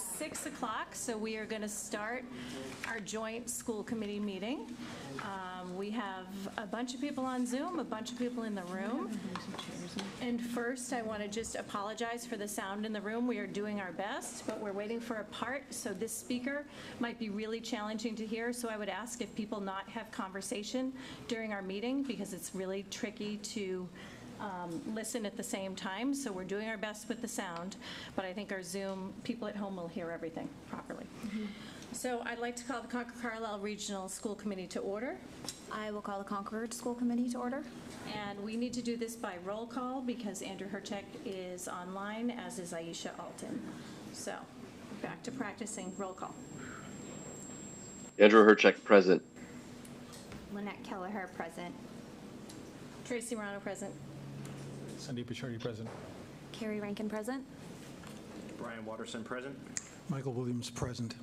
6 o'clock, so we are going to start our joint school committee meeting. We have a bunch of people on Zoom, a bunch of people in the room. And first, I want to just apologize for the sound in the room. We are doing our best, but we're waiting for a part, so this speaker might be really challenging to hear, so I would ask if people not have conversation during our meeting, because it's really tricky to listen at the same time. So we're doing our best with the sound, but I think our Zoom people at home will hear everything properly. So I'd like to call the Concord Carlisle Regional School Committee to order. I will call the Concord School Committee to order. And we need to do this by roll call because Andrew Herchek is online, as is Aisha Alton. So back to practicing roll call. Andrew Herchek, present. Lynette Kelleher, present. Tracy Morano, present. Sandeep Pachurdi, present. Carrie Rankin, present. Brian Watterson, present. Michael Williams, present.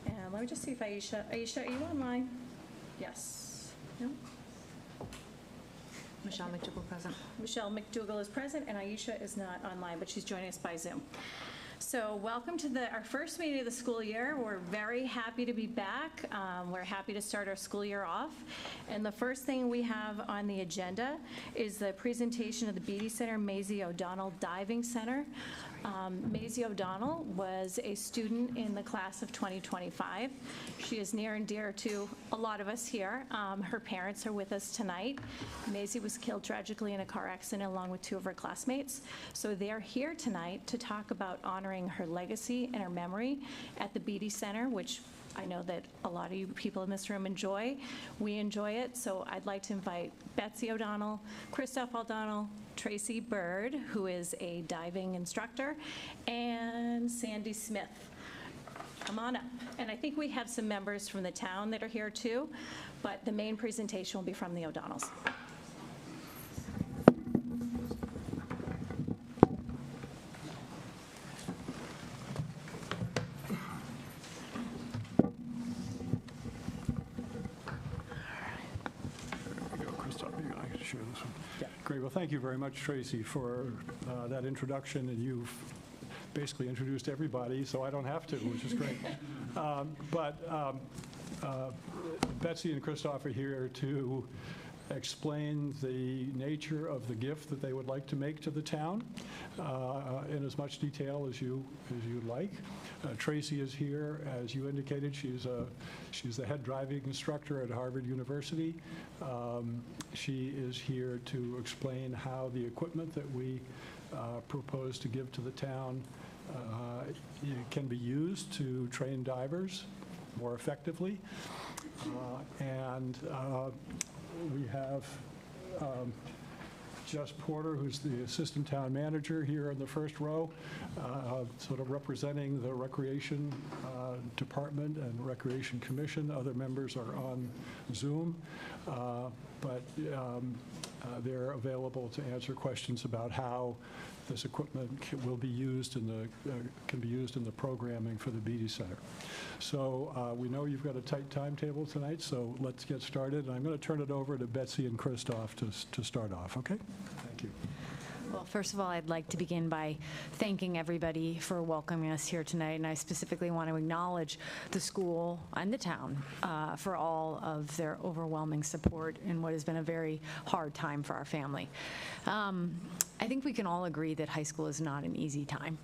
And let me just see if Aisha, are you online? Yes. No? Michelle McDougall, present. Michelle McDougall is present, and Aisha is not online, but she's joining us by Zoom. So welcome to our first meeting of the school year. We're very happy to be back. We're happy to start our school year off. And the first thing we have on the agenda is the presentation of the Beatty Center Maisie O'Donnell Diving Center. Maisie O'Donnell was a student in the class of 2025. She is near and dear to a lot of us here. Her parents are with us tonight. Maisie was killed tragically in a car accident along with 2 of her classmates. So they're here tonight to talk about honoring her legacy and her memory at the Beatty Center, which I know that a lot of you people in this room enjoy. We enjoy it, so I'd like to invite Betsy O'Donnell, Christoph O'Donnell, Tracy Bird, who is a diving instructor, and Sandy Smith. Come on up. And I think we have some members from the town that are here too, but the main presentation will be from the O'Donnells. Great. Well, thank you very much, Tracy, for that introduction, and you've basically introduced everybody, so I don't have to, which is great. Betsy and Christoph are here to explain the nature of the gift that they would like to make to the town in as much detail as you'd like. Tracy is here, as you indicated. She's the head driving instructor at Harvard University. She is here to explain how the equipment that we propose to give to the town can be used to train divers more effectively. We have Jess Porter, who's the assistant town manager here in the first row, sort of representing the Recreation Department and Recreation Commission. Other members are on Zoom, but they're available to answer questions about how this equipment will be used can be used in the programming for the Beatty Center. So we know you've got a tight timetable tonight, so let's get started. And I'm going to turn it over to Betsy and Christoph to start off, okay? Thank you. Well, first of all, I'd like to begin by thanking everybody for welcoming us here tonight, and I specifically want to acknowledge the school and the town for all of their overwhelming support in what has been a very hard time for our family. I think we can all agree that high school is not an easy time,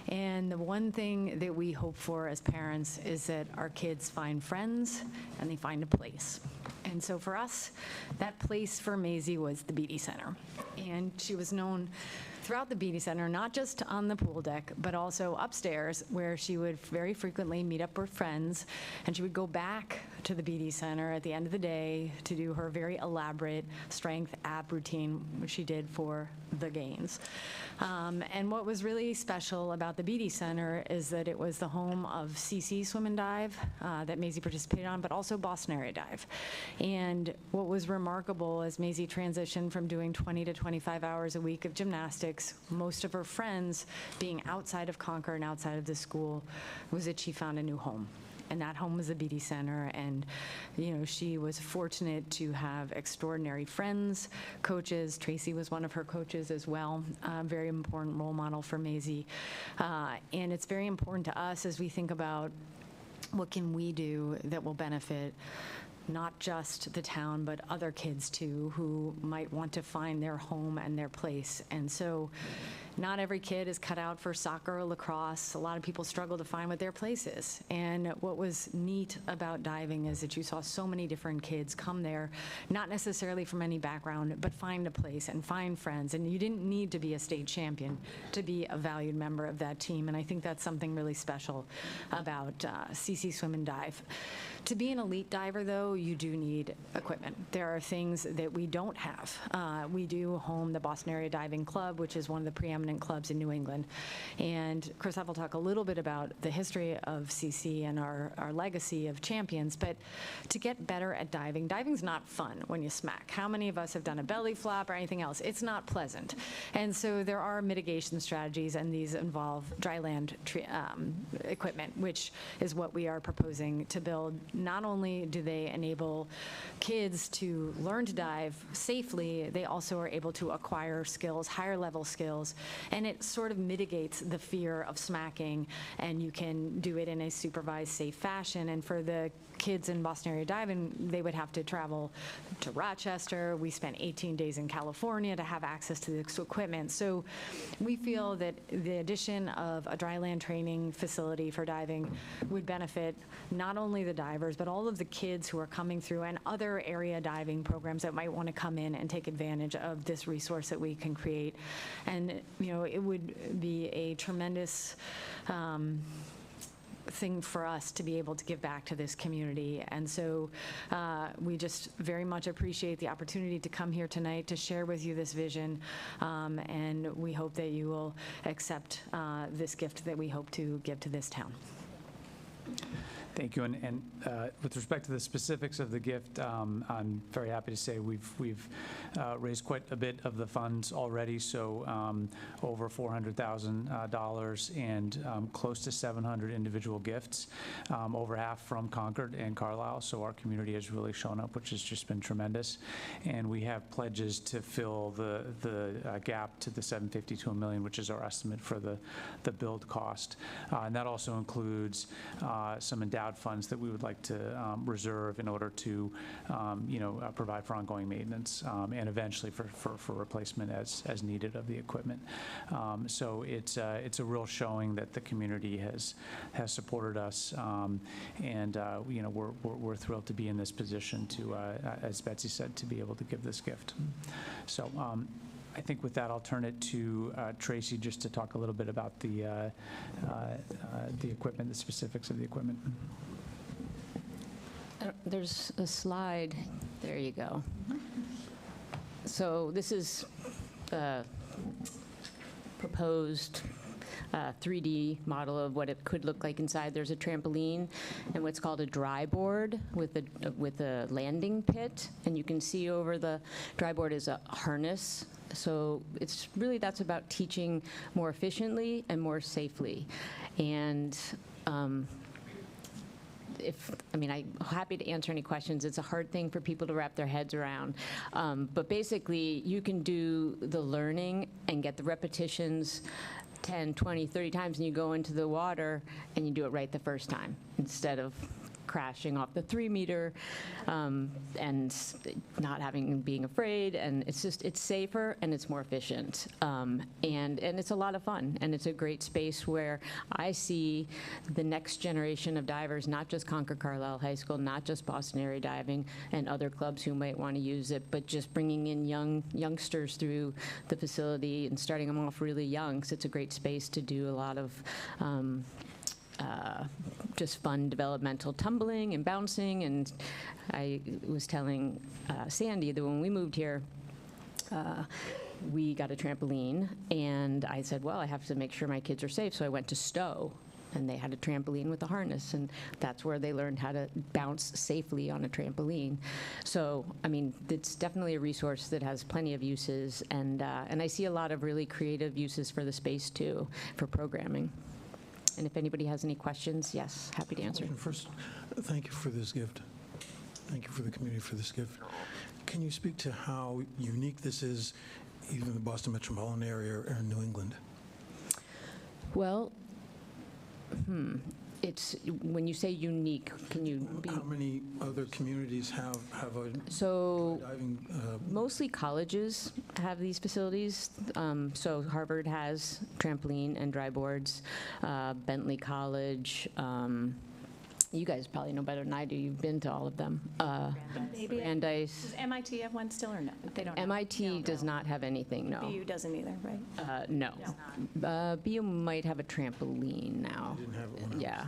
and the one thing that we hope for as parents is that our kids find friends and they find a place. And so for us, that place for Maisie was the Beatty Center. And she was known throughout the Beatty Center, not just on the pool deck, but also upstairs, where she would very frequently meet up with friends, and she would go back to the Beatty Center at the end of the day to do her very elaborate strength ab routine, which she did for the games. And what was really special about the Beatty Center is that it was the home of CC Swim and Dive that Maisie participated on, but also Boston Area Dive. And what was remarkable as Maisie transitioned from doing 20 to 25 hours a week of gymnastics, most of her friends being outside of Concord and outside of the school, was that she found a new home. and that home was a BD Center. And, she was fortunate to have extraordinary friends, coaches. Tracy was one of her coaches as well, very important role model for Maisie. And it's very important to us as we think about what can we do that will benefit not just the town, but other kids too, who might want to find their home and their place. And so not every kid is cut out for soccer or lacrosse. A lot of people struggle to find what their place is. And what was neat about diving is that you saw so many different kids come there, not necessarily from any background, but find a place and find friends. And you didn't need to be a state champion to be a valued member of that team. And I think that's something really special about CC Swim and Dive. To be an elite diver, though, you do need equipment. There are things that we don't have. We do home the Boston Area Diving Club, which is one of the preeminent clubs in New England. And Christoph will talk a little bit about the history of CC and our legacy of champions, but to get better at diving, diving's not fun when you smack. How many of us have done a belly flop or anything else? It's not pleasant. And so there are mitigation strategies, and these involve dry land equipment, which is what we are proposing to build. Not only do they enable kids to learn to dive safely, they also are able to acquire skills, higher level skills, and it sort of mitigates the fear of smacking, and you can do it in a supervised, safe fashion. And for the kids in Boston Area Diving, they would have to travel to Rochester. We spent 18 days in California to have access to this equipment. So we feel that the addition of a dry land training facility for diving would benefit not only the divers, but all of the kids who are coming through and other area diving programs that might want to come in and take advantage of this resource that we can create. And, it would be a tremendous thing for us to be able to give back to this community. And so we just very much appreciate the opportunity to come here tonight to share with you this vision, and we hope that you will accept this gift that we hope to give to this town. Thank you. And with respect to the specifics of the gift, I'm very happy to say we've raised quite a bit of the funds already. So over $400,000 and close to 700 individual gifts, over half from Concord and Carlisle. So our community has really shown up, which has just been tremendous. And we have pledges to fill the gap to the $750 to $1 million, which is our estimate for the build cost. And that also includes some endowed funds that we would like to reserve in order to, provide for ongoing maintenance and eventually for replacement as needed of the equipment. So it's a real showing that the community has supported us, and we're thrilled to be in this position to, as Betsy said, to be able to give this gift. So. I think with that, I'll turn it to Tracy just to talk a little bit about the equipment, the specifics of the equipment. There's a slide. There you go. So this is a proposed 3D model of what it could look like inside. There's a trampoline and what's called a dry board with a landing pit, and you can see over the dry board is a harness. So it's really, that's about teaching more efficiently and more safely. And I'm happy to answer any questions. It's a hard thing for people to wrap their heads around. But basically, you can do the learning and get the repetitions 10, 20, 30 times, and you go into the water and you do it right the first time instead of crashing off the 3-meter and not being afraid. And it's safer and it's more efficient. And it's a lot of fun. And it's a great space where I see the next generation of divers, not just Concord Carlisle High School, not just Boston Area Diving and other clubs who might want to use it, but just bringing in youngsters through the facility and starting them off really young. So it's a great space to do a lot of just fun developmental tumbling and bouncing. And I was telling Sandy that when we moved here, we got a trampoline, and I said, well, I have to make sure my kids are safe, so I went to Stowe, and they had a trampoline with a harness, and that's where they learned how to bounce safely on a trampoline. So, it's definitely a resource that has plenty of uses, and I see a lot of really creative uses for the space, too, for programming. And if anybody has any questions, yes, happy to answer. First, thank you for this gift. Thank you for the community for this gift. Can you speak to how unique this is, either in the Boston metropolitan area or in New England? Well, it's, when you say unique, can you be? How many other communities have a So diving? mostly colleges have these facilities. So Harvard has trampoline and dry boards, Bentley College. You guys probably know better than I do. You've been to all of them. Maybe. Brandeis. Does MIT have one still or no? They don't. MIT does not have anything, no. BU doesn't either, right? No. BU might have a trampoline now. Didn't have it when I was Yeah.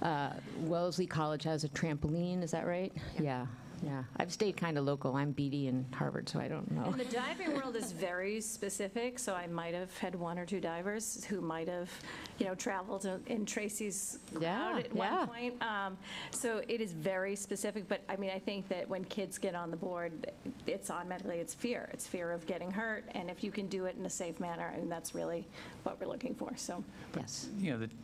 Yeah. Wellesley College has a trampoline, is that right? Yeah, yeah. I've stayed kind of local. I'm BD in Harvard, so I don't know. And the diving world is very specific, so I might have had one or two divers who might have, traveled in Tracy's crowd at Yeah. one point. So it is very specific, but I mean, I think that when kids get on the board, it's automatically, it's fear. It's fear of getting hurt, and if you can do it in a safe manner, and that's really what we're looking for, so. Yes.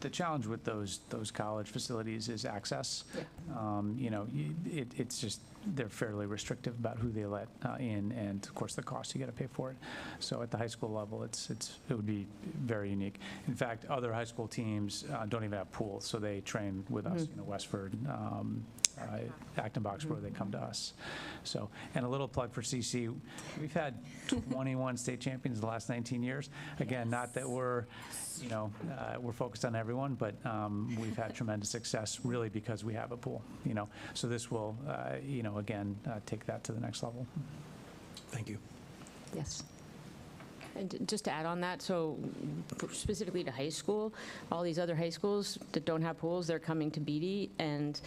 The challenge with those college facilities is access. It's just, they're fairly restrictive about who they let in, and of course, the cost you got to pay for it. So at the high school level, it would be very unique. In fact, other high school teams don't even have pools, so they train with us, Westford, Acton Boxborough, they come to us. So, and a little plug for CC, we've had 21 state champions the last 19 years. Again, not that we're focused on everyone, but we've had tremendous success really because we have a pool, So this will, again, take that to the next level. Thank you. Yes. And just to add on that, so specifically to high school, all these other high schools that don't have pools, they're coming to BD, and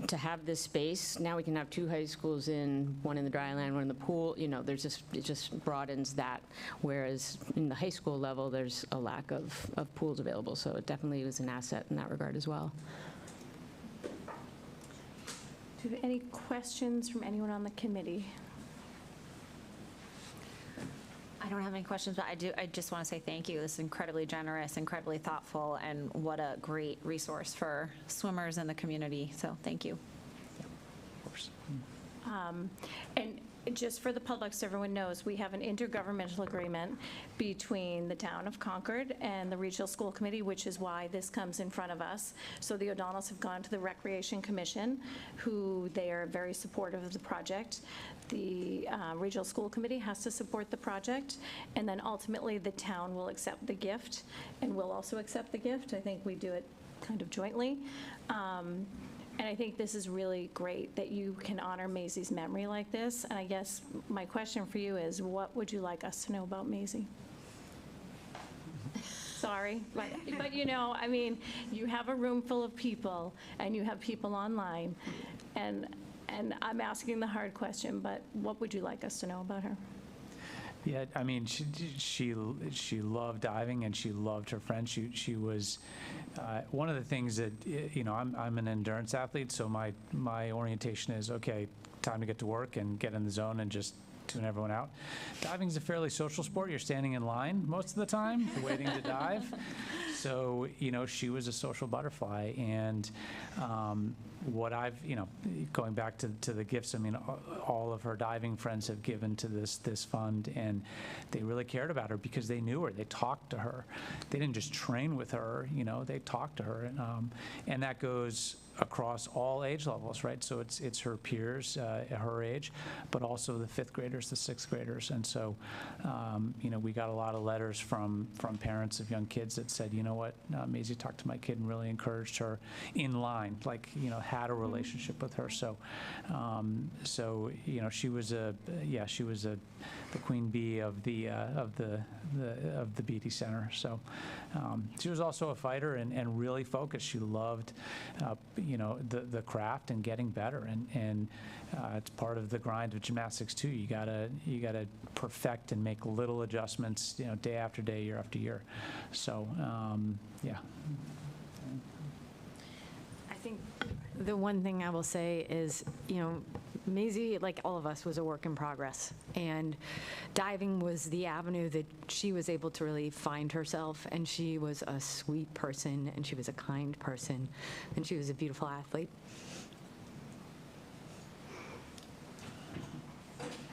to have this space, now we can have two high schools in, one in the dry land, one in the pool, it just broadens that, whereas in the high school level, there's a lack of pools available, so it definitely is an asset in that regard as well. Do you have any questions from anyone on the committee? I don't have any questions, but I just want to say thank you. This is incredibly generous, incredibly thoughtful, and what a great resource for swimmers in the community. So thank you. Of course. And just for the public, so everyone knows, we have an intergovernmental agreement between the town of Concord and the Regional School Committee, which is why this comes in front of us. So the O'Donnells have gone to the Recreation Commission, who they are very supportive of the project. The Regional School Committee has to support the project, and then ultimately the town will accept the gift, and we'll also accept the gift. I think we do it kind of jointly. And I think this is really great that you can honor Maisie's memory like this. And I guess my question for you is, what would you like us to know about Maisie? Sorry, but I mean, you have a room full of people, and you have people online, and I'm asking the hard question, but what would you like us to know about her? Yeah, I mean, she loved diving, and she loved her friends. She was one of the things that, I'm an endurance athlete, so my orientation is, okay, time to get to work and get in the zone and just tune everyone out. Diving's a fairly social sport. You're standing in line most of the time, waiting to dive. So, she was a social butterfly, and what I've, going back to the gifts, I mean, all of her diving friends have given to this fund, and they really cared about her because they knew her. They talked to her. They didn't just train with her, they talked to her, and that goes across all age levels, right? So it's her peers at her age, but also the fifth graders, the sixth graders, and so we got a lot of letters from parents of young kids that said, you know what, Maisie talked to my kid and really encouraged her in line, like had a relationship with her. So she was the queen bee of the BD Center. So she was also a fighter and really focused. She loved the craft and getting better, and it's part of the grind of gymnastics too. You gotta perfect and make little adjustments, day after day, year after year. So yeah. I think The one thing I will say is, Maisie, like all of us, was a work in progress. And diving was the avenue that she was able to really find herself. And she was a sweet person, and she was a kind person, and she was a beautiful athlete.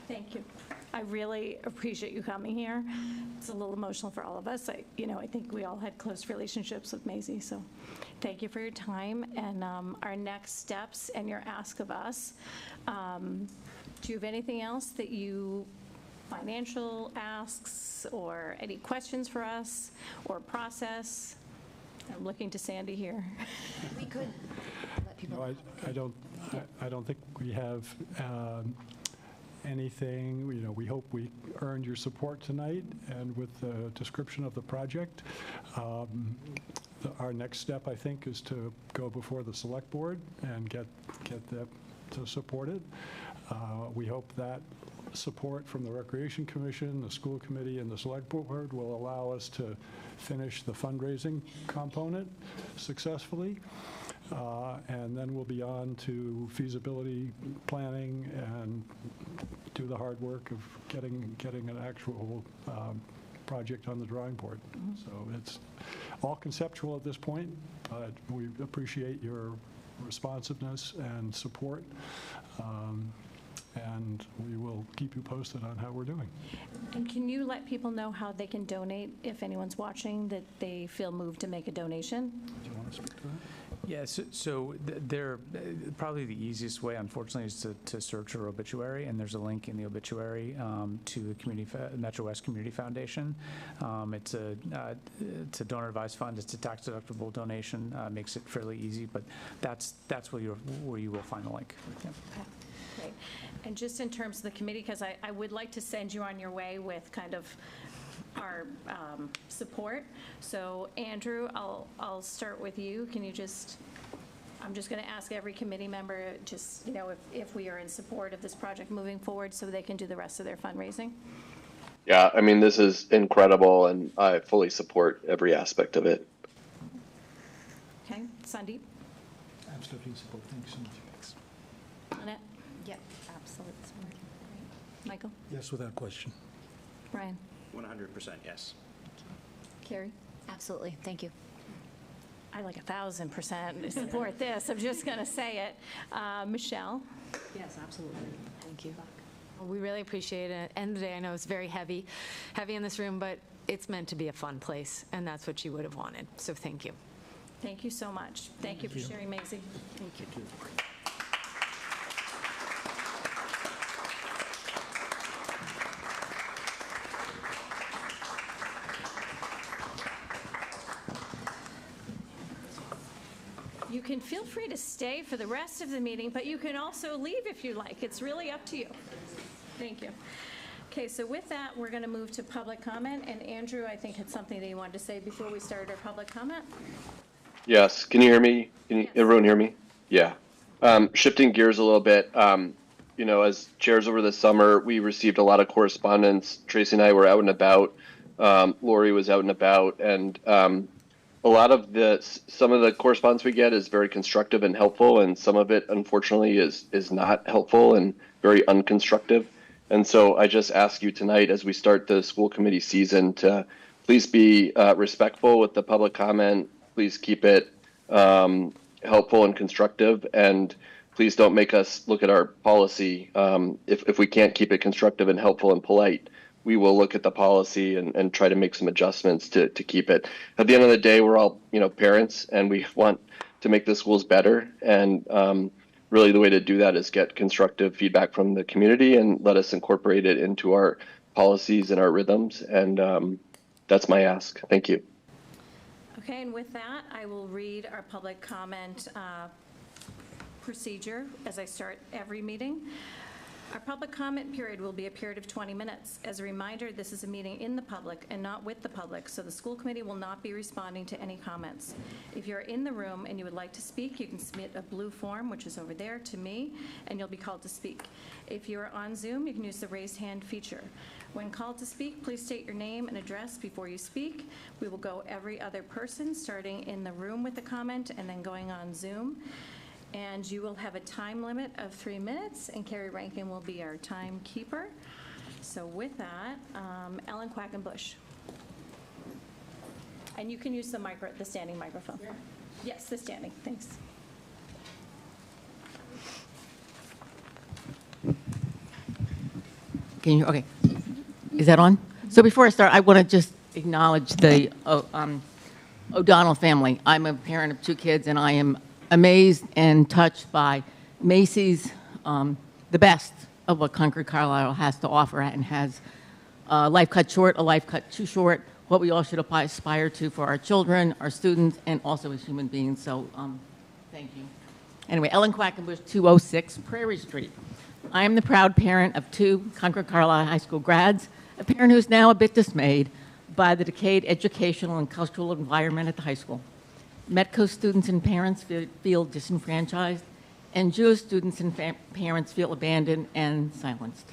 Thank you. I really appreciate you coming here. It's a little emotional for all of us. I think we all had close relationships with Maisie, so thank you for your time. And our next steps and your ask of us, do you have anything else that financial asks or any questions for us or process? I'm looking to Sandy here. We could let people. No, I don't think we have anything. We hope we earned your support tonight, and with the description of the project. Our next step, I think, is to go before the select board and get them to support it. We hope that support from the Recreation Commission, the school committee, and the select board will allow us to finish the fundraising component successfully. And then we'll be on to feasibility planning and do the hard work of getting an actual project on the drawing board. So it's all conceptual at this point, but we appreciate your responsiveness and support. And we will keep you posted on how we're doing. And can you let people know how they can donate if anyone's watching that they feel moved to make a donation? Do you want to speak to that? Yeah, so they're probably the easiest way, unfortunately, is to search our obituary, and there's a link in the obituary to the Metro West Community Foundation. It's a donor advised fund. It's a tax deductible donation. Makes it fairly easy, but that's where you will find the link. Yeah. Okay, great. And just in terms of the committee, because I would like to send you on your way with kind of our support. So Andrew, I'll start with you. Can you I'm just going to ask every committee member just, if we are in support of this project moving forward so they can do the rest of their fundraising. Yeah, I mean, this is incredible, and I fully support every aspect of it. Okay, Sandeep? Absolutely support. Thanks so much. Lynette? Yep, absolutely. Michael? Yes, without question. Brian? 100% yes. Carrie? Absolutely, thank you. I like 1,000% support this. I'm just going to say it. Michelle? Yes, absolutely. Thank you. Well, we really appreciate it. End of the day, I know it's very heavy in this room, but it's meant to be a fun place, and that's what you would have wanted. So thank you. Thank you so much. Thank you for sharing, Maisie. Thank you. You can feel free to stay for the rest of the meeting, but you can also leave if you like. It's really up to you. Thank you. Okay, so with that, we're going to move to public comment. And Andrew, I think, had something that you wanted to say before we started our public comment. Yes, can you hear me? Yes. Everyone hear me? Yeah. Shifting gears a little bit, as chairs over the summer, we received a lot of correspondence. Tracy and I were out and about. Lori was out and about, and some of the correspondence we get is very constructive and helpful, and some of it, unfortunately, is not helpful and very unconstructive. And so I just ask you tonight, as we start the school committee season, to please be respectful with the public comment. Please keep it helpful and constructive, and please don't make us look at our policy. If we can't keep it constructive and helpful and polite, we will look at the policy and try to make some adjustments to keep it. At the end of the day, we're all parents, and we want to make the schools better. And really the way to do that is get constructive feedback from the community and let us incorporate it into our policies and our rhythms. And that's my ask. Thank you. Okay, and with that, I will read our public comment procedure as I start every meeting. Our public comment period will be a period of 20 minutes. As a reminder, this is a meeting in the public and not with the public, so the school committee will not be responding to any comments. If you're in the room and you would like to speak, you can submit a blue form, which is over there, to me, and you'll be called to speak. If you're on Zoom, you can use the raise hand feature. When called to speak, please state your name and address before you speak. We will go every other person, starting in the room with the comment and then going on Zoom. And you will have a time limit of 3 minutes, and Carrie Rankin will be our timekeeper. So with that, Ellen Quackenbush. And you can use the standing microphone. Yeah. Yes, the standing, thanks. Can you, okay. Is that on? So before I start, I want to just acknowledge the O'Donnell family. I'm a parent of 2 kids, and I am amazed and touched by Macy's, the best of what Concord Carlisle has to offer, and has a life cut short, a life cut too short, what we all should aspire to for our children, our students, and also as human beings. So thank you. Anyway, Ellen Quackenbush, 206 Prairie Street. I am the proud parent of 2 Concord Carlisle High School grads, a parent who's now a bit dismayed by the decayed educational and cultural environment at the high school. Metco students and parents feel disenfranchised, and Jewish students and parents feel abandoned and silenced.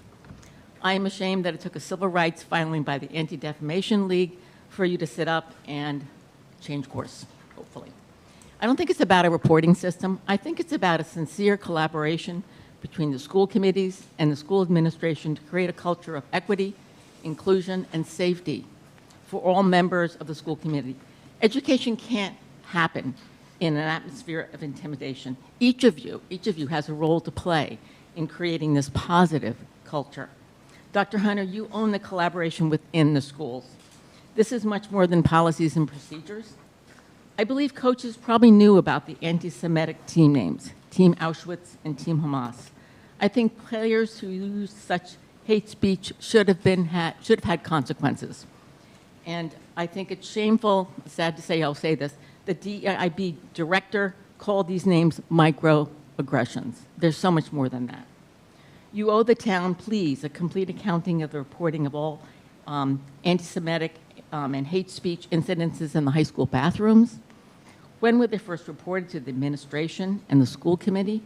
I am ashamed that it took a civil rights filing by the Anti-Defamation League for you to sit up and change course, hopefully. I don't think it's about a reporting system. I think it's about a sincere collaboration between the school committees and the school administration to create a culture of equity, inclusion, and safety for all members of the school committee. Education can't happen in an atmosphere of intimidation. Each of you has a role to play in creating this positive culture. Dr. Hunter, you own the collaboration within the schools. This is much more than policies and procedures. I believe coaches probably knew about the anti-Semitic team names, Team Auschwitz and Team Hamas. I think players who use such hate speech should have had consequences. And I think it's shameful, sad to say, I'll say this, the DEIB director called these names microaggressions. There's so much more than that. You owe the town, please, a complete accounting of the reporting of all anti-Semitic and hate speech incidences in the high school bathrooms. When were they first reported to the administration and the school committee?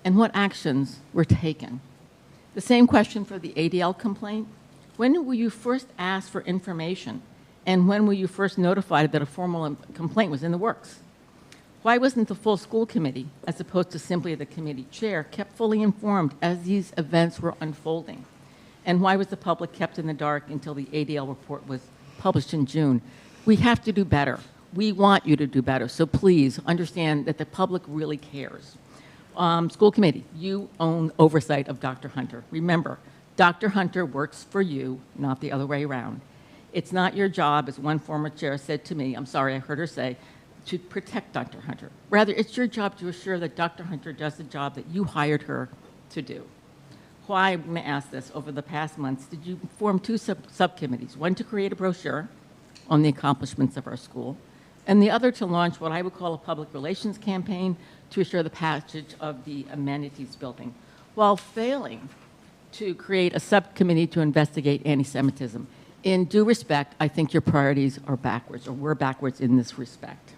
And what actions were taken? The same question for the ADL complaint. When were you first asked for information? And when were you first notified that a formal complaint was in the works? Why wasn't the full school committee, as opposed to simply the committee chair, kept fully informed as these events were unfolding? And why was the public kept in the dark until the ADL report was published in June? We have to do better. We want you to do better. So please understand that the public really cares. School committee, you own oversight of Dr. Hunter. Remember, Dr. Hunter works for you, not the other way around. It's not your job, as one former chair said to me, I'm sorry, I heard her say, to protect Dr. Hunter. Rather, it's your job to assure that Dr. Hunter does the job that you hired her to do. Why, I'm going to ask this, over the past months, did you form 2 subcommittees, one to create a brochure on the accomplishments of our school, and the other to launch what I would call a public relations campaign to assure the passage of the amenities building, while failing to create a subcommittee to investigate anti-Semitism. In due respect, I think your priorities are backwards, or we're backwards in this respect.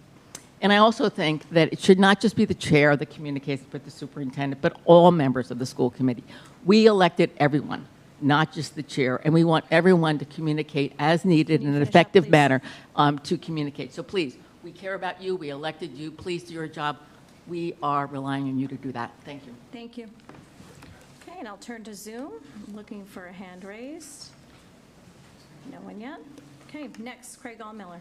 And I also think that it should not just be the chair that communicates with the superintendent, but all members of the school committee. We elected everyone, not just the chair, and we want everyone to communicate as needed in an effective manner to communicate. So please, we care about you, we elected you, please do your job. We are relying on you to do that. Thank you. Thank you. Okay, and I'll turn to Zoom. I'm looking for a hand raised. No one yet? Okay, next, Craig Allmiller.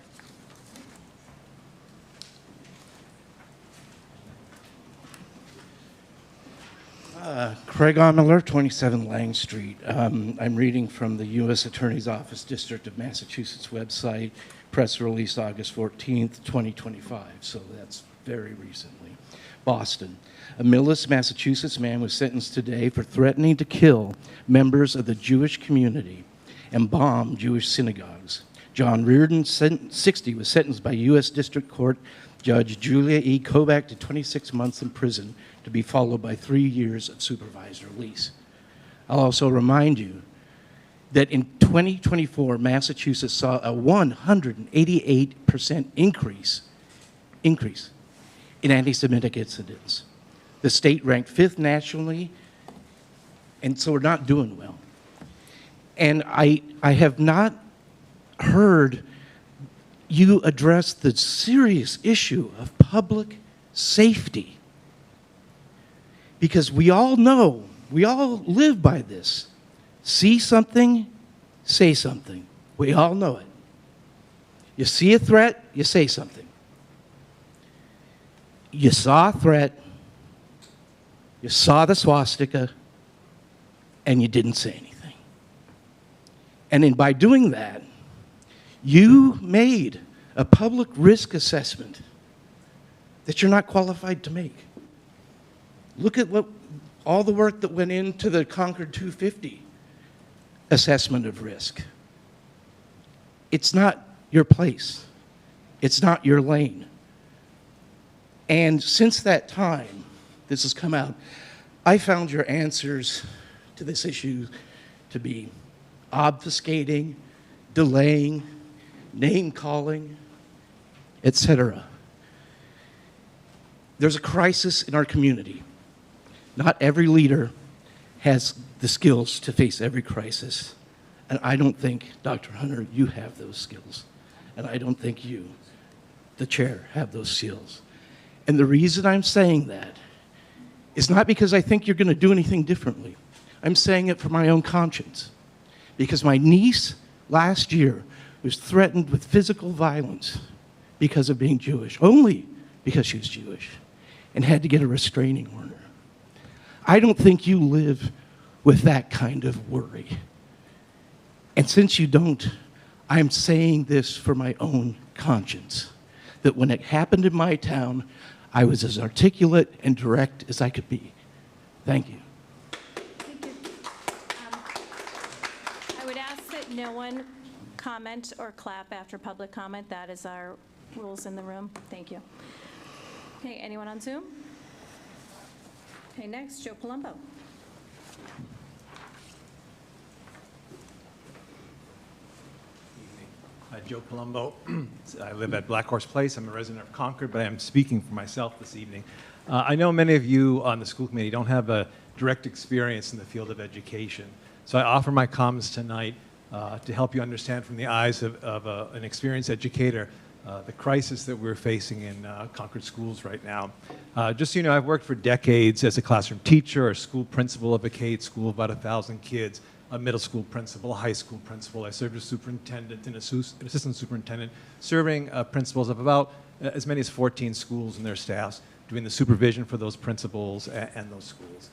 Craig Allmiller, 27 Lang Street. I'm reading from the U.S. Attorney's Office, District of Massachusetts website, press release August 14th, 2025, so that's very recently. Boston. A Millis, Massachusetts man was sentenced today for threatening to kill members of the Jewish community and bomb Jewish synagogues. John Reardon, 60, was sentenced by U.S. District Court Judge Julia E. Kovac to 26 months in prison, to be followed by 3 years of supervised release. I'll also remind you that in 2024, Massachusetts saw a 188% increase in anti-Semitic incidents. The state ranked 5th nationally, and so we're not doing well. And I have not heard you address the serious issue of public safety Because we all know, we all live by this. See something, say something. We all know it. You see a threat, you say something. You saw a threat, you saw the swastika, and you didn't say anything. And by doing that, you made a public risk assessment that you're not qualified to make. Look at all the work that went into the Concord 250 assessment of risk. It's not your place. It's not your lane. And since that time, this has come out, I found your answers to this issue to be obfuscating, delaying, name-calling, etc. There's a crisis in our community. Not every leader has the skills to face every crisis. And I don't think, Dr. Hunter, you have those skills. And I don't think you, the chair, have those skills. And the reason I'm saying that is not because I think you're going to do anything differently. I'm saying it for my own conscience. Because my niece last year was threatened with physical violence because of being Jewish, only because she was Jewish, and had to get a restraining order. I don't think you live with that kind of worry. And since you don't, I'm saying this for my own conscience, that when it happened in my town, I was as articulate and direct as I could be. Thank you. Thank you. I would ask that no one comment or clap after public comment. That is our rules in the room. Thank you. Okay, anyone on Zoom? Okay, next, Joe Palumbo. Joe Palumbo. I live at Black Horse Place. I'm a resident of Concord, but I am speaking for myself this evening. I know many of you on the school committee don't have a direct experience in the field of education, so I offer my comments tonight to help you understand from the eyes of an experienced educator the crisis that we're facing in Concord schools right now. Just so you know, I've worked for decades as a classroom teacher, a school principal of a K-8 school of about 1,000 kids, a middle school principal, a high school principal. I served as superintendent and assistant superintendent, serving principals of about as many as 14 schools and their staffs, doing the supervision for those principals and those schools.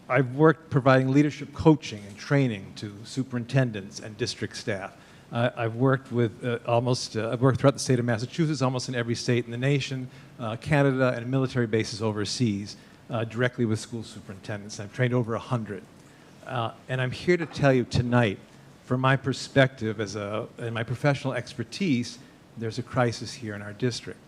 I've worked providing leadership coaching and training to superintendents and district staff. I've worked with I've worked throughout the state of Massachusetts, almost in every state in the nation, Canada, and military bases overseas, directly with school superintendents. I've trained over 100. And I'm here to tell you tonight, from my perspective and my professional expertise, there's a crisis here in our district.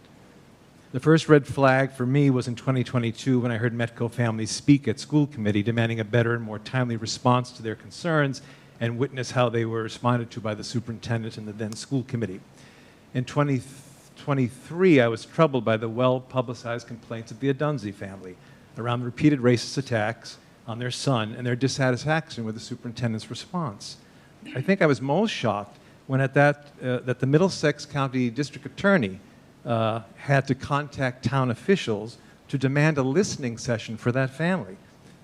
The first red flag for me was in 2022 when I heard Metco families speak at school committee demanding a better and more timely response to their concerns and witness how they were responded to by the superintendent and the then school committee. In 2023, I was troubled by the well-publicized complaints of the Adunzi family around the repeated racist attacks on their son and their dissatisfaction with the superintendent's response. I think I was most shocked when that the Middlesex County District Attorney had to contact town officials to demand a listening session for that family.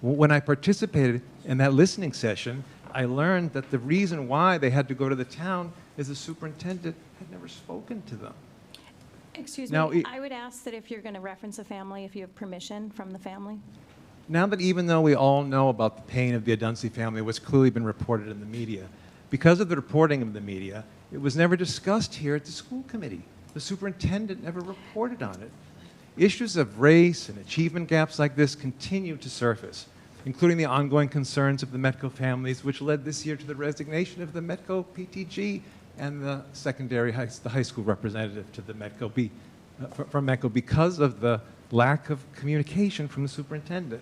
When I participated in that listening session, I learned that the reason why they had to go to the town is the superintendent had never spoken to them. Excuse Now, me, I would ask that if you're going to reference a family, if you have permission from the family. Now that even though we all know about the pain of the Adunzi family, what's clearly been reported in the media, because of the reporting of the media, it was never discussed here at the school committee. The superintendent never reported on it. Issues of race and achievement gaps like this continue to surface, including the ongoing concerns of the Metco families, which led this year to the resignation of the Metco PTG and the high school representative to the Metco from Metco because of the lack of communication from the superintendent.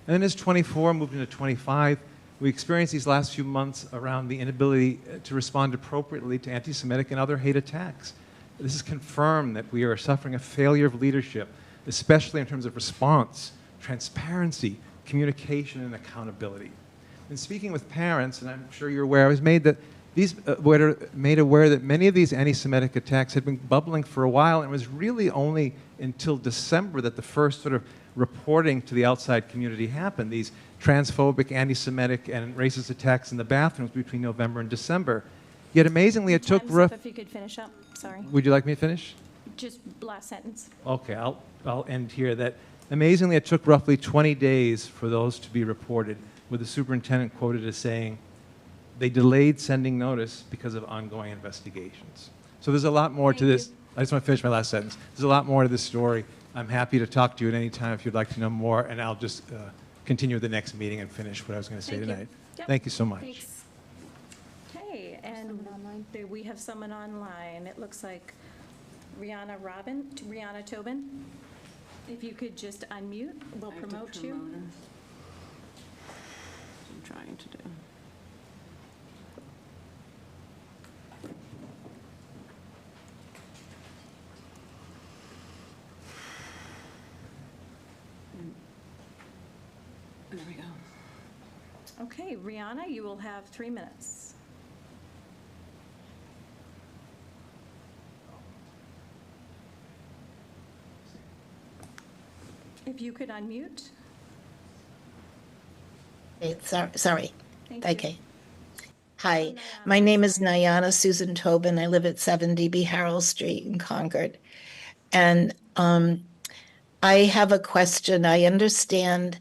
And then as 24 moved into 25, we experienced these last few months around the inability to respond appropriately to anti-Semitic and other hate attacks. This has confirmed that we are suffering a failure of leadership, especially in terms of response, transparency, communication, and accountability. In speaking with parents, and I'm sure you're aware, I was made that these were made aware that many of these anti-Semitic attacks had been bubbling for a while, and it was really only until December that the first sort of reporting to the outside community happened. These transphobic, anti-Semitic, and racist attacks in the bathrooms between November and December. Yet amazingly, it took Time's up if you could finish up, sorry. Would you like me to finish? Just last sentence. Okay, I'll end here. That amazingly, it took roughly 20 days for those to be reported, with the superintendent quoted as saying, they delayed sending notice because of ongoing investigations. So there's a lot more to this. I just want to finish my last sentence. There's a lot more to this story. I'm happy to talk to you at any time if you'd like to know more, and I'll just continue the next meeting and finish what I was going to say tonight. Yep. Thank you so much. Thanks. Okay, and we have someone online. It looks like Rihanna Tobin. If you could just unmute, we'll promote you. I'm trying to do. There we go. Okay, Rihanna, you will have 3 minutes. If you could unmute. Sorry. Thank you. Okay. Hi, my name is Nayana Susan Tobin. I live at 7 DB Harrell Street in Concord. And I have a question. I understand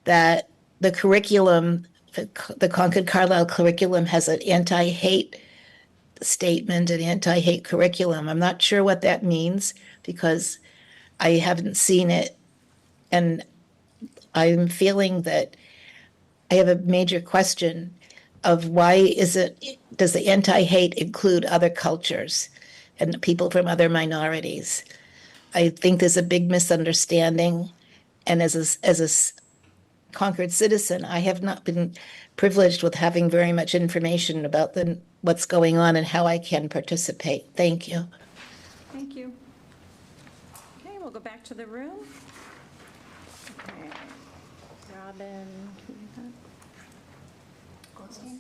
that the curriculum, the Concord Carlisle curriculum has an anti-hate statement, an anti-hate curriculum. I'm not sure what that means because I haven't seen it. And I'm feeling that I have a major question of why does the anti-hate include other cultures and people from other minorities? I think there's a big misunderstanding. And as a Concord citizen, I have not been privileged with having very much information about what's going on and how I can participate. Thank you. Thank you. Okay, we'll go back to the room. Okay.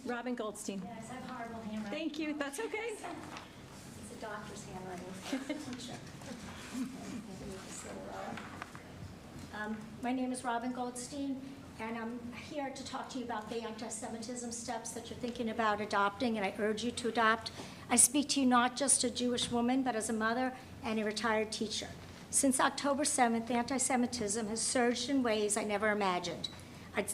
Robin Goldstein. Yes, I have horrible handwriting. Thank you, that's okay. It's a doctor's handwriting. My name is Robin Goldstein, and I'm here to talk to you about the anti-Semitism steps that you're thinking about adopting, and I urge you to adopt. I speak to you not just a Jewish woman, but as a mother and a retired teacher. Since October 7th, anti-Semitism has surged in ways I never imagined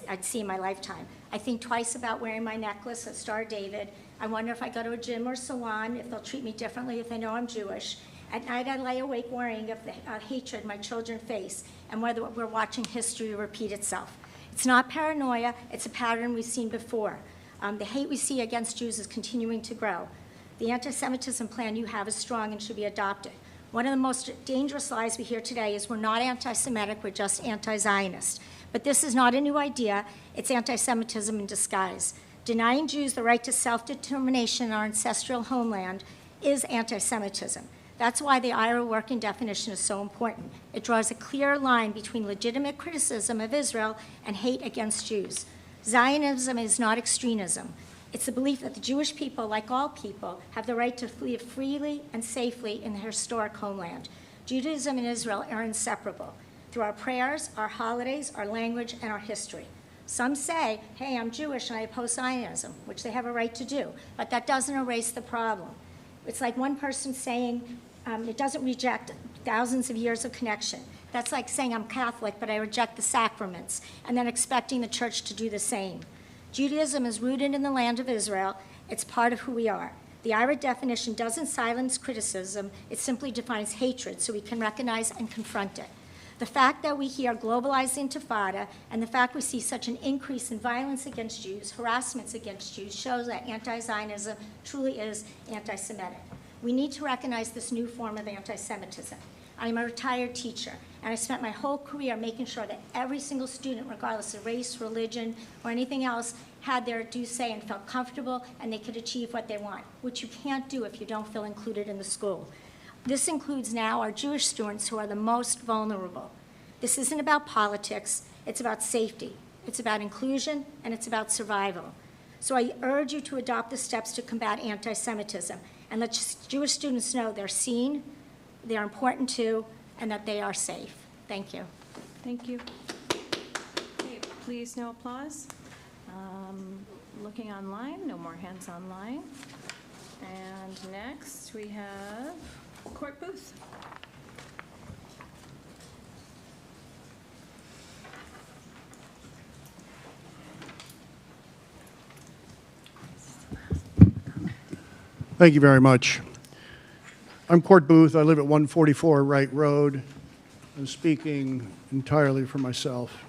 I'd see in my lifetime. I think twice about wearing my necklace at Star David. I wonder if I go to a gym or salon, if they'll treat me differently if they know I'm Jewish. At night, I lay awake worrying of the hatred my children face and whether we're watching history repeat itself. It's not paranoia, it's a pattern we've seen before. The hate we see against Jews is continuing to grow. The anti-Semitism plan you have is strong and should be adopted. One of the most dangerous lies we hear today is we're not anti-Semitic, we're just anti-Zionist. But this is not a new idea, it's anti-Semitism in disguise. Denying Jews the right to self-determination in our ancestral homeland is anti-Semitism. That's why the IRA working definition is so important. It draws a clear line between legitimate criticism of Israel and hate against Jews. Zionism is not extremism. It's the belief that the Jewish people, like all people, have the right to live freely and safely in their historic homeland. Judaism and Israel are inseparable through our prayers, our holidays, our language, and our history. Some say, hey, I'm Jewish and I oppose Zionism, which they have a right to do, but that doesn't erase the problem. It's like one person saying it doesn't reject thousands of years of connection. That's like saying I'm Catholic, but I reject the sacraments, and then expecting the church to do the same. Judaism is rooted in the land of Israel. It's part of who we are. The IRA definition doesn't silence criticism. It simply defines hatred so we can recognize and confront it. The fact that we hear globalized intifada and the fact we see such an increase in violence against Jews, harassments against Jews, shows that anti-Zionism truly is anti-Semitic. We need to recognize this new form of anti-Semitism. I'm a retired teacher, and I spent my whole career making sure that every single student, regardless of race, religion, or anything else, had their due say and felt comfortable and they could achieve what they want, which you can't do if you don't feel included in the school. This includes now our Jewish students who are the most vulnerable. This isn't about politics, it's about safety, it's about inclusion, and it's about survival. So I urge you to adopt the steps to combat anti-Semitism and let Jewish students know they're seen, they're important too, and that they are safe. Thank you. Thank you. Okay, please, no applause. Looking online, no more hands online. And next, we have Court Booth. Thank you very much. I'm Court Booth. I live at 144 Wright Road. I'm speaking entirely for myself.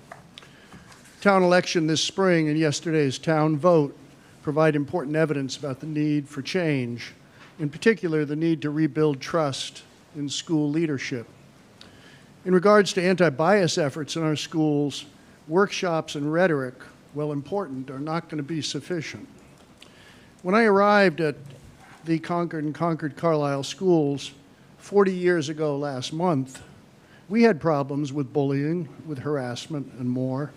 Town election this spring and yesterday's town vote provide important evidence about the need for change, in particular the need to rebuild trust in school leadership. In regards to anti-bias efforts in our schools, workshops and rhetoric, while important, are not going to be sufficient. When I arrived at the Concord and Concord Carlisle schools 40 years ago last month, we had problems with bullying, with harassment, and more.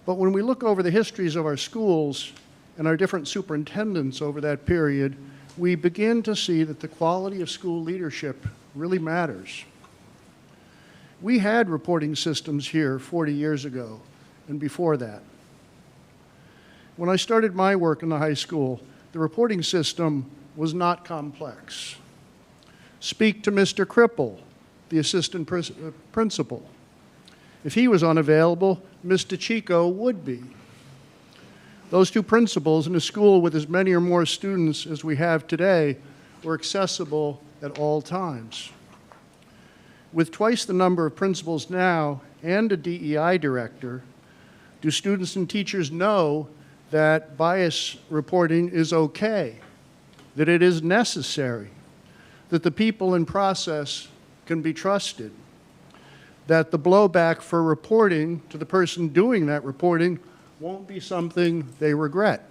But when we look over the histories of our schools and our different superintendents over that period, we begin to see that the quality of school leadership really matters. We had reporting systems here 40 years ago and before that. When I started my work in the high school, the reporting system was not complex. Speak to Mr. Cripple, the assistant principal. If he was unavailable, Mr. Chico would be. Those two principals in a school with as many or more students as we have today were accessible at all times. With twice the number of principals now and a DEI director, do students and teachers know that bias reporting is okay, that it is necessary, that the people in process can be trusted, that the blowback for reporting to the person doing that reporting won't be something they regret?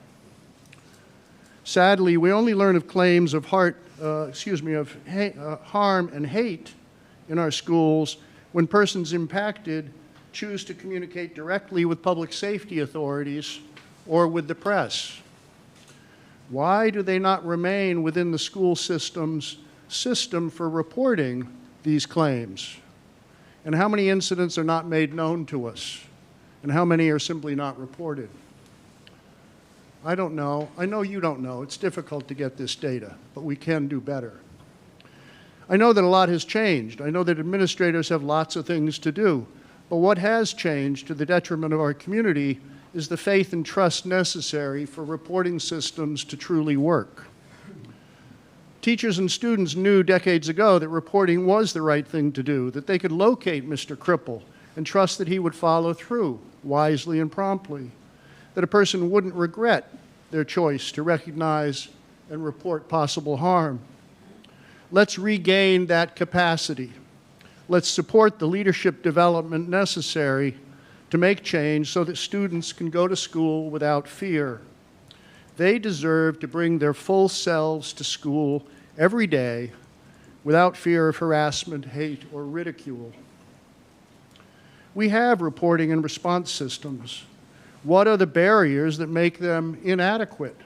Sadly, we only learn of claims of harm and hate in our schools when persons impacted choose to communicate directly with public safety authorities or with the press. Why do they not remain within the school system's system for reporting these claims? And how many incidents are not made known to us? And how many are simply not reported? I don't know. I know you don't know. It's difficult to get this data, but we can do better. I know that a lot has changed. I know that administrators have lots of things to do. But what has changed to the detriment of our community is the faith and trust necessary for reporting systems to truly work. Teachers and students knew decades ago that reporting was the right thing to do, that they could locate Mr. Cripple and trust that he would follow through wisely and promptly, that a person wouldn't regret their choice to recognize and report possible harm. Let's regain that capacity. Let's support the leadership development necessary to make change so that students can go to school without fear. They deserve to bring their full selves to school every day without fear of harassment, hate, or ridicule. We have reporting and response systems. What are the barriers that make them inadequate?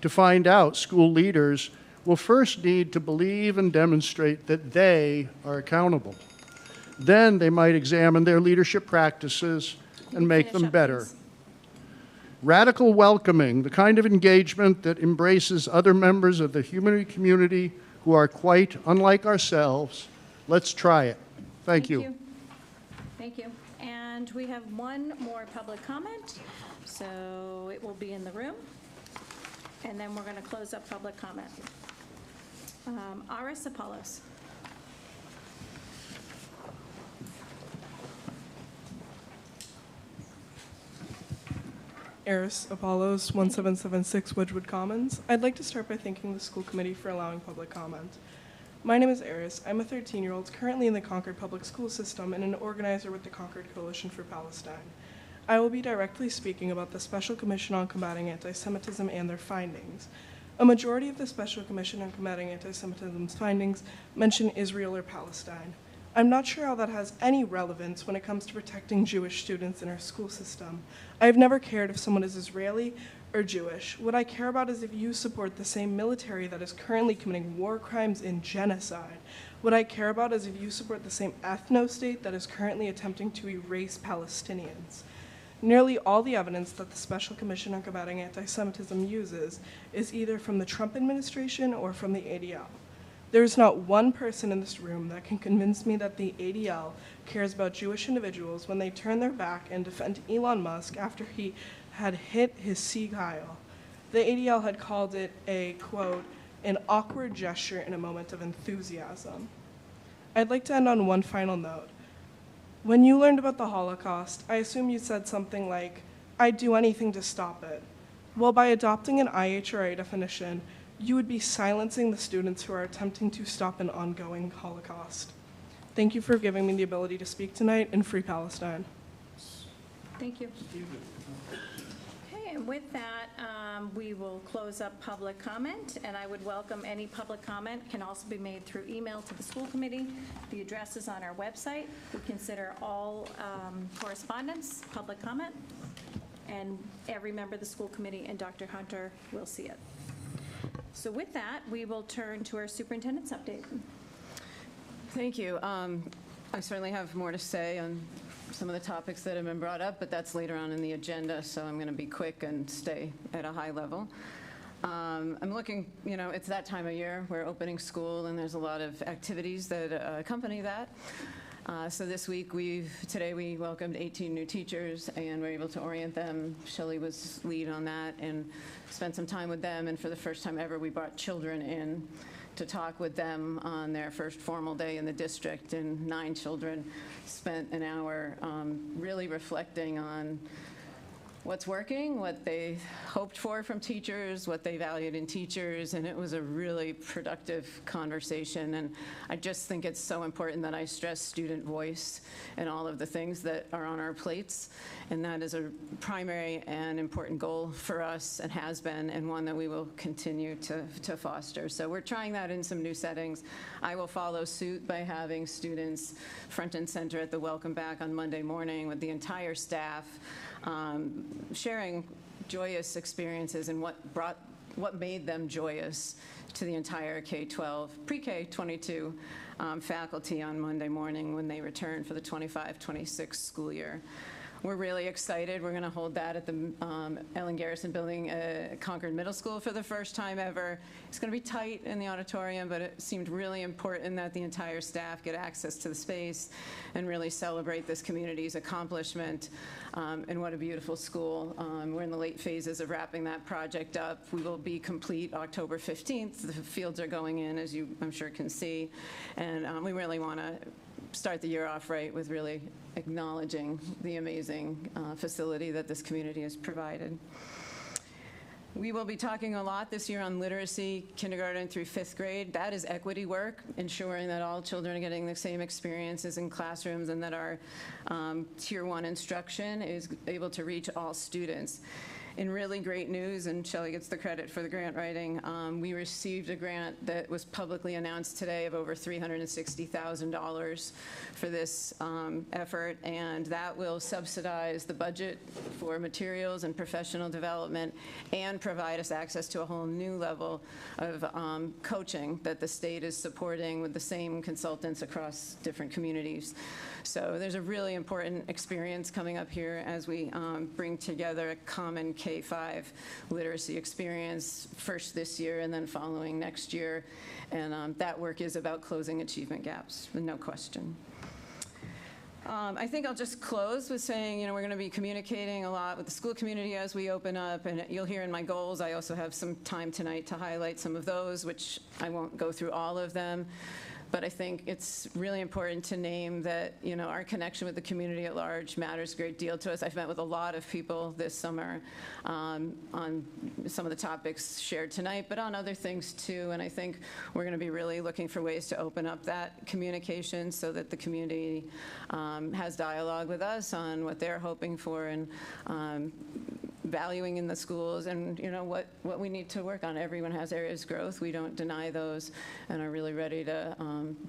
To find out, school leaders will first need to believe and demonstrate that they are accountable. Then they might examine their leadership practices and make them better. Radical welcoming, the kind of engagement that embraces other members of the human community who are quite unlike ourselves. Let's try it. Thank you. Thank you. And we have one more public comment, so it will be in the room. And then we're going to close up public comment. Aris Apollos. Eris Apollos, 1776 Wedgwood Commons. I'd like to start by thanking the school committee for allowing public comment. My name is Eris. I'm a 13-year-old currently in the Concord public school system and an organizer with the Concord Coalition for Palestine. I will be directly speaking about the Special Commission on Combating Anti-Semitism and their findings. A majority of the Special Commission on Combating Anti-Semitism's findings mention Israel or Palestine. I'm not sure how that has any relevance when it comes to protecting Jewish students in our school system. I've never cared if someone is Israeli or Jewish. What I care about is if you support the same military that is currently committing war crimes and genocide. What I care about is if you support the same ethno-state that is currently attempting to erase Palestinians. Nearly all the evidence that the Special Commission on Combating Anti-Semitism uses is either from the Trump administration or from the ADL. There is not one person in this room that can convince me that the ADL cares about Jewish individuals when they turn their back and defend Elon Musk after he had hit his Sieg Heil. The ADL had called it a, quote, an awkward gesture in a moment of enthusiasm. I'd like to end on one final note. When you learned about the Holocaust, I assume you said something like, I'd do anything to stop it. Well, by adopting an IHRA definition, you would be silencing the students who are attempting to stop an ongoing Holocaust. Thank you for giving me the ability to speak tonight, and Free Palestine. Thank you. Okay, and with that, we will close up public comment, and I would welcome any public comment. Can also be made through email to the school committee. The address is on our website. We consider all correspondence public comment, and every member of the school committee and Dr. Hunter will see it. So with that, we will turn to our superintendent's update. Thank you. I certainly have more to say on some of the topics that have been brought up, but that's later on in the agenda, so I'm going to be quick and stay at a high level. I'm looking, it's that time of year. We're opening school, and there's a lot of activities that accompany that. So this week, today we welcomed 18 new teachers, and we're able to orient them. Shelley was lead on that, and spent some time with them, and for the first time ever, we brought children in to talk with them on their first formal day in the district, and 9 children spent an hour really reflecting on what's working, what they hoped for from teachers, what they valued in teachers, and it was a really productive conversation. And I just think it's so important that I stress student voice in all of the things that are on our plates, and that is a primary and important goal for us, and has been, and one that we will continue to foster. So we're trying that in some new settings. I will follow suit by having students front and center at the Welcome Back on Monday morning with the entire staff, sharing joyous experiences and what made them joyous to the entire K-12, pre-K 22 faculty on Monday morning when they return for the 25-26 school year. We're really excited. We're going to hold that at the Ellen Garrison Building at Concord Middle School for the first time ever. It's going to be tight in the auditorium, but it seemed really important that the entire staff get access to the space and really celebrate this community's accomplishment. And what a beautiful school. We're in the late phases of wrapping that project up. We will be complete October 15th. The fields are going in, as you, I'm sure, can see. And we really want to start the year off right with really acknowledging the amazing facility that this community has provided. We will be talking a lot this year on literacy, kindergarten through 5th grade. That is equity work, ensuring that all children are getting the same experiences in classrooms, and that our Tier 1 instruction is able to reach all students. In really great news, and Shelley gets the credit for the grant writing, we received a grant that was publicly announced today of over $360,000 for this effort, and that will subsidize the budget for materials and professional development and provide us access to a whole new level of coaching that the state is supporting with the same consultants across different communities. So there's a really important experience coming up here as we bring together a common K-5 literacy experience, first this year and then following next year. And that work is about closing achievement gaps, no question. I think I'll just close with saying, we're going to be communicating a lot with the school community as we open up, and you'll hear in my goals, I also have some time tonight to highlight some of those, which I won't go through all of them. But I think it's really important to name that, our connection with the community at large matters a great deal to us. I've met with a lot of people this summer on some of the topics shared tonight, but on other things too. And I think we're going to be really looking for ways to open up that communication so that the community has dialogue with us on what they're hoping for, and valuing in the schools and, what we need to work on. Everyone has areas of growth. We don't deny those and are really ready to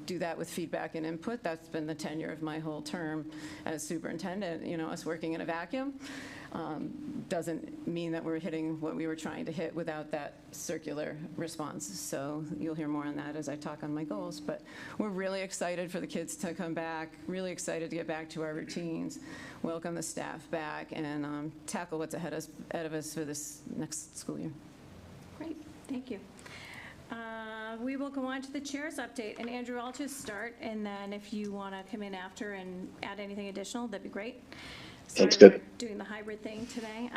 do that with feedback and input. That's been the tenure of my whole term as superintendent. Us working in a vacuum doesn't mean that we're hitting what we were trying to hit without that circular response. So you'll hear more on that as I talk on my goals. But we're really excited for the kids to come back, really excited to get back to our routines, welcome the staff back, and tackle what's ahead of us for this next school year. Great, thank you. We will go on to the chair's update. And Andrew, I'll just start, and then if you want to come in after and add anything additional, that'd be great. Sounds Sorry, good. we're doing the hybrid thing today.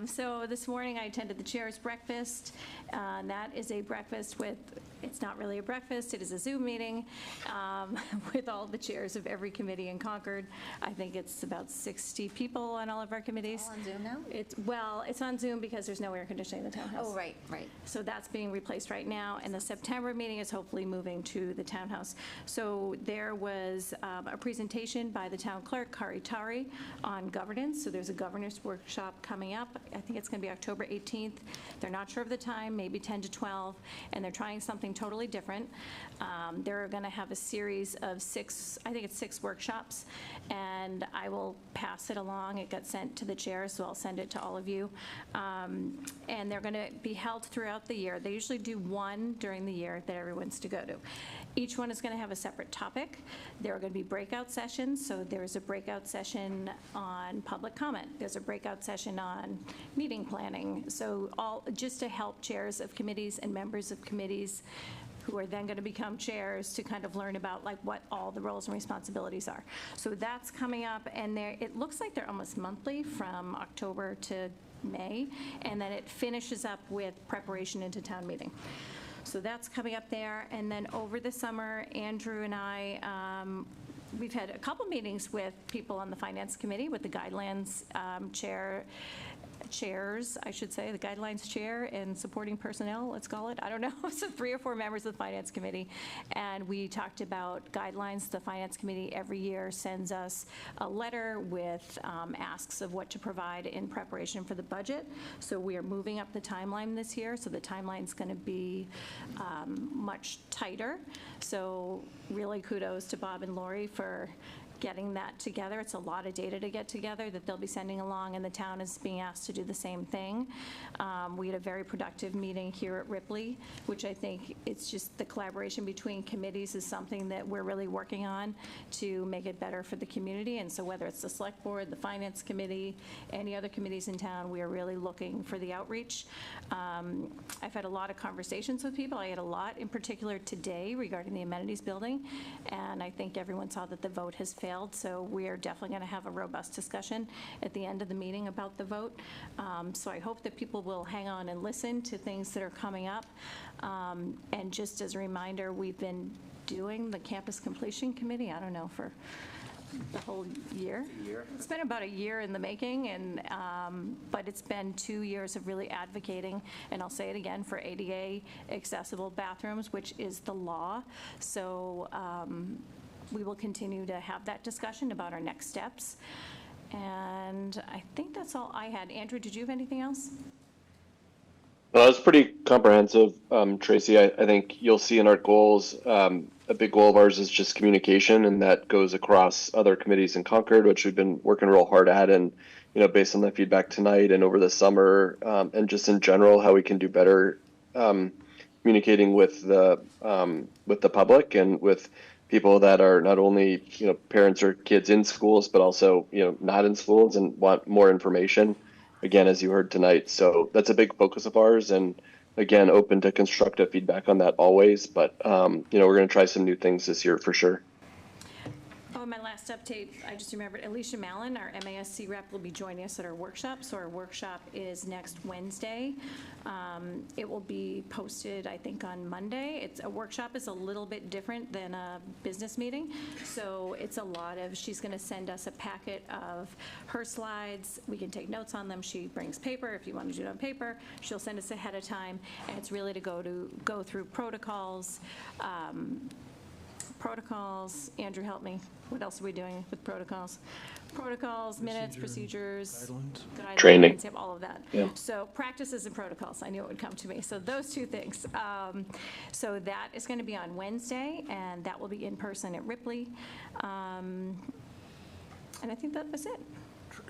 So this morning I attended the chair's breakfast. And that is a breakfast with, it's not really a breakfast, it is a Zoom meeting with all the chairs of every committee in Concord. I think it's about 60 people on all of our committees. All on Zoom now? It's on Zoom because there's no air conditioning in the townhouse. Oh, right. So that's being replaced right now, and the September meeting is hopefully moving to the townhouse. So there was a presentation by the town clerk, Kari Tari, on governance. So there's a governance workshop coming up. I think it's going to be October 18th. They're not sure of the time, maybe 10 to 12, and they're trying something totally different. They're going to have a series of 6 workshops, and I will pass it along. It got sent to the chair, so I'll send it to all of you. And they're going to be held throughout the year. They usually do one during the year that everyone's to go to. Each one is going to have a separate topic. There are going to be breakout sessions. So there's a breakout session on public comment. There's a breakout session on meeting planning. So all just to help chairs of committees and members of committees who are then going to become chairs to kind of learn about like what all the roles and responsibilities are. So that's coming up, and it looks like they're almost monthly from October to May, and then it finishes up with preparation into town meeting. So that's coming up there. And then over the summer, Andrew and I, we've had a couple meetings with people on the Finance Committee, with the Guidelines chairs, I should say, the Guidelines chair and supporting personnel, let's call it. I don't know. So 3 or 4 members of the Finance Committee. And we talked about guidelines. The Finance Committee every year sends us a letter with asks of what to provide in preparation for the budget. So we are moving up the timeline this year. So the timeline's going to be much tighter. So really kudos to Bob and Lori for getting that together. It's a lot of data to get together that they'll be sending along, and the town is being asked to do the same thing. We had a very productive meeting here at Ripley, which I think it's just the collaboration between committees is something that we're really working on to make it better for the community. And so whether it's the Select Board, the Finance Committee, any other committees in town, we are really looking for the outreach. I've had a lot of conversations with people. I had a lot in particular today regarding the amenities building, and I think everyone saw that the vote has failed. So we are definitely going to have a robust discussion at the end of the meeting about the vote. So I hope that people will hang on and listen to things that are coming up. And just as a reminder, we've been doing the Campus Completion Committee, I don't know, for the whole year. It's been about a year in the making, and but it's been 2 years of really advocating, and I'll say it again, for ADA accessible bathrooms, which is the law. So we will continue to have that discussion about our next steps. And I think that's all I had. Andrew, did you have anything else? Well, that was pretty comprehensive, Tracy. I think you'll see in our goals, a big goal of ours is just communication, and that goes across other committees in Concord, which we've been working real hard at. And, based on the feedback tonight and over the summer, and just in general, how we can do better communicating with the public and with people that are not only, parents or kids in schools, but also, not in schools and want more information, again, as you heard tonight. So that's a big focus of ours, and again, open to constructive feedback on that always. But, we're going to try some new things this year for sure. Oh, my last update, I just remembered Alicia Mallon, our MASC rep, will be joining us at our workshop. So our workshop is next Wednesday. It will be posted, I think, on Monday. A workshop is a little bit different than a business meeting. So it's a lot of, she's going to send us a packet of her slides. We can take notes on them. She brings paper. If you want to do it on paper, she'll send us ahead of time. And it's really to go through protocols, protocols. Andrew, help me. What else are we doing with protocols? Protocols, minutes, procedures. Guidelines. Training. Yep, all of that. Yeah. So practices and protocols, I knew it would come to me. So those two things. So that is going to be on Wednesday, and that will be in person at Ripley. And I think that was it.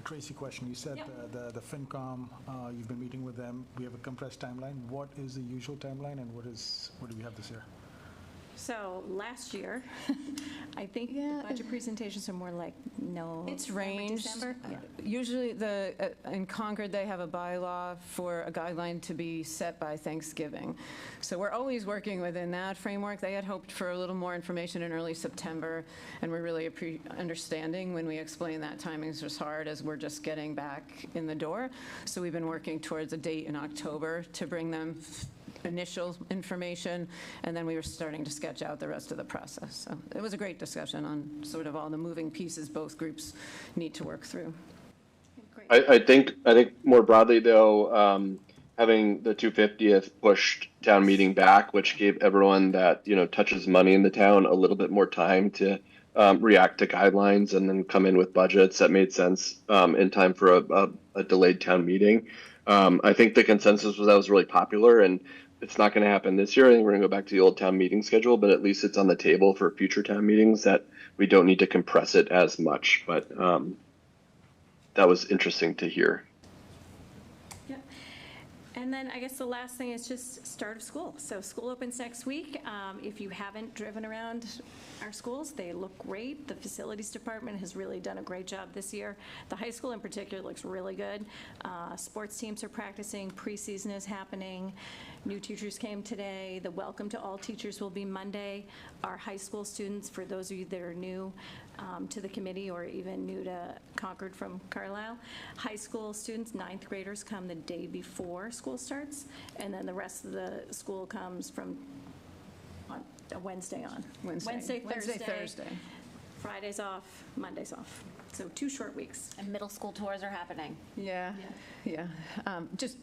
Tracy, question. You said the FinCom, you've been meeting with them. We have a compressed timeline. What is the usual timeline, and what do we have this year? So last year, I think the budget presentations are more like It's ranged. December. Usually in Concord, they have a bylaw for a guideline to be set by Thanksgiving. So we're always working within that framework. They had hoped for a little more information in early September, and we're really understanding when we explain that timing is just hard as we're just getting back in the door. So we've been working towards a date in October to bring them initial information, and then we were starting to sketch out the rest of the process. So it was a great discussion on sort of all the moving pieces both groups need to work through. I think more broadly though, having the 250th pushed town meeting back, which gave everyone that touches money in the town a little bit more time to react to guidelines and then come in with budgets that made sense in time for a delayed town meeting. I think the consensus was that was really popular, and it's not going to happen this year. I think we're going to go back to the old town meeting schedule, but at least it's on the table for future town meetings that we don't need to compress it as much. But that was interesting to hear. Yep. And then I guess the last thing is just start of school. So school opens next week. If you haven't driven around our schools, they look great. The facilities department has really done a great job this year. The high school in particular looks really good. Sports teams are practicing. Preseason is happening. New teachers came today. The welcome to all teachers will be Monday. Our high school students, for those of you that are new to the committee or even new to Concord from Carlisle, high school students, 9th graders, come the day before school starts, and then the rest of the school comes from on a Wednesday on. Wednesday, Thursday. Fridays off, Mondays off. So 2 short weeks. And middle school tours are happening. Yeah. Just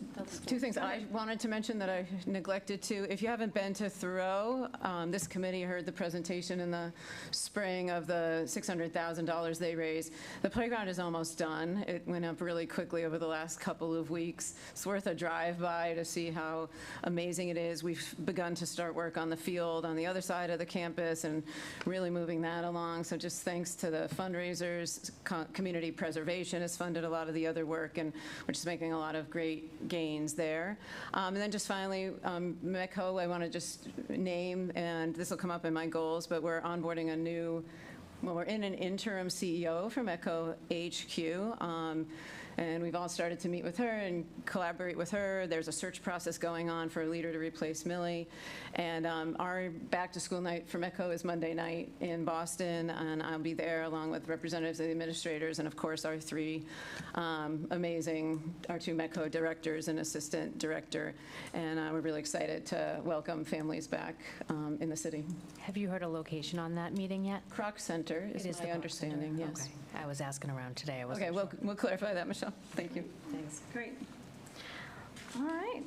2 things I wanted to mention that I neglected to. If you haven't been to Thoreau, this committee heard the presentation in the spring of the $600,000 they raised. The playground is almost done. It went up really quickly over the last couple of weeks. It's worth a drive-by to see how amazing it is. We've begun to start work on the field on the other side of the campus and really moving that along. So just thanks to the fundraisers, community preservation has funded a lot of the other work, and we're just making a lot of great gains there. And then just finally, MECO, I want to just name, and this will come up in my goals, but we're onboarding we're in an interim CEO for MECO HQ. And we've all started to meet with her and collaborate with her. There's a search process going on for a leader to replace Millie. And our back-to-school night for MECO is Monday night in Boston, and I'll be there along with representatives of the administrators and, of course, our 2 MECO directors and assistant director. And we're really excited to welcome families back in the city. Have you heard a location on that meeting yet? Kroc Center is my understanding, yes. Okay. I was asking around today. I wasn't Okay, sure. we'll clarify that, Michelle. Thank you. Thanks. Great. All right.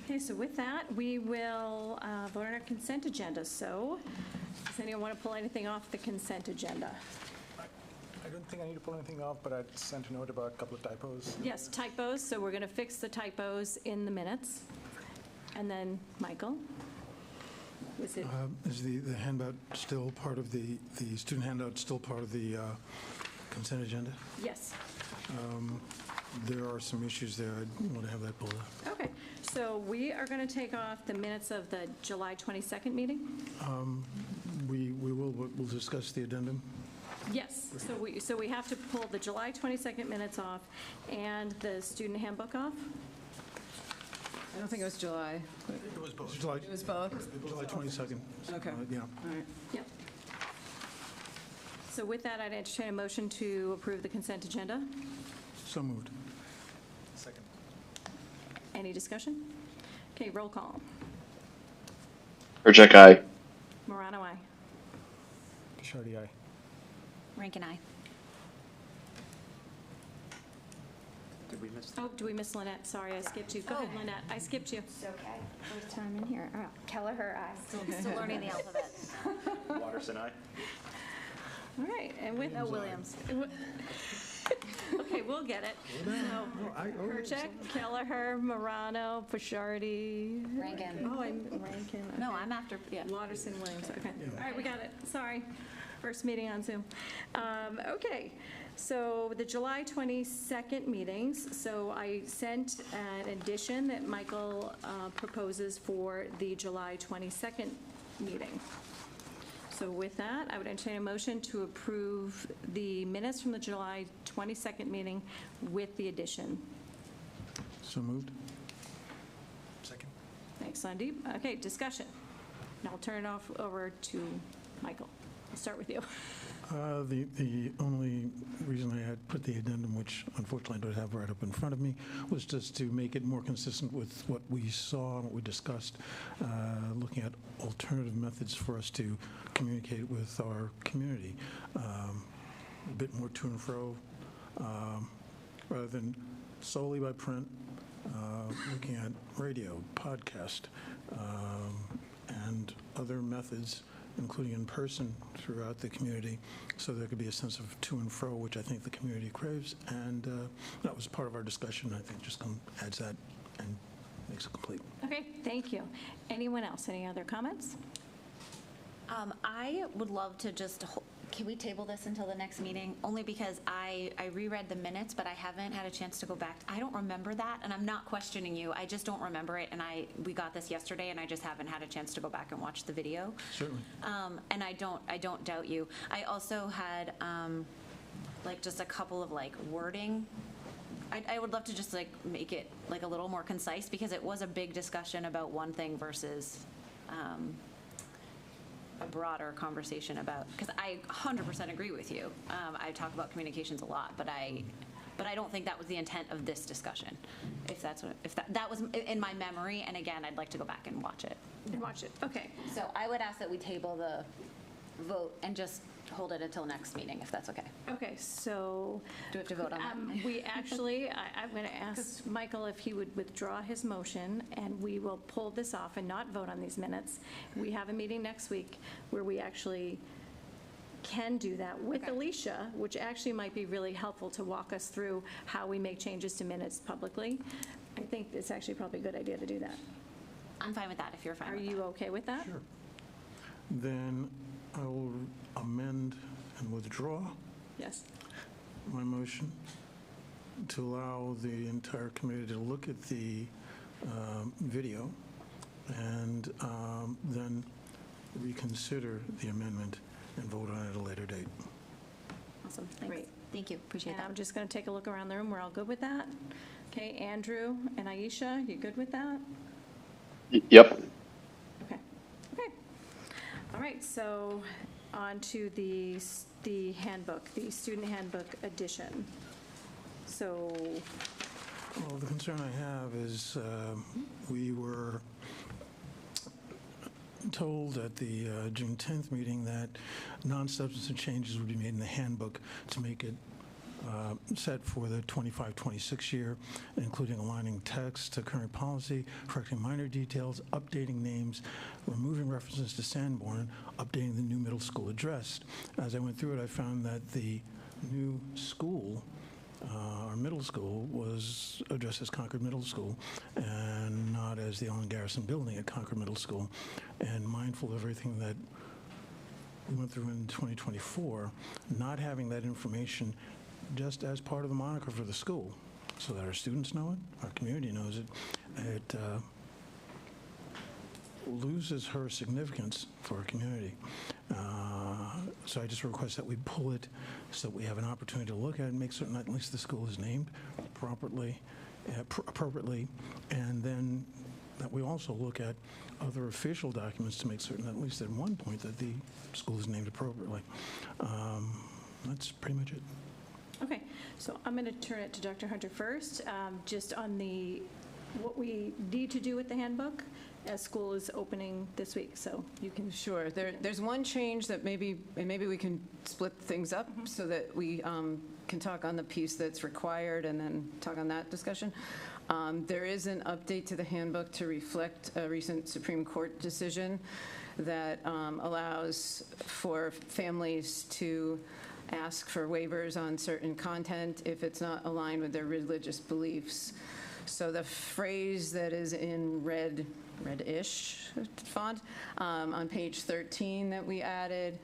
Okay, so with that, we will vote on our consent agenda. So does anyone want to pull anything off the consent agenda? I don't think I need to pull anything off, but I sent a note about a couple of typos. Yes, typos. So we're going to fix the typos in the minutes. And then, Michael? Is the handout still part of the student handout still part of the consent agenda? Yes. There are some issues there. I want to have that pulled up. Okay. So we are going to take off the minutes of the July 22nd meeting? We'll discuss the addendum. Yes. So we have to pull the July 22nd minutes off and the student handbook off? I don't think it was July. It was both. July, It was both? July 22nd. Okay. Yeah. All right. Yep. So with that, I'd entertain a motion to approve the consent agenda. So moved. Second. Any discussion? Okay, roll call. Percheck, aye. Morano, aye. Shardy, aye. Rankin, aye. Did we miss? Oh, do we miss Lynette? Sorry, I skipped you. Go ahead, Lynette. I skipped you. It's okay. First time in here. Oh, Kelleher, aye. Still learning the alphabet. Watterson, aye. All right, and with, Williams. Okay, we'll get it. So, Perchek, Kelleher, Morano, Pishardi. Rankin. Oh, I'm Rankin. No, okay. I'm after, yeah. Watterson, Williams, okay. All right, we got it. Sorry. First meeting on Zoom. Okay, so the July 22nd meetings, so I sent an addition that Michael proposes for the July 22nd meeting. So with that, I would entertain a motion to approve the minutes from the July 22nd meeting with the addition. So moved. Second. Thanks, Sandeep. Okay, discussion. And I'll turn it over to Michael. I'll start with you. The only reason I had put the addendum, which unfortunately I don't have right up in front of me, was just to make it more consistent with what we saw and what we discussed, looking at alternative methods for us to communicate with our community. A bit more to and fro, rather than solely by print, looking at radio, podcast, and other methods, including in person throughout the community, so there could be a sense of to and fro, which I think the community craves. And that was part of our discussion. I think just adds that and makes it complete. Okay, thank you. Anyone else? Any other comments? I would love to just, can we table this until the next meeting? Only because I reread the minutes, but I haven't had a chance to go back. I don't remember that, and I'm not questioning you. I just don't remember it, and we got this yesterday, and I just haven't had a chance to go back and watch the video. Certainly. And I don't doubt you. I also had like just a couple of like wording. I would love to just like make it like a little more concise, because it was a big discussion about one thing versus a broader conversation about, because I 100% agree with you. I talk about communications a lot, but I don't think that was the intent of this discussion. If that was in my memory, and again, I'd like to go back and watch it. Okay. So I would ask that we table the vote and just hold it until next meeting, if that's okay. Okay, so. Do we have to vote on that? We actually, I'm going to ask Michael if he would withdraw his motion, and we will pull this off and not vote on these minutes. We have a meeting next week where we actually can do that with Alicia, which actually might be really helpful to walk us through how we make changes to minutes publicly. I think it's actually probably a good idea to do that. I'm fine with that, if you're fine with that. Are you okay with that? Sure. Then I will amend and withdraw Yes. my motion to allow the entire committee to look at the video and then reconsider the amendment and vote on it at a later date. Awesome, thanks. Great. Thank you, appreciate And that. I'm just going to take a look around the room. We're all good with that? Okay, Andrew and Aisha, you good with that? Yep. Okay. All right, so on to the handbook, the student handbook edition. So, Well, the concern I have is we were told at the June 10th meeting that non-substantive changes would be made in the handbook to make it set for the 25-26 year, including aligning text to current policy, correcting minor details, updating names, removing references to Sanborn, updating the new middle school address. As I went through it, I found that the new school, our middle school, was addressed as Concord Middle School and not as the Ellen Garrison Building at Concord Middle School. And mindful of everything that we went through in 2024, not having that information just as part of the moniker for the school, so that our students know it, our community knows it, loses her significance for our community. So I just request that we pull it so that we have an opportunity to look at it and make certain that at least the school is named appropriately, and then that we also look at other official documents to make certain that at least at one point that the school is named appropriately. That's pretty much it. okay, so I'm going to turn it to Dr. Hunter first, just on what we need to do with the handbook, as school is opening this week, so you can. Sure. There's one change that maybe we can split things up so that we can talk on the piece that's required and then talk on that discussion. There is an update to the handbook to reflect a recent Supreme Court decision that allows for families to ask for waivers on certain content if it's not aligned with their religious beliefs. So the phrase that is in reddish font on page 13 that we added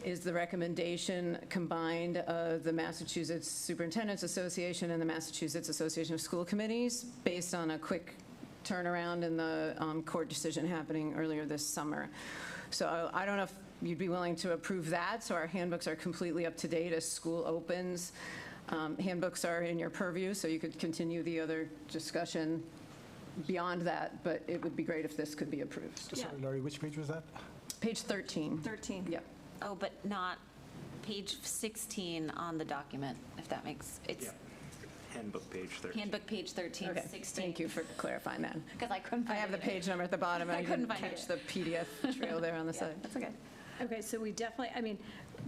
is the recommendation combined of the Massachusetts Superintendents Association and the Massachusetts Association of School Committees based on a quick turnaround in the court decision happening earlier this summer. So I don't know if you'd be willing to approve that, so our handbooks are completely up to date as school opens. Handbooks are in your purview, so you could continue the other discussion beyond that, but it would be great if this could be approved. Sorry, Laurie, which page was that? Page 13. 13. Yep. Oh, but not page 16 on the document, if that makes, it's Handbook page 13. handbook page 13, Okay, 16. thank you for clarifying that. Because I couldn't I find have the it. page number at the bottom, and I I couldn't didn't find catch it. the PDF trail there on the side. That's okay. Okay, so we definitely, I mean,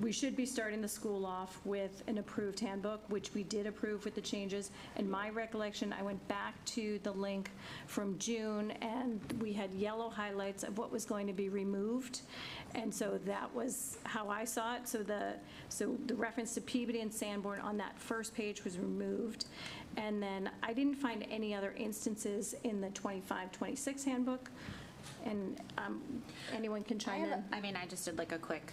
we should be starting the school off with an approved handbook, which we did approve with the changes. In my recollection, I went back to the link from June, and we had yellow highlights of what was going to be removed. And so that was how I saw it. So the reference to Peabody and Sanborn on that first page was removed. And then I didn't find any other instances in the 25-26 handbook. And anyone can chime in. I mean, I just did like a quick,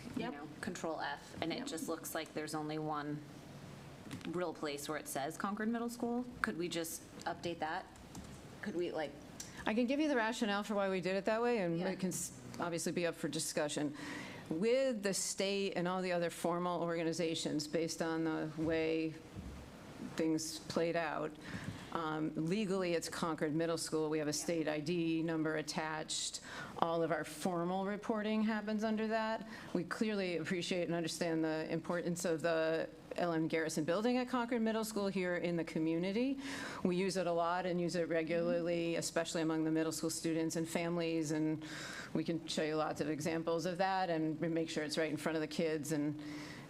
Control F, and it just looks like there's only one real place where it says Concord Middle School. Could we just update that? Could we I can give you the rationale for why we did it that way, and it can obviously be up for discussion. With the state and all the other formal organizations, based on the way things played out, legally, it's Concord Middle School. We have a state ID number attached. All of our formal reporting happens under that. We clearly appreciate and understand the importance of the Ellen Garrison building at Concord Middle School here in the community. We use it a lot and use it regularly, especially among the middle school students and families, and we can show you lots of examples of that and make sure it's right in front of the kids. And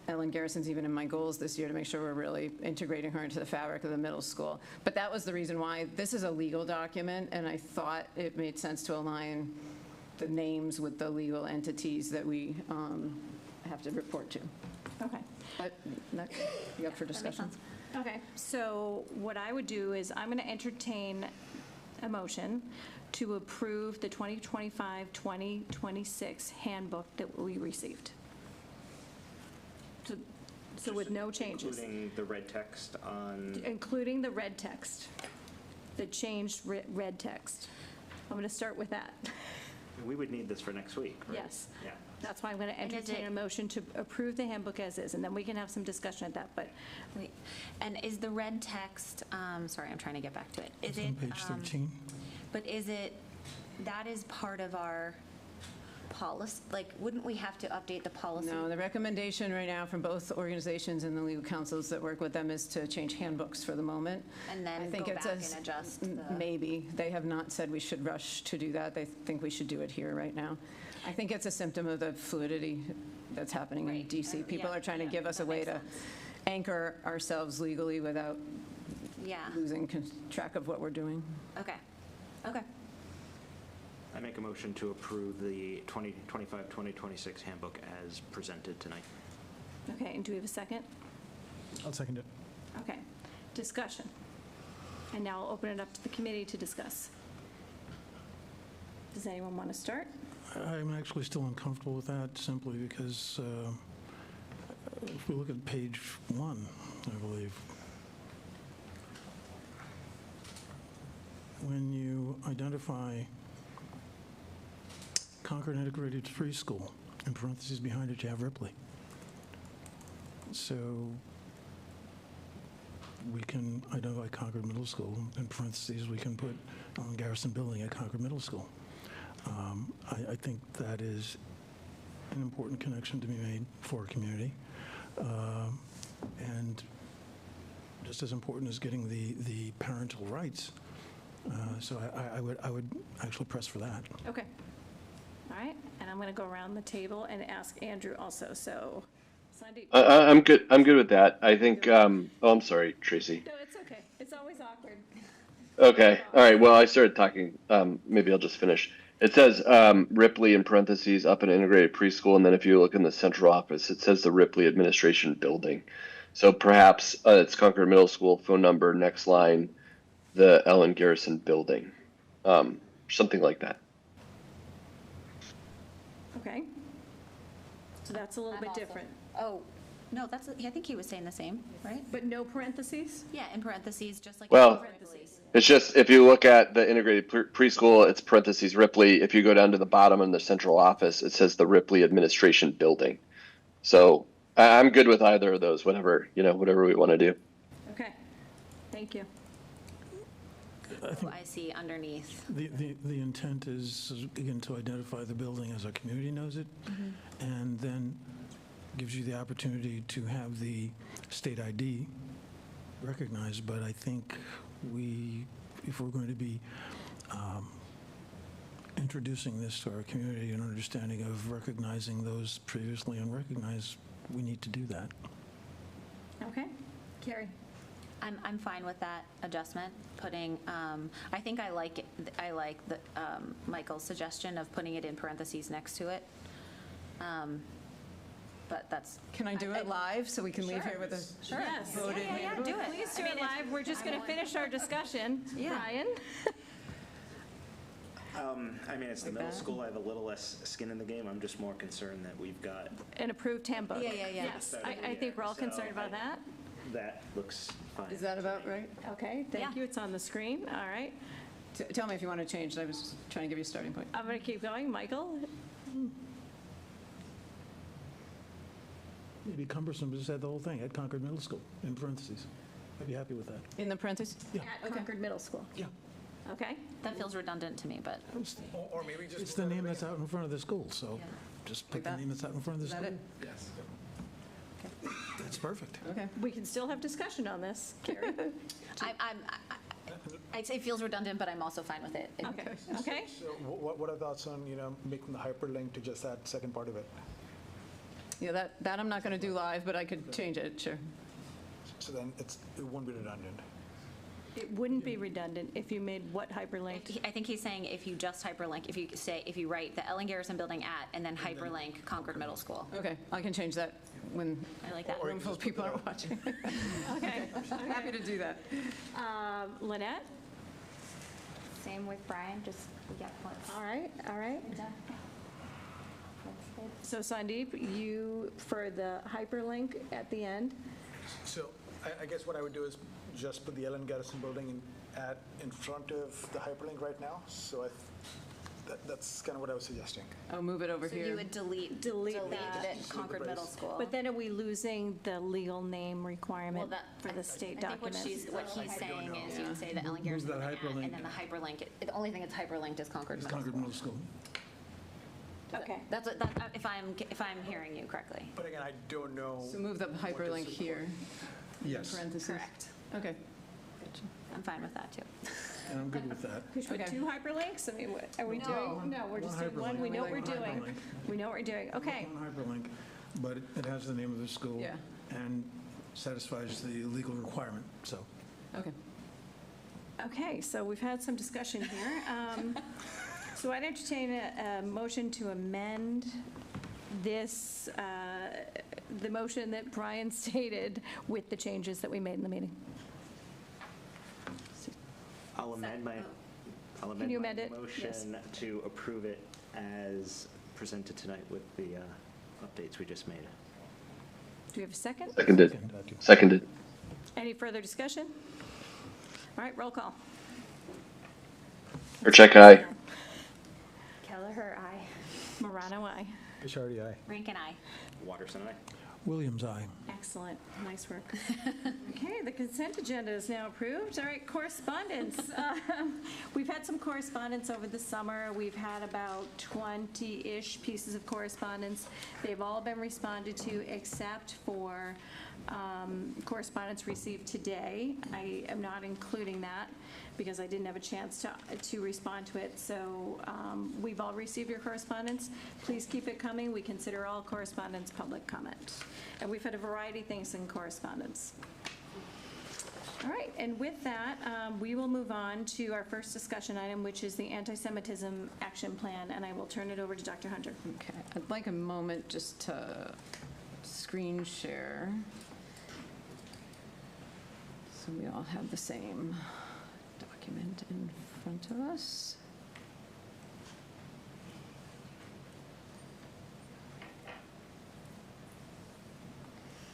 Ellen Garrison's even in my goals this year to make sure we're really integrating her into the fabric of the middle school. But that was the reason why this is a legal document, and I thought it made sense to align the names with the legal entities that we have to report to. Okay. But you up for discussion? Okay, so what I would do is I'm going to entertain a motion to approve the 2025-2026 handbook that we received. So with no changes. Including the red text on, Including the red text, the changed red text. I'm going to start with that. we would need this for next week, right? Yes. Yeah. That's why I'm going to And is entertain it- a motion to approve the handbook as is, and then we can have some discussion at that, but Wait, and is the red text, sorry, I'm trying to get back to it. Is It's it? on page 13. But is it, that is part of our policy, wouldn't we have to update the policy? No, the recommendation right now from both organizations and the legal counsels that work with them is to change handbooks for the moment. And then I think go it's back a- and adjust the. Maybe. They have not said we should rush to do that. They think we should do it here right now. I think it's a symptom of the fluidity that's happening in Right. DC. People Yeah, are trying to yeah, give us a that way makes to sense. anchor ourselves legally without Yeah, losing track of what we're doing. okay, okay. I make a motion to approve the 2025-2026 handbook as presented tonight. okay, and do we have a second? I'll second it. Okay, discussion. And now I'll open it up to the committee to discuss. Does anyone want to start? I'm actually still uncomfortable with that simply because if we look at page 1, I believe, when you identify Concord Integrated Preschool, in parentheses behind it, you have Ripley. So we can identify Concord Middle School, in parentheses, we can put Garrison Building at Concord Middle School. I think that is an important connection to be made for our community. And just as important as getting the parental rights So I would actually press for that. Okay. All right, and I'm going to go around the table and ask Andrew also, so Sandeep. I'm good. I'm good with that. I think. Oh, I'm sorry, Tracy. No, it's okay. It's always awkward. Okay. All right. Well, I started talking. Maybe I'll just finish. It says Ripley in parentheses up an integrated preschool, and then if you look in the central office, it says the Ripley Administration Building. So perhaps it's Concord Middle School phone number, next line, the Ellen Garrison Building, something like that. Okay. So that's a little bit different. Oh, no, I think he was saying the same, right? But no parentheses? Yeah, in parentheses, just like. Well, in parentheses. It's just if you look at the integrated preschool, it's parentheses Ripley. If you go down to the bottom in the central office, it says the Ripley Administration Building. So I'm good with either of those, whatever we want to do. Okay. Thank you. I see underneath. The intent is, again, to identify the building as our community knows it, and then gives you the opportunity to have the state ID recognized. But I think if we're going to be introducing this to our community and understanding of recognizing those previously unrecognized, we need to do that. Okay. Carrie. I'm fine with that adjustment, putting, I think I like the, Michael's suggestion of putting it in parentheses next to it. But that's. Can I do it live so we can leave here with a Sure. Yes. voted Yeah, do it. Please do it live. We're just going to finish our discussion. Yeah. Brian? I mean, it's the middle school. I have a little less skin in the game. I'm just more concerned that we've got. An approved handbook. Yeah. Yes, I think we're all concerned about that. That looks fine. Is that about right? Okay, thank you. It's on the screen. All right. Tell me if you want to change it. I was trying to give you a starting point. I'm going to keep going. Michael? It'd be cumbersome to just add the whole thing at Concord Middle School in parentheses. I'd be happy with that. In the parentheses? Yeah. At Concord Middle School. Yeah. Okay. That feels redundant to me, but. Or maybe just. It's the name that's out in front of the school, so Yeah. just pick the that? name that's out in front of the Is that school. it? Yes. That's perfect. Okay. We can still have discussion on this, Carrie. I'd say it feels redundant, but I'm also fine with it. Okay. Okay. So what are thoughts on, making the hyperlink to just that second part of it? Yeah, that I'm not going to do live, but I could change it, sure. So then it won't be redundant. It wouldn't be redundant if you made what hyperlinked? I think he's saying if you just hyperlink, if you write the Ellen Garrison Building at, and then hyperlink Concord Middle School. Okay, I can change that when I like that. a room full of people are watching. Okay. I'm happy to do that. Lynette? Same with Brian, just, yeah, let's. All right, all right. So Sandeep, you, for the hyperlink at the end? So I guess what I would do is just put the Ellen Garrison Building in front of the hyperlink right now. So that's kind of what I was suggesting. Oh, move it over So here. you would delete that. it, Concord Middle School. But then are we losing the legal name requirement Well, for the state I think document? what he's saying is you would say the Ellen Garrison Building at, and then the hyperlink, the only thing that's hyperlinked is Concord It's Middle Concord School. Middle School. Okay. That's if I'm hearing you correctly. But again, I don't know. So move the hyperlink here. Yes. Parentheses. Correct. Okay. I'm fine with that, too. And I'm good with that. Should we put Okay. 2 hyperlinks? I mean, what are we doing? No, we're just doing one. hyperlink. We know what we're One doing. hyperlink. We know what we're doing. Okay. One hyperlink, but it has the name of the school. Yeah. And satisfies the legal requirement, so. Okay. Okay, so we've had some discussion here. So I'd entertain a motion to amend this, the motion that Brian stated with the changes that we made in the meeting. I'll amend my Can you amend it? Yes. motion to approve it as presented tonight with the updates we just made. Do we have a second? Seconded. Any further discussion? All right, roll call. Check aye. Kelleher, aye. Morano, aye. Bishardi, aye. Rankin, aye. Watterson, aye. Williams, aye. Excellent, nice work. Okay, the consent agenda is now approved. All right, correspondence. We've had some correspondence over the summer. We've had about 20-ish pieces of correspondence. They've all been responded to except for correspondence received today. I am not including that because I didn't have a chance to respond to it. So we've all received your correspondence. Please keep it coming. We consider all correspondence public comment. And we've had a variety of things in correspondence. All right, and with that, we will move on to our first discussion item, which is the anti-Semitism action plan, and I will turn it over to Dr. Hunter. Okay, I'd like a moment just to screen share so we all have the same document in front of us.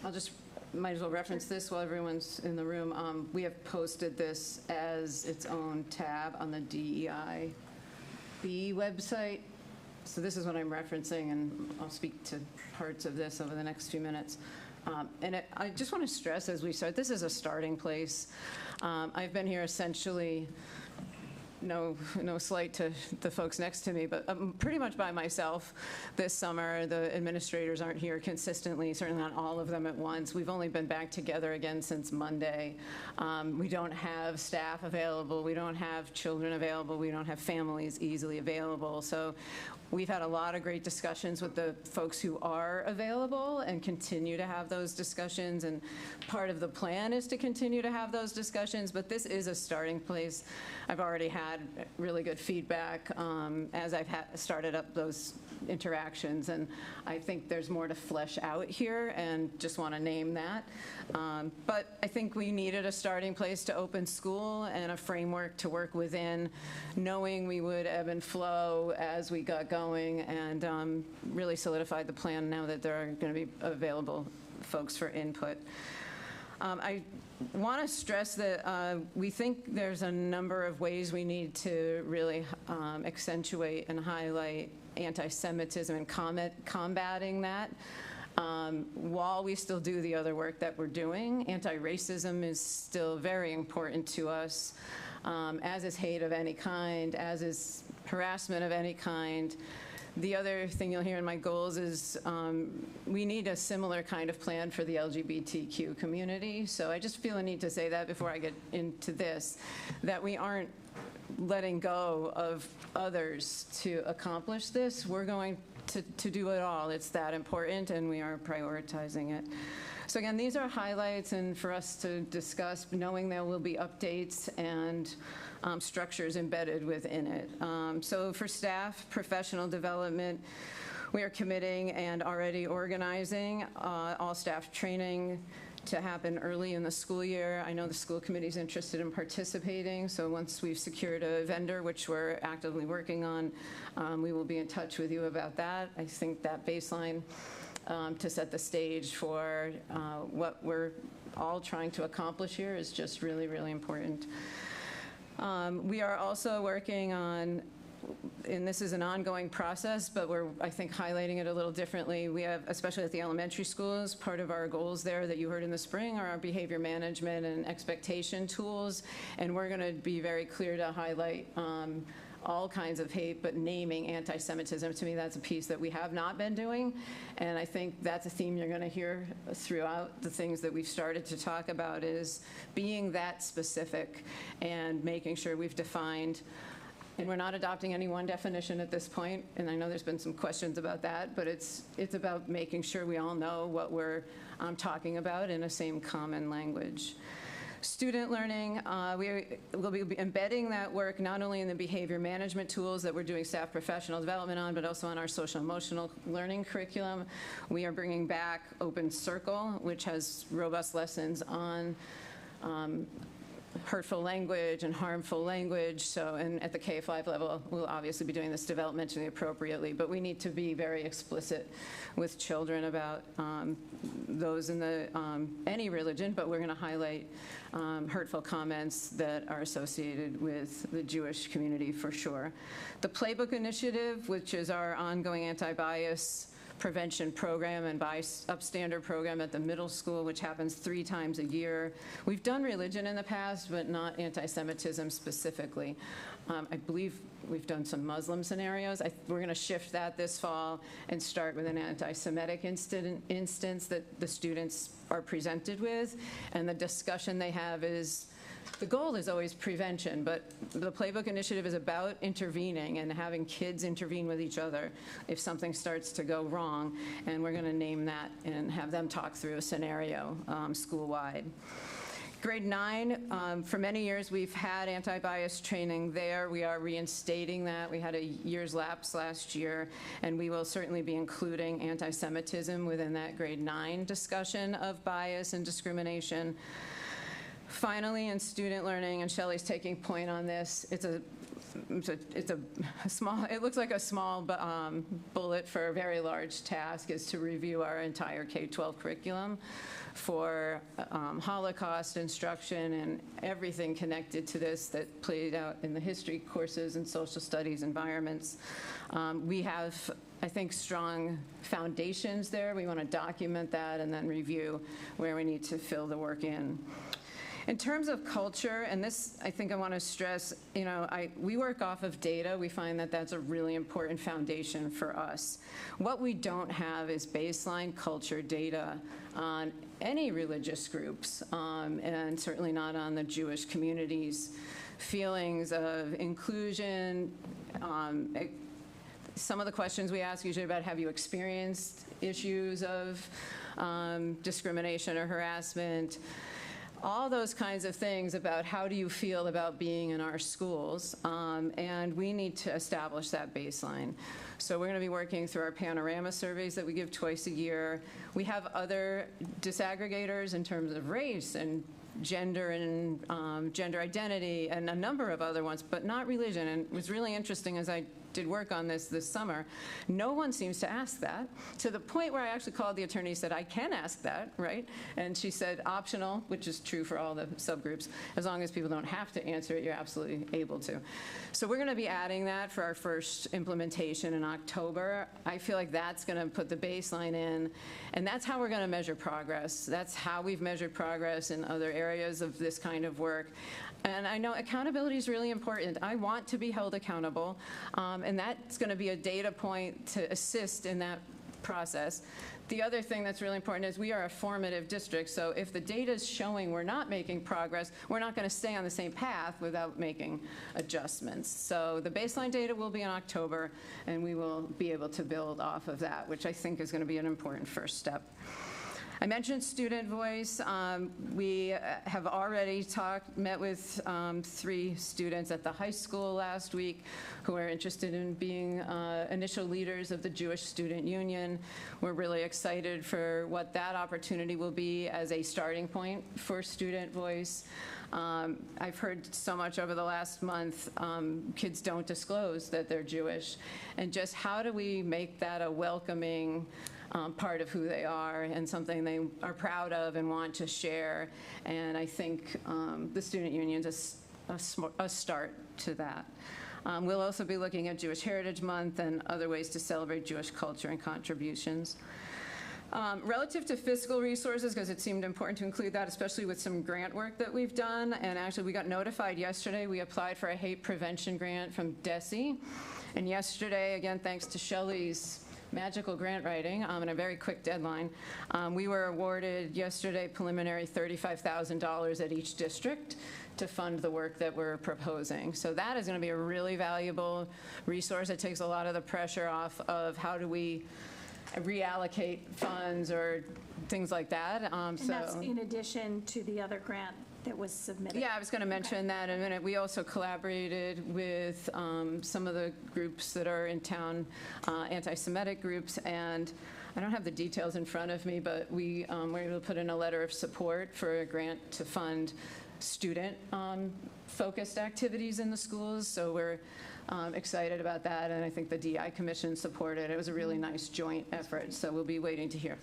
I'll just, might as well reference this while everyone's in the room. We have posted this as its own tab on the DEIB website. So this is what I'm referencing, and I'll speak to parts of this over the next few minutes. I just want to stress as we start, this is a starting place. I've been here essentially, no slight to the folks next to me, but I'm pretty much by myself this summer. The administrators aren't here consistently, certainly not all of them at once. We've only been back together again since Monday. We don't have staff available. We don't have children available. We don't have families easily available. So we've had a lot of great discussions with the folks who are available and continue to have those discussions. And part of the plan is to continue to have those discussions, but this is a starting place. I've already had really good feedback as I've started up those interactions, and I think there's more to flesh out here, and just want to name that. But I think we needed a starting place to open school and a framework to work within, knowing we would ebb and flow as we got going, and really solidified the plan now that there are going to be available folks for input. I want to stress that we think there's a number of ways we need to really accentuate and highlight anti-Semitism and combating that. While we still do the other work that we're doing, anti-racism is still very important to us, as is hate of any kind, as is harassment of any kind. The other thing you'll hear in my goals is we need a similar kind of plan for the LGBTQ community. So I just feel a need to say that before I get into this, that we aren't letting go of others to accomplish this. We're going to do it all. It's that important, and we are prioritizing it. So again, these are highlights, and for us to discuss, knowing there will be updates and structures embedded within it. So for staff, professional development, we are committing and already organizing all staff training to happen early in the school year. I know the school committee is interested in participating, so once we've secured a vendor, which we're actively working on, we will be in touch with you about that. I think that baseline to set the stage for what we're all trying to accomplish here is just really, really important. We are also working on, and this is an ongoing process, but we're, I think, highlighting it a little differently. We have, especially at the elementary schools, part of our goals there that you heard in the spring are our behavior management and expectation tools, and we're going to be very clear to highlight all kinds of hate, but naming anti-Semitism. To me, that's a piece that we have not been doing, and I think that's a theme you're going to hear throughout the things that we've started to talk about, is being that specific and making sure we've defined. And we're not adopting any one definition at this point, and I know there's been some questions about that, but it's about making sure we all know what we're talking about in a same common language. Student learning, we will be embedding that work not only in the behavior management tools that we're doing staff professional development on, but also on our social emotional learning curriculum. We are bringing back Open Circle, which has robust lessons on hurtful language and harmful language. So, and at the K-5 level, we'll obviously be doing this developmentally appropriately, but we need to be very explicit with children about those in the any religion, but we're going to highlight hurtful comments that are associated with the Jewish community for sure. The Playbook Initiative, which is our ongoing anti-bias prevention program and upstander program at the middle school, which happens 3 times a year. We've done religion in the past, but not anti-Semitism specifically. I believe we've done some Muslim scenarios. We're going to shift that this fall and start with an anti-Semitic instance that the students are presented with, and the discussion they have is, the goal is always prevention, but the Playbook Initiative is about intervening and having kids intervene with each other if something starts to go wrong, and we're going to name that and have them talk through a scenario school-wide. Grade 9, for many years we've had anti-bias training there. We are reinstating that. We had a year's lapse last year, and we will certainly be including anti-Semitism within that grade 9 discussion of bias and discrimination. Finally, in student learning, and Shelley's taking point on this, it's a small, it looks like a small bullet for a very large task, is to review our entire K-12 curriculum for Holocaust instruction and everything connected to this that played out in the history courses and social studies environments. We have, I think, strong foundations there. We want to document that and then review where we need to fill the work in. In terms of culture, and this, I think I want to stress, we work off of data. We find that that's a really important foundation for us. What we don't have is baseline culture data on any religious groups, and certainly not on the Jewish community's feelings of inclusion. Some of the questions we ask usually about, have you experienced issues of discrimination or harassment? All those kinds of things about how do you feel about being in our schools, and we need to establish that baseline. So we're going to be working through our panorama surveys that we give twice a year. We have other disaggregators in terms of race and gender and gender identity and a number of other ones, but not religion. And it was really interesting as I did work on this summer. No one seems to ask that, to the point where I actually called the attorney and said, I can ask that, right? And she said, optional, which is true for all the subgroups. As long as people don't have to answer it, you're absolutely able to. So we're going to be adding that for our first implementation in October. I feel like that's going to put the baseline in, and that's how we're going to measure progress. That's how we've measured progress in other areas of this kind of work. And I know accountability is really important. I want to be held accountable, and that's going to be a data point to assist in that process. The other thing that's really important is we are a formative district, so if the data is showing we're not making progress, we're not going to stay on the same path without making adjustments. So the baseline data will be in October, and we will be able to build off of that, which I think is going to be an important first step. I mentioned student voice. We have already met with 3 students at the high school last week who are interested in being initial leaders of the Jewish Student Union. We're really excited for what that opportunity will be as a starting point for student voice. I've heard so much over the last month, kids don't disclose that they're Jewish, and just how do we make that a welcoming part of who they are and something they are proud of and want to share. And I think the Student Union is a start to that. We'll also be looking at Jewish Heritage Month and other ways to celebrate Jewish culture and contributions. Relative to fiscal resources, because it seemed important to include that, especially with some grant work that we've done, and actually we got notified yesterday, we applied for a hate prevention grant from DESE, and yesterday, again, thanks to Shelley's magical grant writing and a very quick deadline, we were awarded yesterday preliminary $35,000 at each district to fund the work that we're proposing. So that is going to be a really valuable resource. It takes a lot of the pressure off of how do we reallocate funds or things like that. And that's in addition to the other grant that was submitted. Yeah, I was going to mention that in a minute. We also collaborated with some of the groups that are in town, anti-Semitic groups, and I don't have the details in front of me, but we were able to put in a letter of support for a grant to fund student-focused activities in the schools. So we're excited about that, and I think the DI Commission supported it. It was a really nice joint effort, so we'll be waiting to hear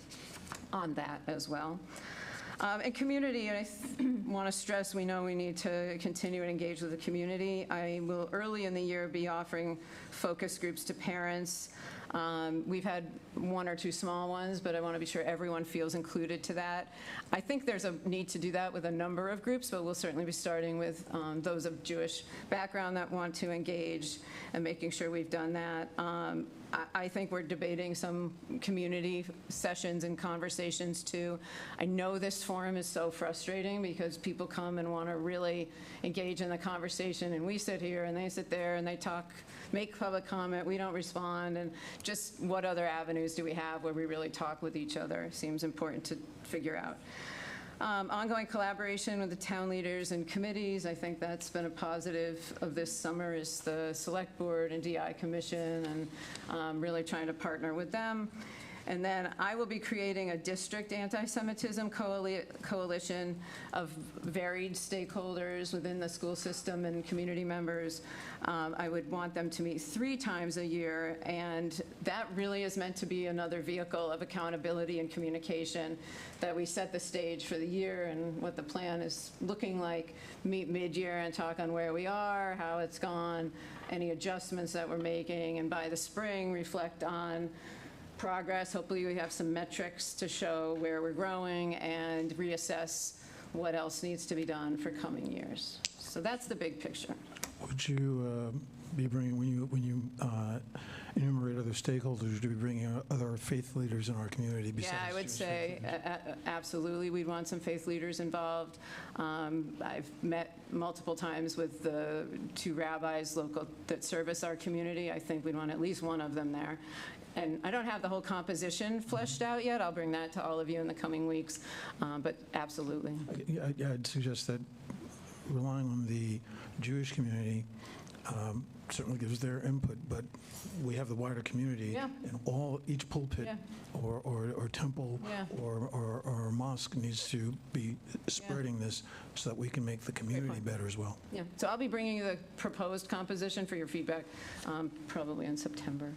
on that as well. And community, and I want to stress, we know we need to continue and engage with the community. I will early in the year be offering focus groups to parents We've had one or two small ones, but I want to be sure everyone feels included to that. I think there's a need to do that with a number of groups, but we'll certainly be starting with those of Jewish background that want to engage and making sure we've done that. I think we're debating some community sessions and conversations too. I know this forum is so frustrating because people come and want to really engage in the conversation, and we sit here and they sit there and they talk, make public comment, we don't respond, and just what other avenues do we have where we really talk with each other seems important to figure out. Ongoing collaboration with the town leaders and committees, I think that's been a positive of this summer, is the Select Board and DI Commission, and really trying to partner with them. And then I will be creating a district anti-Semitism coalition of varied stakeholders within the school system and community members. I would want them to meet 3 times a year, and that really is meant to be another vehicle of accountability and communication, that we set the stage for the year and what the plan is looking like, meet mid-year and talk on where we are, how it's gone, any adjustments that we're making, and by the spring reflect on progress. Hopefully we have some metrics to show where we're growing and reassess what else needs to be done for coming years. So that's the big picture. Would you be bringing, when you enumerate other stakeholders, would you be bringing other faith leaders in our community besides? Yeah, I would say absolutely we'd want some faith leaders involved. I've met multiple times with the 2 rabbis local that service our community. I think we'd want at least one of them there. And I don't have the whole composition fleshed out yet. I'll bring that to all of you in the coming weeks, but absolutely. I'd suggest that relying on the Jewish community certainly gives their input, but we have the wider community, and each pulpit or temple or mosque needs to be spreading this so that we can make the community better as well. Yeah, so I'll be bringing you the proposed composition for your feedback probably in September.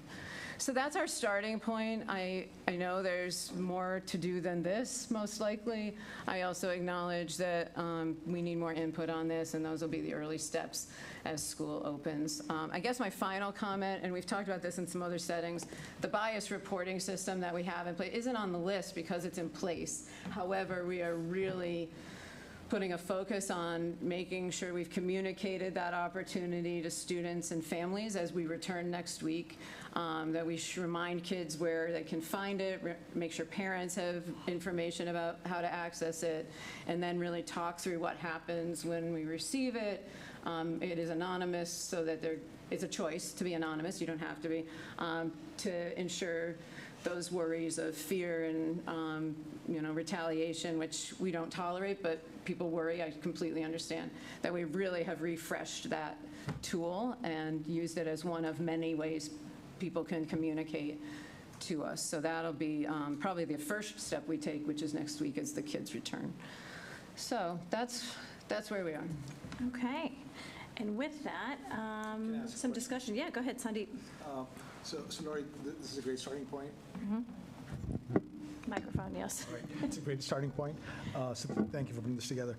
So that's our starting point. I know there's more to do than this, most likely. I also acknowledge that we need more input on this, and those will be the early steps as school opens. I guess my final comment, and we've talked about this in some other settings, the bias reporting system that we have in place isn't on the list because it's in place. However, we are really putting a focus on making sure we've communicated that opportunity to students and families as we return next week, that we should remind kids where they can find it, make sure parents have information about how to access it, and then really talk through what happens when we receive it. It is anonymous, so that it's a choice to be anonymous, you don't have to be, to ensure those worries of fear and retaliation, which we don't tolerate, but people worry. I completely understand that we really have refreshed that tool and used it as one of many ways people can communicate to us. So that'll be probably the first step we take, which is next week as the kids return. So that's where we are. Okay. And with that, some discussion. Yeah, go ahead, Sandeep. So Nori, this is a great starting point. Microphone, yes. Right. It's a great starting point. So thank you for putting this together.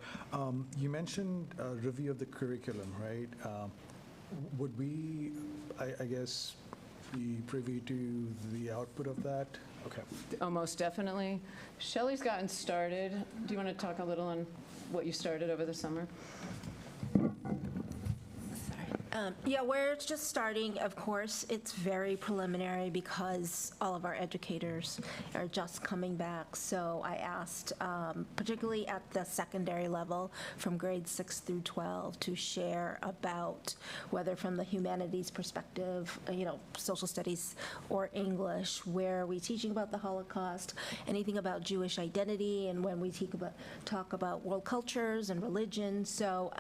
You mentioned a review of the curriculum, right? Would we, I guess, be privy to the output of that? Okay. Oh, most definitely. Shelley's gotten started. Do you want to talk a little on what you started over the summer? Yeah, we're just starting. Of course, it's very preliminary because all of our educators are just coming back. So I asked, particularly at the secondary level, from grades 6 through 12, to share about whether from the humanities perspective, social studies or English, where are we teaching about the Holocaust, anything about Jewish identity, and when we talk about world cultures and religion. So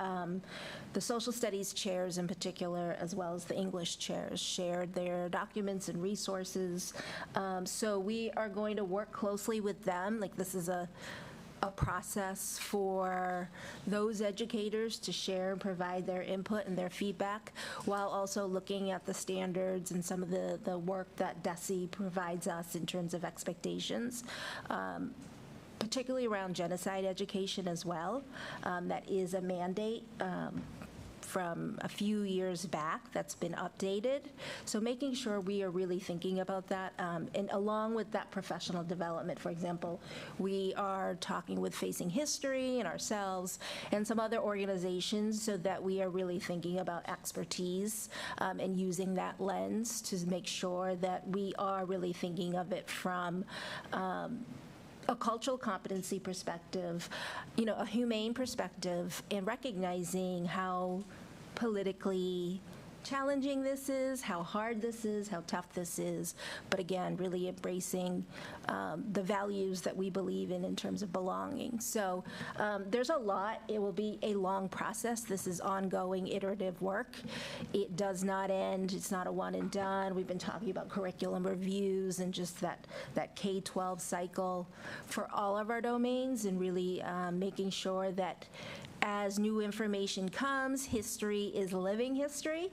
the social studies chairs in particular, as well as the English chairs, shared their documents and resources. So we are going to work closely with them. Like, this is a process for those educators to share and provide their input and their feedback, while also looking at the standards and some of the work that DESE provides us in terms of expectations. Particularly around genocide education as well. That is a mandate from a few years back that's been updated. So making sure we are really thinking about that. And along with that professional development, for example, we are talking with Facing History and ourselves and some other organizations so that we are really thinking about expertise and using that lens to make sure that we are really thinking of it from a cultural competency perspective, a humane perspective, and recognizing how politically challenging this is, how hard this is, how tough this is, but again, really embracing the values that we believe in terms of belonging. So there's a lot. It will be a long process. This is ongoing, iterative work. It does not end. It's not a one and done. We've been talking about curriculum reviews and just that K-12 cycle for all of our domains, and really making sure that as new information comes, history is living history.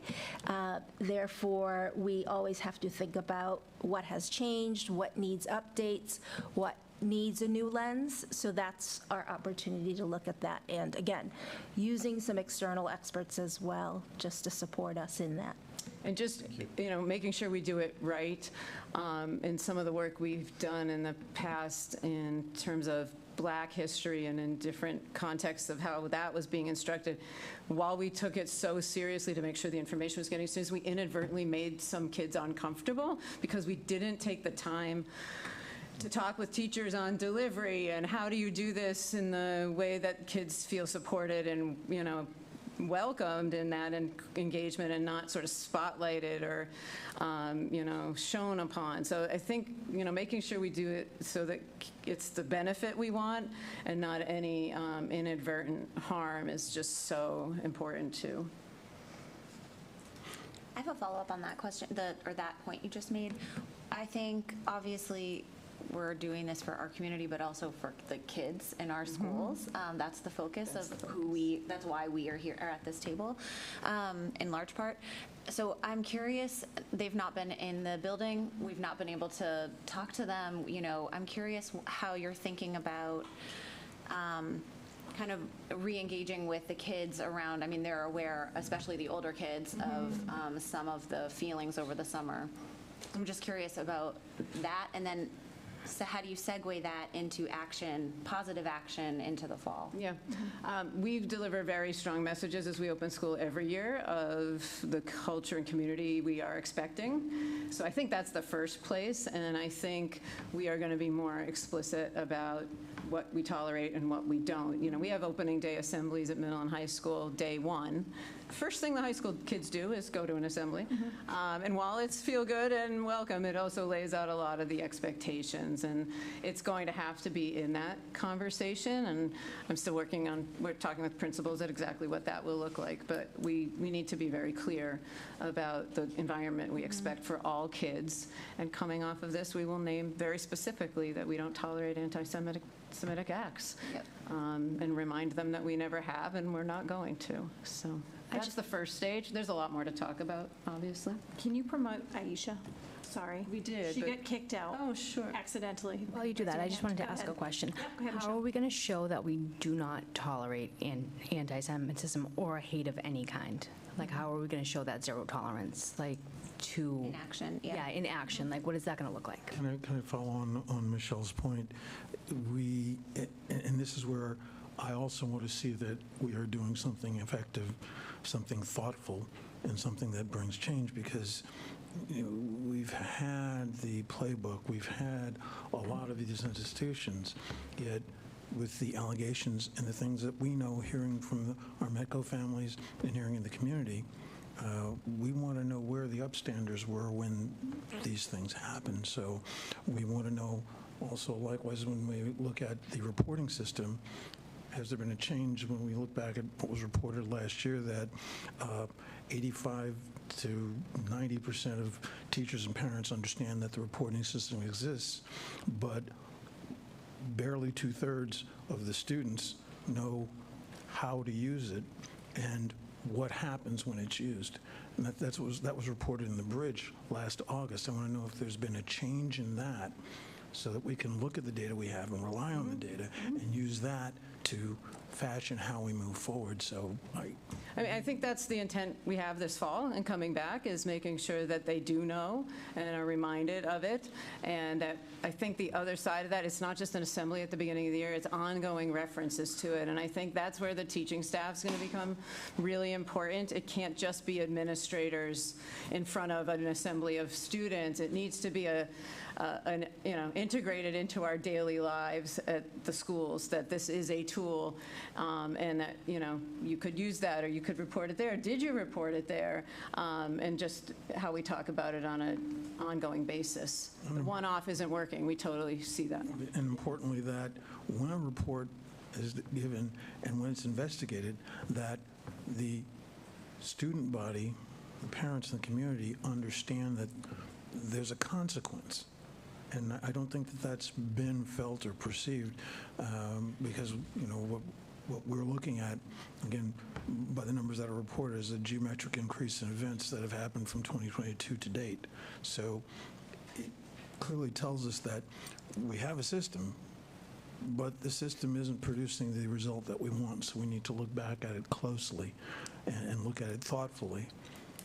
Therefore, we always have to think about what has changed, what needs updates, what needs a new lens. So that's our opportunity to look at that. And again, using some external experts as well, just to support us in that. And just, making sure we do it right. In some of the work we've done in the past in terms of Black history and in different contexts of how that was being instructed, while we took it so seriously to make sure the information was getting to students, we inadvertently made some kids uncomfortable because we didn't take the time to talk with teachers on delivery and how do you do this in the way that kids feel supported and, welcomed in that engagement and not sort of spotlighted or, shown upon. So I think, making sure we do it so that it's the benefit we want and not any inadvertent harm is just so important too. I have a follow-up on that question, or that point you just made. I think, obviously, we're doing this for our community, but also for the kids in our schools. That's the focus of that's why we are here at this table, in large part. So I'm curious, they've not been in the building. We've not been able to talk to them. I'm curious how you're thinking about kind of re-engaging with the kids around, they're aware, especially the older kids, of some of the feelings over the summer. I'm just curious about that, and then so how do you segue that into action, positive action, into the fall? Yeah. We deliver very strong messages as we open school every year of the culture and community we are expecting. So I think that's the first place, and I think we are going to be more explicit about what we tolerate and what we don't. We have opening day assemblies at middle and high school day one. First thing the high school kids do is go to an assembly. And while it's feel good and welcome, it also lays out a lot of the expectations. And it's going to have to be in that conversation. And I'm still we're talking with principals at exactly what that will look like. But we need to be very clear about the environment we expect for all kids. And coming off of this, we will name very specifically that we don't tolerate anti-Semitic acts. Yep. And remind them that we never have and we're not going to. So that's the first stage. There's a lot more to talk about, obviously. Can you promote Aisha? Sorry. We did. She got kicked out. Oh, sure. Accidentally. While you do that, I just wanted to ask a question. How are we going to show that we do not tolerate anti-Semitism or hate of any kind? Like, how are we going to show that zero tolerance? In action, yeah. In action. What is that going to look like? Can I follow on Michelle's point? And this is where I also want to see that we are doing something effective, something thoughtful, and something that brings change, because we've had the playbook, we've had a lot of these institutions, yet with the allegations and the things that we know, hearing from our Metco families and hearing in the community, we want to know where the upstanders were when these things happened. So we want to know also, likewise, when we look at the reporting system, has there been a change when we look back at what was reported last year that 85 to 90% of teachers and parents understand that the reporting system exists, but barely 2/3 of the students know how to use it and what happens when it's used. And that was reported in the Bridge last August. I want to know if there's been a change in that so that we can look at the data we have and rely on the data and use that to fashion how we move forward. So I mean, I think that's the intent we have this fall and coming back, is making sure that they do know and are reminded of it. And that I think the other side of that, it's not just an assembly at the beginning of the year, it's ongoing references to it. And I think that's where the teaching staff's going to become really important. It can't just be administrators in front of an assembly of students. It needs to be integrated into our daily lives at the schools, that this is a tool, and that, you could use that, or you could report it there. Did you report it there? And just how we talk about it on an ongoing basis. The one-off isn't working. We totally see that. And importantly, that when a report is given and when it's investigated, that the student body, the parents and the community understand that there's a consequence. And I don't think that that's been felt or perceived, because, what we're looking at, again, by the numbers that are reported, is a geometric increase in events that have happened from 2022 to date. So it clearly tells us that we have a system, but the system isn't producing the result that we want. So we need to look back at it closely and look at it thoughtfully,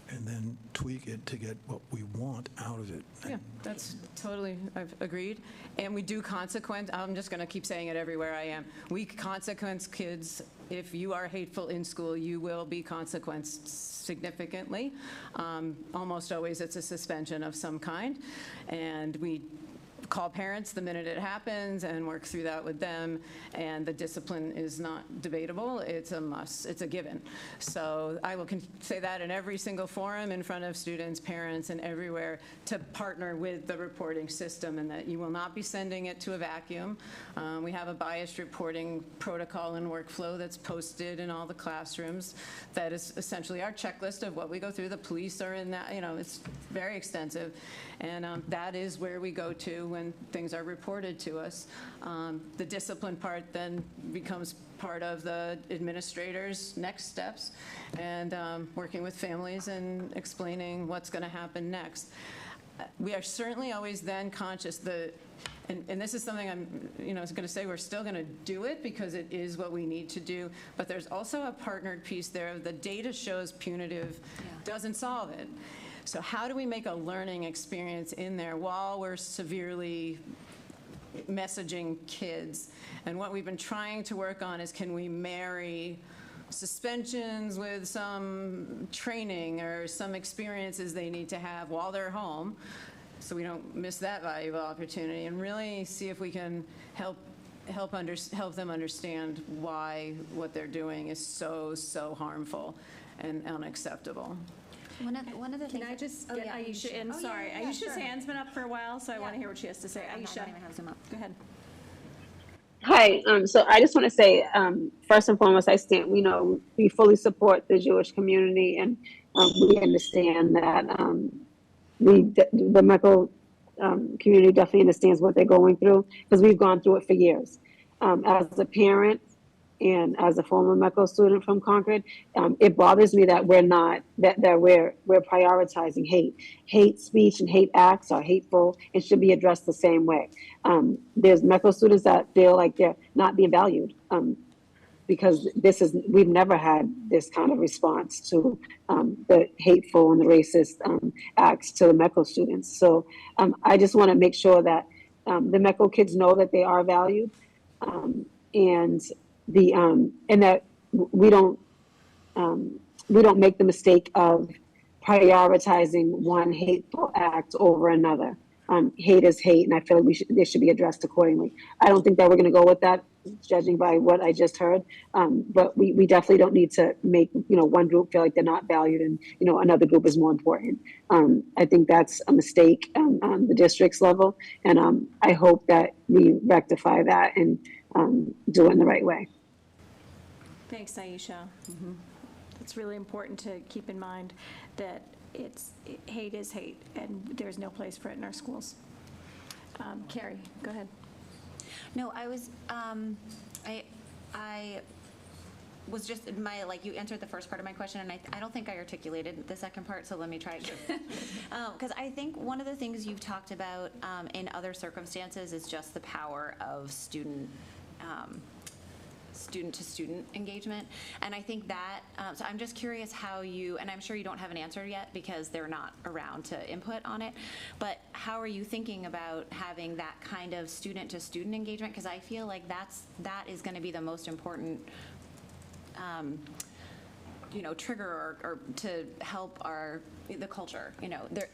and then tweak it to get what we want out of it. Yeah, that's totally, I've agreed. And we do consequence, I'm just going to keep saying it everywhere I am. We consequence kids. If you are hateful in school, you will be consequenced significantly. Almost always it's a suspension of some kind. And we call parents the minute it happens and work through that with them, and the discipline is not debatable. It's a must. It's a given. So I will say that in every single forum in front of students, parents, and everywhere, to partner with the reporting system, and that you will not be sending it to a vacuum. We have a biased reporting protocol and workflow that's posted in all the classrooms. That is essentially our checklist of what we go through. The police are in that, it's very extensive. And that is where we go to when things are reported to us. The discipline part then becomes part of the administrator's next steps, and working with families and explaining what's going to happen next. We are certainly always then conscious and this is something I'm going to say, we're still going to do it because it is what we need to do, but there's also a partnered piece there. The data shows punitive doesn't solve it. So how do we make a learning experience in there while we're severely messaging kids? And what we've been trying to work on is, can we marry suspensions with some training or some experiences they need to have while they're home, so we don't miss that valuable opportunity, and really see if we can help them understand why what they're doing is so harmful and unacceptable. One of the things. Can I just get Aisha in? Sorry. Aisha's hand's been up for a while, so I want to hear what she has to say. Aisha, go ahead. Hi. So I just want to say, first and foremost, we fully support the Jewish community, and we understand that the medical community definitely understands what they're going through, because we've gone through it for years. As a parent and as a former medical student from Concord, it bothers me that we're prioritizing hate. Hate speech and hate acts are hateful and should be addressed the same way. There's medical students that feel like they're not being valued, because we've never had this kind of response to the hateful and the racist acts to the medical students. So I just want to make sure that the medical kids know that they are valued, and that we don't make the mistake of prioritizing one hateful act over another. Hate is hate, and I feel like they should be addressed accordingly. I don't think that we're going to go with that, judging by what I just heard. But we definitely don't need to make one group feel like they're not valued, and another group is more important. I think that's a mistake on the district's level, and I hope that we rectify that and do it in the right way. Thanks, Aisha. It's really important to keep in mind that hate is hate, and there's no place for it in our schools. Carrie, go ahead. No, I was just you answered the first part of my question, and I don't think I articulated the second part, so let me try again. Because I think one of the things you've talked about student-to-student engagement. And I think that, so I'm just curious how you, and I'm sure you don't have an answer yet because they're not around to input on it, but how are you thinking about having that kind of student-to-student engagement? Because I feel like that is going to be the most important trigger or to help the culture.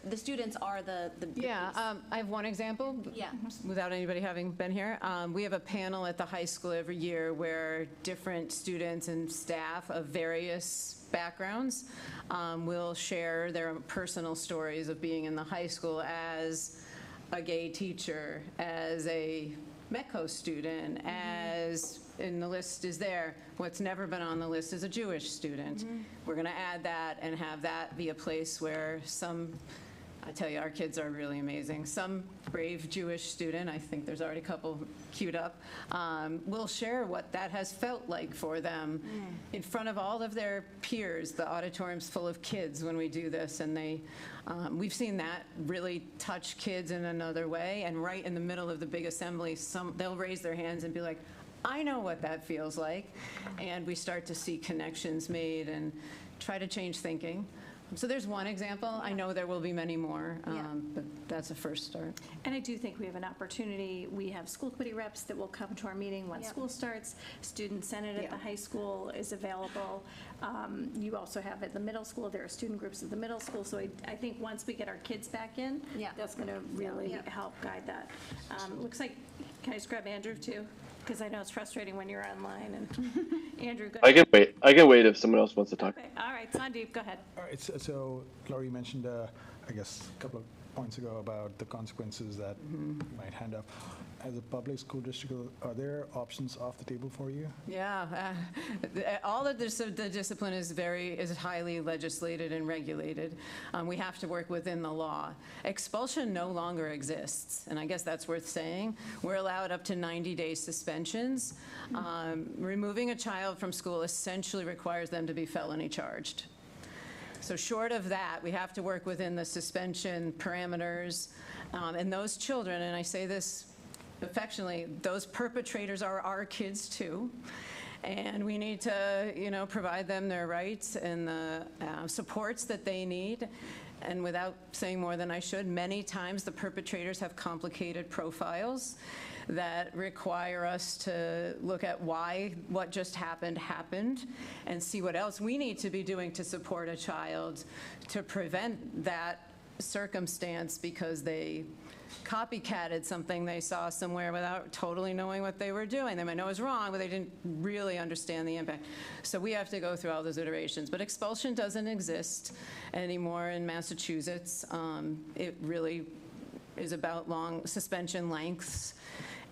The students are the Yeah, I have one example. Yeah. Without anybody having been here. We have a panel at the high school every year where different students and staff of various backgrounds will share their personal stories of being in the high school as a gay teacher, as a METCO student, as, and the list is there. What's never been on the list is a Jewish student. We're going to add that and have that be a place where I tell you, our kids are really amazing. Some brave Jewish student, I think there's already a couple queued up, will share what that has felt like for them in front of all of their peers. The auditorium's full of kids when we do this, and we've seen that really touch kids in another way. And right in the middle of the big assembly, they'll raise their hands and be like, I know what that feels like. And we start to see connections made and try to change thinking. So there's one example. I know there will be many more, but that's a first start. And I do think we have an opportunity. We have school committee reps that will come to our meeting when school starts. Student Senate at the high school is available. You also have at the middle school, there are student groups at the middle school. So I think once we get our kids back in, that's going to really help guide that. Looks like, can I just grab Andrew too? Because I know it's frustrating when you're online. And Andrew, go ahead. I can wait if someone else wants to talk. Okay. All right, Sandeep, go ahead. All right, so Laurie mentioned, I guess, a couple of points ago about the consequences that you might hand up. As a public school district, are there options off the table for you? Yeah, all of the discipline is highly legislated and regulated. We have to work within the law. Expulsion no longer exists, and I guess that's worth saying. We're allowed up to 90-day suspensions. Removing a child from school essentially requires them to be felony charged. So short of that, we have to work within the suspension parameters. And those children, and I say this affectionately, those perpetrators are our kids too. And we need to, provide them their rights and the supports that they need. And without saying more than I should, many times the perpetrators have complicated profiles that require us to look at why what just happened and see what else we need to be doing to support a child to prevent that circumstance because they copycatted something they saw somewhere without totally knowing what they were doing. They might know it was wrong, but they didn't really understand the impact. So we have to go through all those iterations. But expulsion doesn't exist anymore in Massachusetts. It really is about long suspension lengths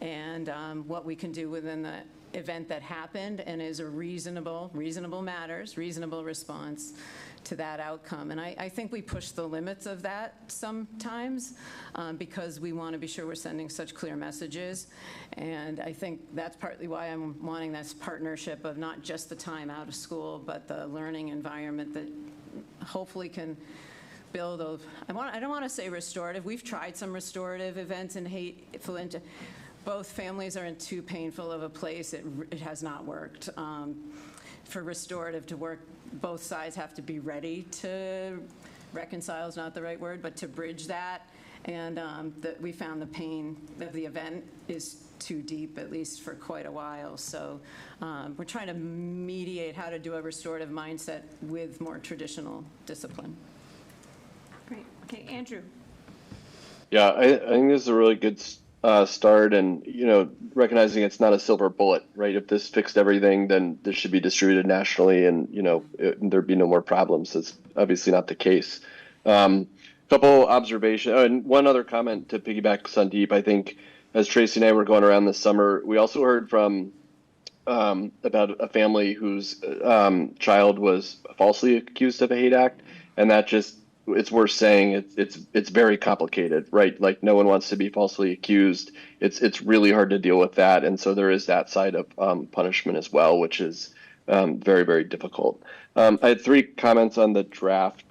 and what we can do within the event that happened and is a reasonable response to that outcome. And I think we push the limits of that sometimes because we want to be sure we're sending such clear messages. And I think that's partly why I'm wanting this partnership of not just the time out of school, but the learning environment that hopefully can build of, I don't want to say restorative. We've tried some restorative events in hateful, both families are in too painful of a place. It has not worked. For restorative to work, both sides have to be ready to reconcile is not the right word, but to bridge that. And we found the pain of the event is too deep, at least for quite a while. So we're trying to mediate how to do a restorative mindset with more traditional discipline. Great. Okay, Andrew. Yeah, I think this is a really good start, and recognizing it's not a silver bullet, right? If this fixed everything, then this should be distributed nationally, and there'd be no more problems. That's obviously not the case. Couple observations, and one other comment to piggyback Sandeep. I think as Tracy and I were going around this summer, we also heard from about a family whose child was falsely accused of a hate act, and that just, it's worth saying it's very complicated, right? Like no one wants to be falsely accused. It's really hard to deal with that, and so there is that side of punishment as well, which is very, very difficult. I had three comments on the draft,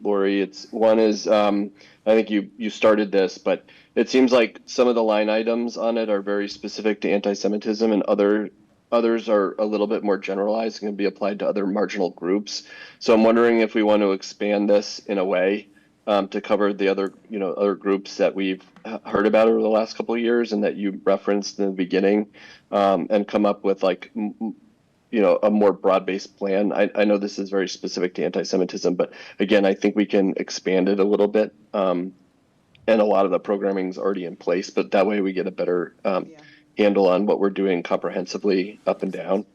Lori. One is I think you started this, but it seems like some of the line items on it are very specific to anti-Semitism, and other others are a little bit more generalized and can be applied to other marginal groups. So I'm wondering if we want to expand this in a way to cover the other, other groups that we've heard about over the last couple of years and that you referenced in the beginning, and come up with like, a more broad-based plan. I know this is very specific to anti-Semitism, but again, I think we can expand it a little bit. And a lot of the programming is already in place, but that way we get a better handle on what we're doing comprehensively up and down.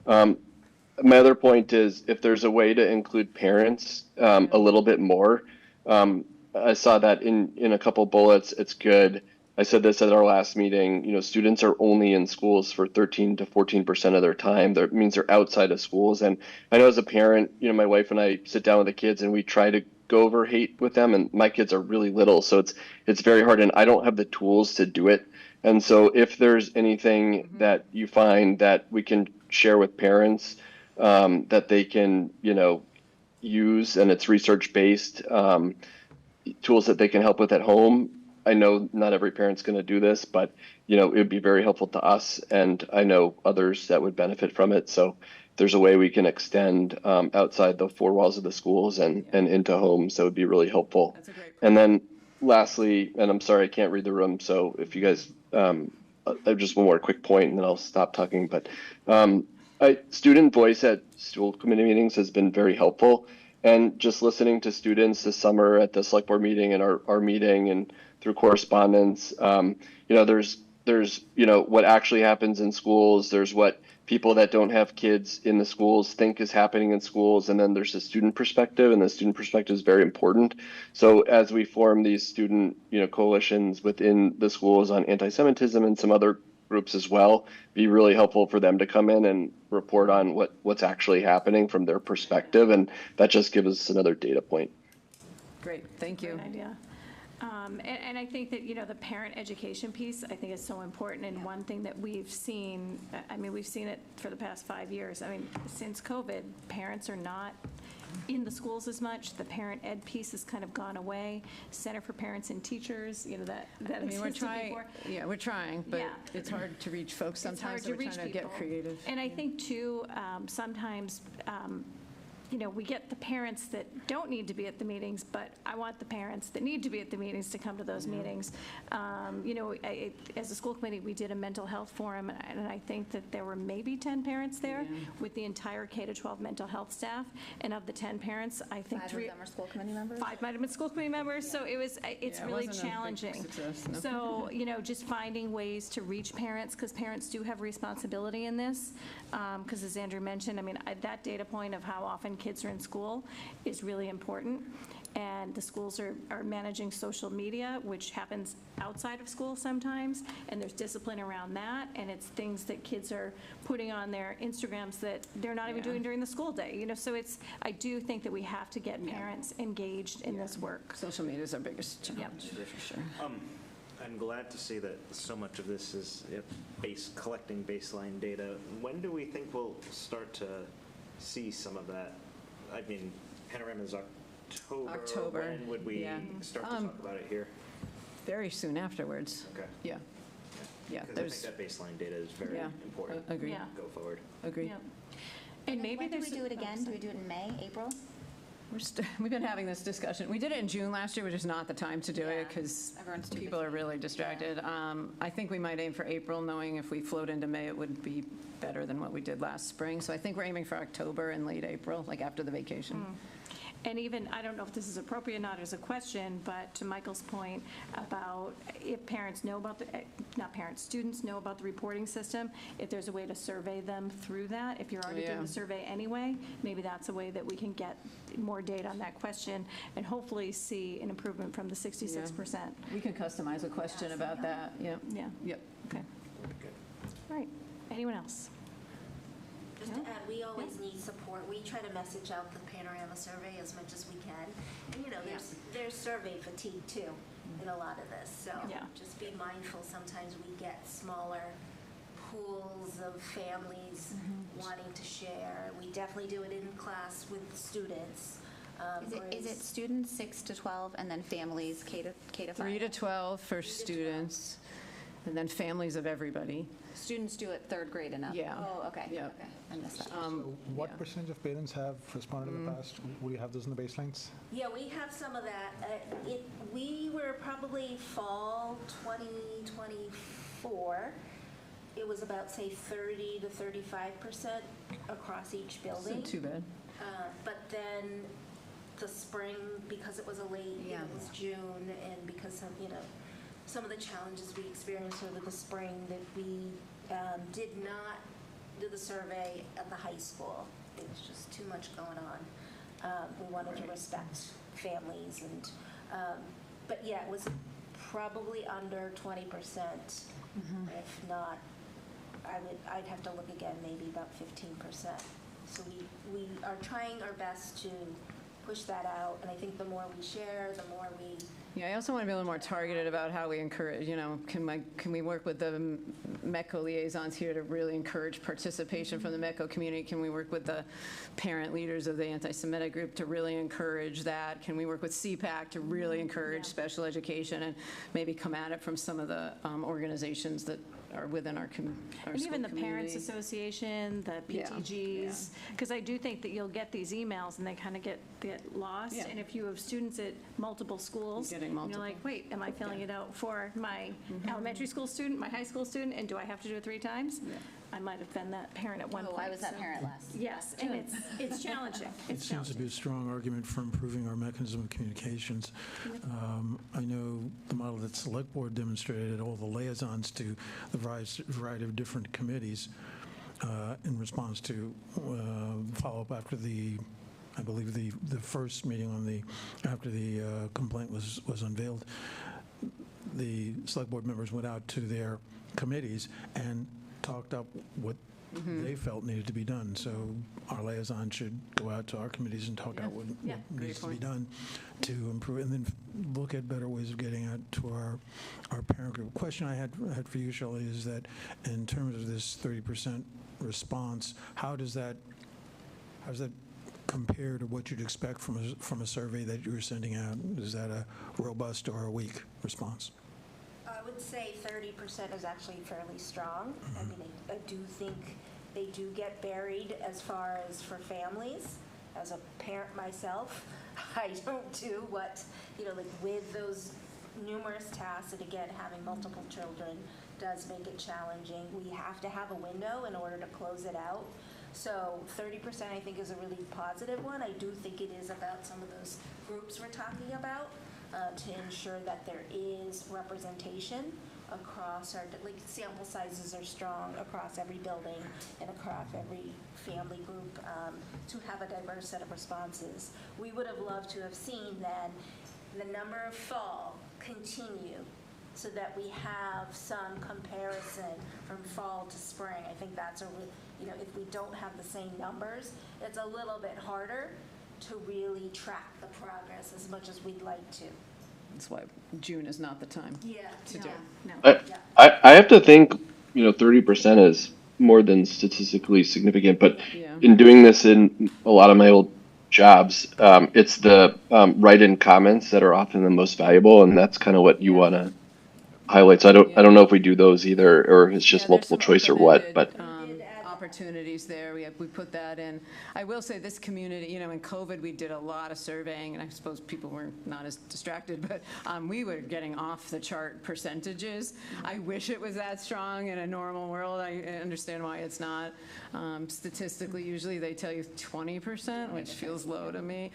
My other point is if there's a way to include parents a little bit more. I saw that in a couple bullets. It's good. I said this at our last meeting. Students are only in schools for 13 to 14% of their time. That means they're outside of schools. And I know as a parent, my wife and I sit down with the kids and we try to go over hate with them. And my kids are really little, so it's very hard. And I don't have the tools to do it. And so if there's anything that you find that we can share with parents that they can, use, and it's research-based tools that they can help with at home. I know not every parent's going to do this, but, it would be very helpful to us, and I know others that would benefit from it. So if there's a way we can extend outside the four walls of the schools and into homes, that would be really helpful. That's a great point. And then lastly, and I'm sorry, I can't read the room, so if you guys, just one more quick point, and then I'll stop talking, but student voice at school committee meetings has been very helpful. And just listening to students this summer at the select board meeting and our meeting and through correspondence, there's what actually happens in schools. There's what people that don't have kids in the schools think is happening in schools. And then there's the student perspective, and the student perspective is very important. So as we form these student, coalitions within the schools on anti-Semitism and some other groups as well, be really helpful for them to come in and report on what's actually happening from their perspective, and that just gives us another data point. Great, thank you. Great idea. And I think that, the parent education piece, I think is so important. And one thing that we've seen, we've seen it for the past 5 years. Since COVID, parents are not in the schools as much. The parent ed piece has kind of gone away. Center for Parents and Teachers, that we're trying. Yeah, we're trying, but Yeah. it's hard to reach folks sometimes. It's hard so to we're reach trying to people. get creative. And I think too, sometimes, we get the parents that don't need to be at the meetings, but I want the parents that need to be at the meetings to come to those meetings. As a school committee, we did a mental health forum, and I think that there were maybe 10 parents there with the entire K-12 mental health staff. And of the 10 parents, I think 5 of them are school committee members? 5 might have been school committee members. So it's Yeah, it really wasn't a big challenging. success, no. So, just finding ways to reach parents, because parents do have responsibility in this. Because as Andrew mentioned, that data point of how often kids are in school is really important. And the schools are managing social media, which happens outside of school sometimes, and there's discipline around that, and it's things that kids are putting on their Instagrams that they're not even doing during the school day, so I do think that we have to get parents engaged in this work. Social media is our biggest challenge, for sure. I'm glad to see that so much of this is collecting baseline data. When do we think we'll start to see some of that? Panorama is October. When would we start to talk about it here? Very soon afterwards. Okay. Yeah. Yeah, Because I think that baseline data is very important. Agree. Yeah. Go forward. Agree. Yep. And maybe When do there's. we do it again? Do we do it in May, April? We've been having this discussion. We did it in June last year, which is not the time to do it because Everyone's too people are really distracted. I think we might aim for April, knowing if we float into May, it would be better than what we did last spring. So I think we're aiming for October and late April, like after the vacation. And even, I don't know if this is appropriate or not as a question, but to Michael's point about if parents know about students know about the reporting system, if there's a way to survey them through that, if you're already doing the survey anyway, maybe that's a way that we can get more data on that question and hopefully see an improvement from the 66%. We can customize a question about that. Yep. Yeah. Yep. Okay. All right. Anyone else? Just to add, we always need support. We try to message out the panorama survey as much as we can. And, there's survey fatigue too in a lot of this. So just be mindful. Sometimes we get smaller pools of families wanting to share. We definitely do it in class with students. Is it students 6 to 12 and then families K to 5? 3 to 12 for students. and then families of everybody. Students do it third grade and up? Yeah. Oh, okay. Yeah. Okay, I missed that. So what percentage of parents have responded in the past? Will you have those in the baselines? Yeah, we have some of that. We were probably fall 2024. It was about, say, 30 to 35% across each building. Not too bad. But then the spring, because it was a late, it was June, and because of, some of the challenges we experienced over the spring, that we did not do the survey at the high school. It was just too much going on. We wanted to respect families, and but yeah, it was probably under 20%. If not, I'd have to look again, maybe about 15%. So we are trying our best to push that out, and I think the more we share, the more we. Yeah, I also want to be a little more targeted about how we encourage, can we work with the METCO liaisons here to really encourage participation from the METCO community? Can we work with the parent leaders of the anti-Semitic group to really encourage that? Can we work with CPAC to really encourage special education and maybe come at it from some of the organizations that are within our And even the school Parents community? Association, the PTGs, because I do think that you'll get these emails and they kind of get lost. Yeah. And if you have students at multiple schools, Getting and you're multiple. like, wait, am I filling it out for my elementary school student, my high school student, and do I have to do it 3 times? I might have been that parent at one point. I was that so- parent last. Yes, and it's challenging. It It's seems to challenging. be a strong argument for improving our mechanism of communications. I know the model that Select Board demonstrated, all the liaisons to the variety of different committees in response to follow-up after I believe the first meeting after the complaint was unveiled. The Select Board members went out to their committees and talked up what they felt needed to be done. So our liaison should go out to our committees and talk out what needs to be done to improve, and then look at better ways of getting out to our parent group. Question I had for you, Shelley, is that in terms of this 30% response, how does that compare to what you'd expect from a survey that you were sending out? Is that a robust or a weak response? I would say 30% is actually fairly strong. I mean, I do think they do get buried as far as for families. As a parent myself, I don't do what, like with those numerous tasks, and again, having multiple children does make it challenging. We have to have a window in order to close it out. So 30% I think is a really positive one. I do think it is about some of those groups we're talking about. To ensure that there is representation across sample sizes are strong across every building and across every family group, to have a diverse set of responses. We would have loved to have seen then the number of fall continue so that we have some comparison from fall to spring. I think that's if we don't have the same numbers, it's a little bit harder to really track the progress as much as we'd like to. That's why June is not the time to do it. I have to think, 30% is more than statistically significant, but in doing this in a lot of my old jobs, it's the write-in comments that are often the most valuable, and that's kind of what you want to highlight. So I don't know if we do those either, or it's just multiple choice or what, but. Opportunities there. We put that in. I will say this community, in COVID, we did a lot of surveying, and I suppose people were not as distracted, but we were getting off the chart percentages. I wish it was that strong in a normal world. I understand why it's not. Statistically, usually they tell you 20%, which feels low to me.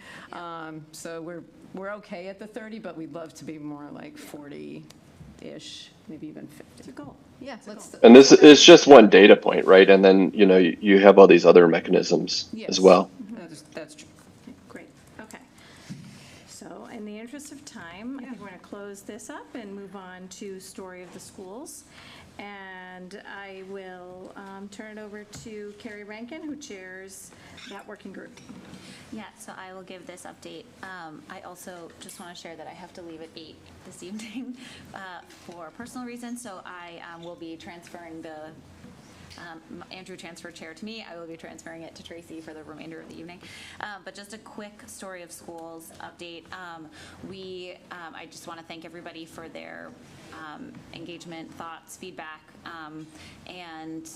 So we're okay at the 30, but we'd love to be more like 40-ish, maybe even 50. It's a goal. Yeah, And this is just one data point, right? And then, you have all these other mechanisms as well. That's true. Great, okay. So in the interest of time, I think we're going to close this up and move on to Story of the Schools. And I will turn it over to Carrie Rankin, who chairs that working group. Yeah, so I will give this update. I also just want to share that I have to leave at 8 this evening for personal reasons, so I will be transferring Andrew transferred chair to me. I will be transferring it to Tracy for the remainder of the evening. But just a quick Story of Schools update. I just want to thank everybody for their engagement, thoughts, feedback, and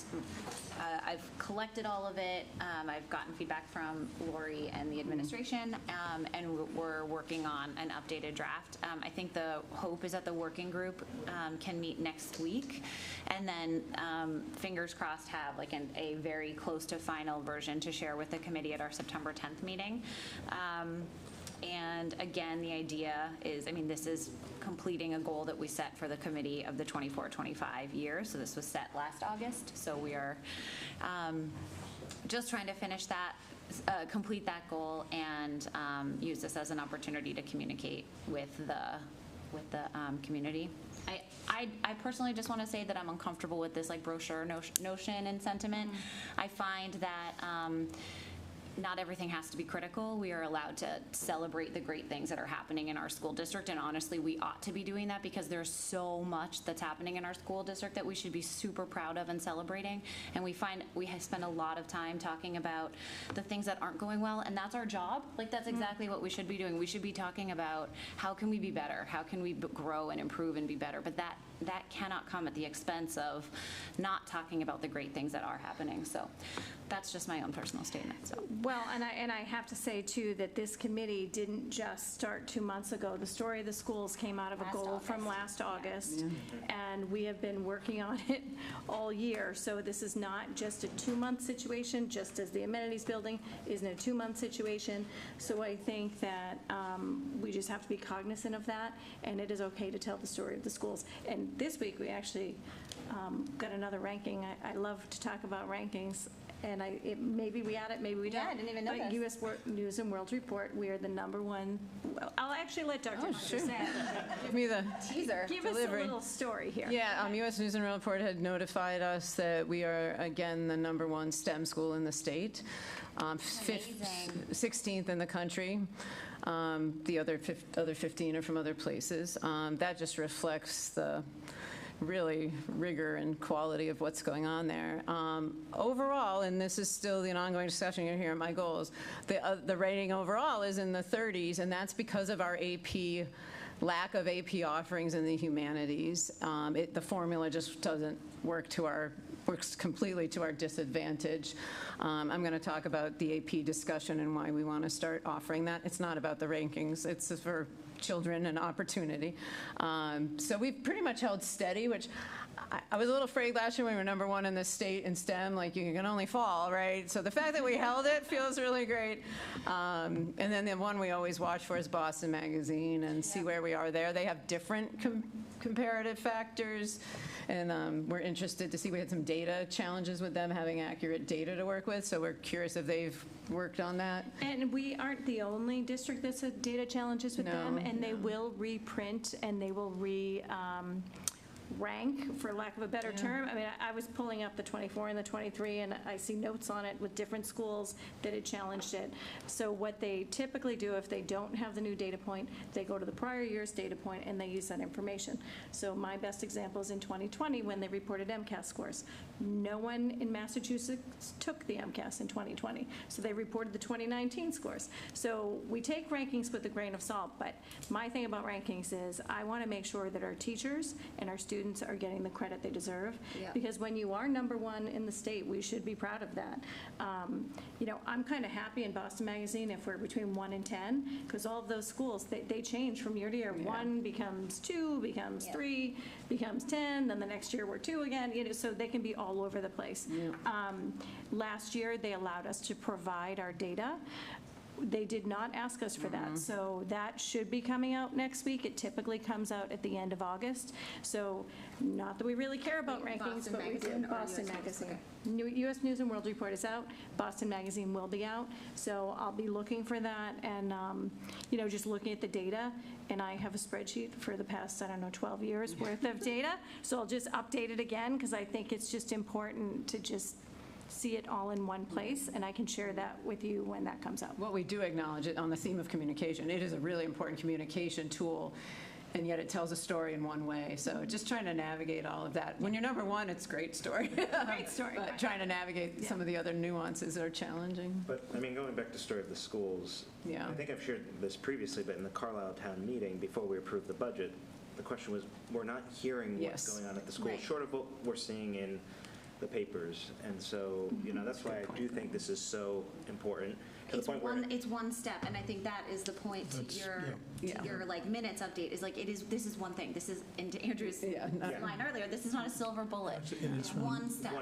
I've collected all of it. I've gotten feedback from Lori and the administration, and we're working on an updated draft. I think the hope is that the working group can meet next week, and then fingers crossed have like a very close to final version to share with the committee at our September 10th meeting. And again, the idea is, I mean, this is completing a goal that we set for the committee of the 24-25 year. So this was set last August. So we are just trying to finish that, complete that goal, and use this as an opportunity to communicate with the community. I personally just want to say that I'm uncomfortable with this like brochure notion and sentiment. I find that not everything has to be critical. We are allowed to celebrate the great things that are happening in our school district, and honestly, we ought to be doing that because there's so much that's happening in our school district that we should be super proud of and celebrating. And we find we spend a lot of time talking about the things that aren't going well, and that's our job. Like, that's exactly what we should be doing. We should be talking about how can we be better? How can we grow and improve and be better? But that cannot come at the expense of not talking about the great things that are happening. So that's just my own personal statement. So. Well, and I have to say, too, that this committee didn't just start 2 months ago. The story of the schools came out of a goal from last August, and we have been working on it all year. So this is not just a 2-month situation, just as the amenities building isn't a 2-month situation. So I think that we just have to be cognizant of that, and it is okay to tell the story of the schools. And this week, we actually got another ranking. I love to talk about rankings. And maybe we add it, maybe we don't. I didn't even know But this. U.S. News and World Report, we are the #1. Well, I'll actually let Dr. Hunter say it. Give me the teaser. Give delivery. us a little story here. Yeah, U.S. News and World Report had notified us that we are, again, the #1 STEM school in the state. 16th in the country. The other 15 are from other places. That just reflects the really rigor and quality of what's going on there. Overall, and this is still an ongoing discussion, you're hearing my goals, the rating overall is in the 30s, and that's because of our lack of AP offerings in the humanities. The formula just doesn't works completely to our disadvantage. I'm going to talk about the AP discussion and why we want to start offering that. It's not about the rankings. It's for children and opportunity. So we've pretty much held steady, which I was a little afraid last year when we were #1 in the state in STEM, like you can only fall, right? So the fact that we held it feels really great. And then the one we always watch for is Boston Magazine and see where we are there. They have different comparative factors, and we're interested to see. We had some data challenges with them having accurate data to work with, so we're curious if they've worked on that. And we aren't the only district that's had data challenges with them, and they will reprint and they will rank, for lack of a better term. I mean, I was pulling up the 24 and the 23, and I see notes on it with different schools that had challenged it. So what they typically do, if they don't have the new data point, they go to the prior year's data point and they use that information. So my best example is in 2020 when they reported MCAS scores. No one in Massachusetts took the MCAS in 2020, so they reported the 2019 scores. So we take rankings with a grain of salt, but my thing about rankings is I want to make sure that our teachers and our students are getting the credit they deserve. Yeah. Because when you are #1 in the state, we should be proud of that. I'm kind of happy in Boston Magazine if we're between 1 and 10, because all of those schools, they change from year to year. 1 becomes 2, becomes 3, becomes 10, then the next year we're 2 again, so they can be all over the place. Last year, they allowed us to provide our data. They did not ask us for that, so that should be coming out next week. It typically comes out at the end of August, so not that we really care about rankings, Boston but we do. Magazine or Boston US News? Magazine. U.S. News and World Report is out. Boston Magazine will be out, so I'll be looking for that and, just looking at the data, and I have a spreadsheet for the past, 12 years worth of data, so I'll just update it again, because I think it's just important to just see it all in one place, and I can share that with you when that comes out. What we do acknowledge it on the theme of communication, it is a really important communication tool, and yet it tells a story in one way. So just trying to navigate all of that. When you're #1, it's a great story. Great story. But trying to navigate some of the other nuances are challenging. But, going back to story of the schools, I think I've shared this previously, but in the Carlisle Town meeting, before we approved the budget, the question was, we're not hearing what's going on at the school, Right. short of what we're seeing in the papers. And so, that's why I do think this is so important. To the point where It's one step, and I think that is the point to your like minutes update, is like, this is one thing. This is, and to Andrew's line earlier, this is not a silver bullet. It's one step.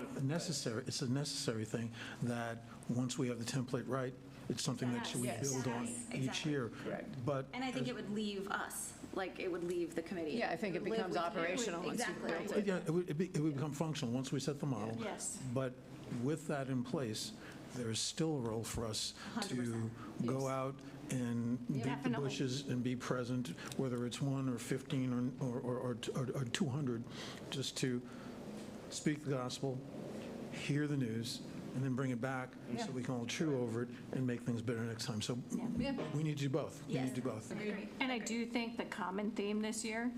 It's a necessary thing that once we have the template right, it's something that we build on each year. Correct. But And I think it would leave us, like, it would leave the committee. Yeah, I think it becomes operational once you've Exactly. built it. Yeah, it would become functional once we set the model. Yes. But with that in place, there's still a role for us to 100%. go out and beat the Definitely. bushes and be present, whether it's 1 or 15 or 200, just to speak the gospel, hear the news, and then bring it back so we can all chew over it and make things better next time. So we need to do both. We need to do both. And I do think the common theme this year,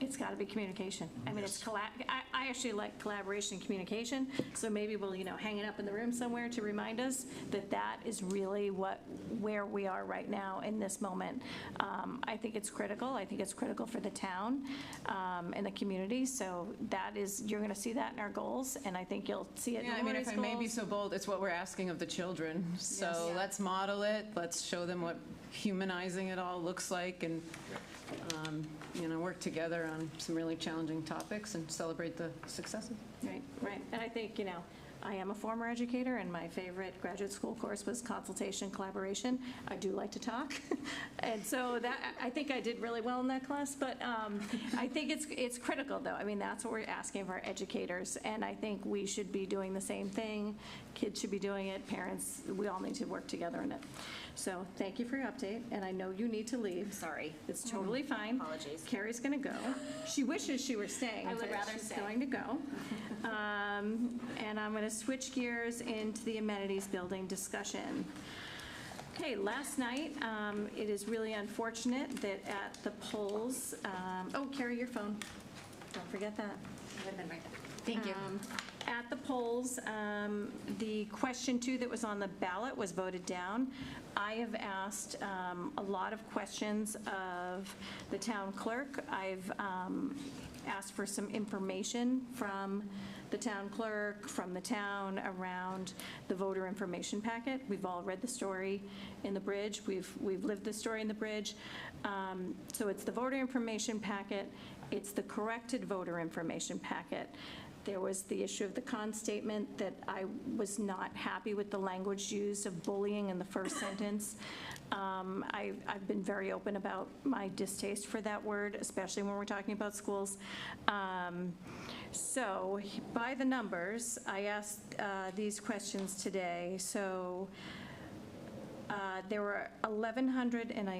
it's got to be communication. I mean, it's I actually like collaboration and communication, so maybe we'll, hang it up in the room somewhere to remind us that that is really where we are right now in this moment. I think it's critical. I think it's critical for the town and the community, so you're going to see that in our goals, and I think you'll see it in Yeah, the I mean, morning's if I may be goals. so bold, it's what we're asking of the children. So let's model it, let's show them what humanizing it all looks like, and, work together on some really challenging topics and celebrate the successes. Right. And I think, I am a former educator, and my favorite graduate school course was consultation collaboration. I do like to talk, and so I think I did really well in that class. But I think it's critical, though. I mean, that's what we're asking of our educators, and I think we should be doing the same thing. Kids should be doing it. Parents, we all need to work together in it. So thank you for your update, and I know you need to leave. Sorry. It's totally fine. Apologies. Carrie's going to go. She wishes she were staying. I would but rather she's stay. going to go. And I'm going to switch gears into the amenities building discussion. Okay, last night, it is really unfortunate that at the polls, Carrie, your phone. Don't forget that. I would have been right there. Thank you. At the polls, the question 2 that was on the ballot was voted down. I have asked a lot of questions of the town clerk. I've asked for some information from the town clerk, from the town around the voter information packet. We've all read the story in the Bridge. We've lived the story in the Bridge. So it's the voter information packet. It's the corrected voter information packet. There was the issue of the con statement that I was not happy with the language used of bullying in the first sentence. I've been very open about my distaste for that word, especially when we're talking about schools. So by the numbers, I asked these questions today. So there were 1,100, and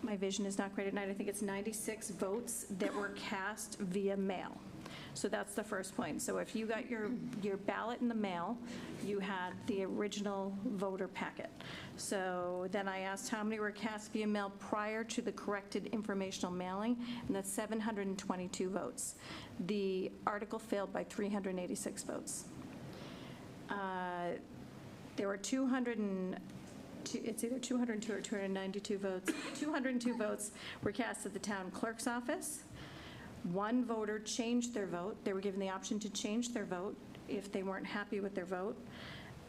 my vision is not great at night, I think it's 96 votes that were cast via mail. So that's the first point. So if you got your ballot in the mail, you had the original voter packet. So then I asked how many were cast via mail prior to the corrected informational mailing, and that's 722 votes. The article failed by 386 votes. There were it's either 202 or 292 votes. 202 votes were cast at the town clerk's office. One voter changed their vote. They were given the option to change their vote if they weren't happy with their vote.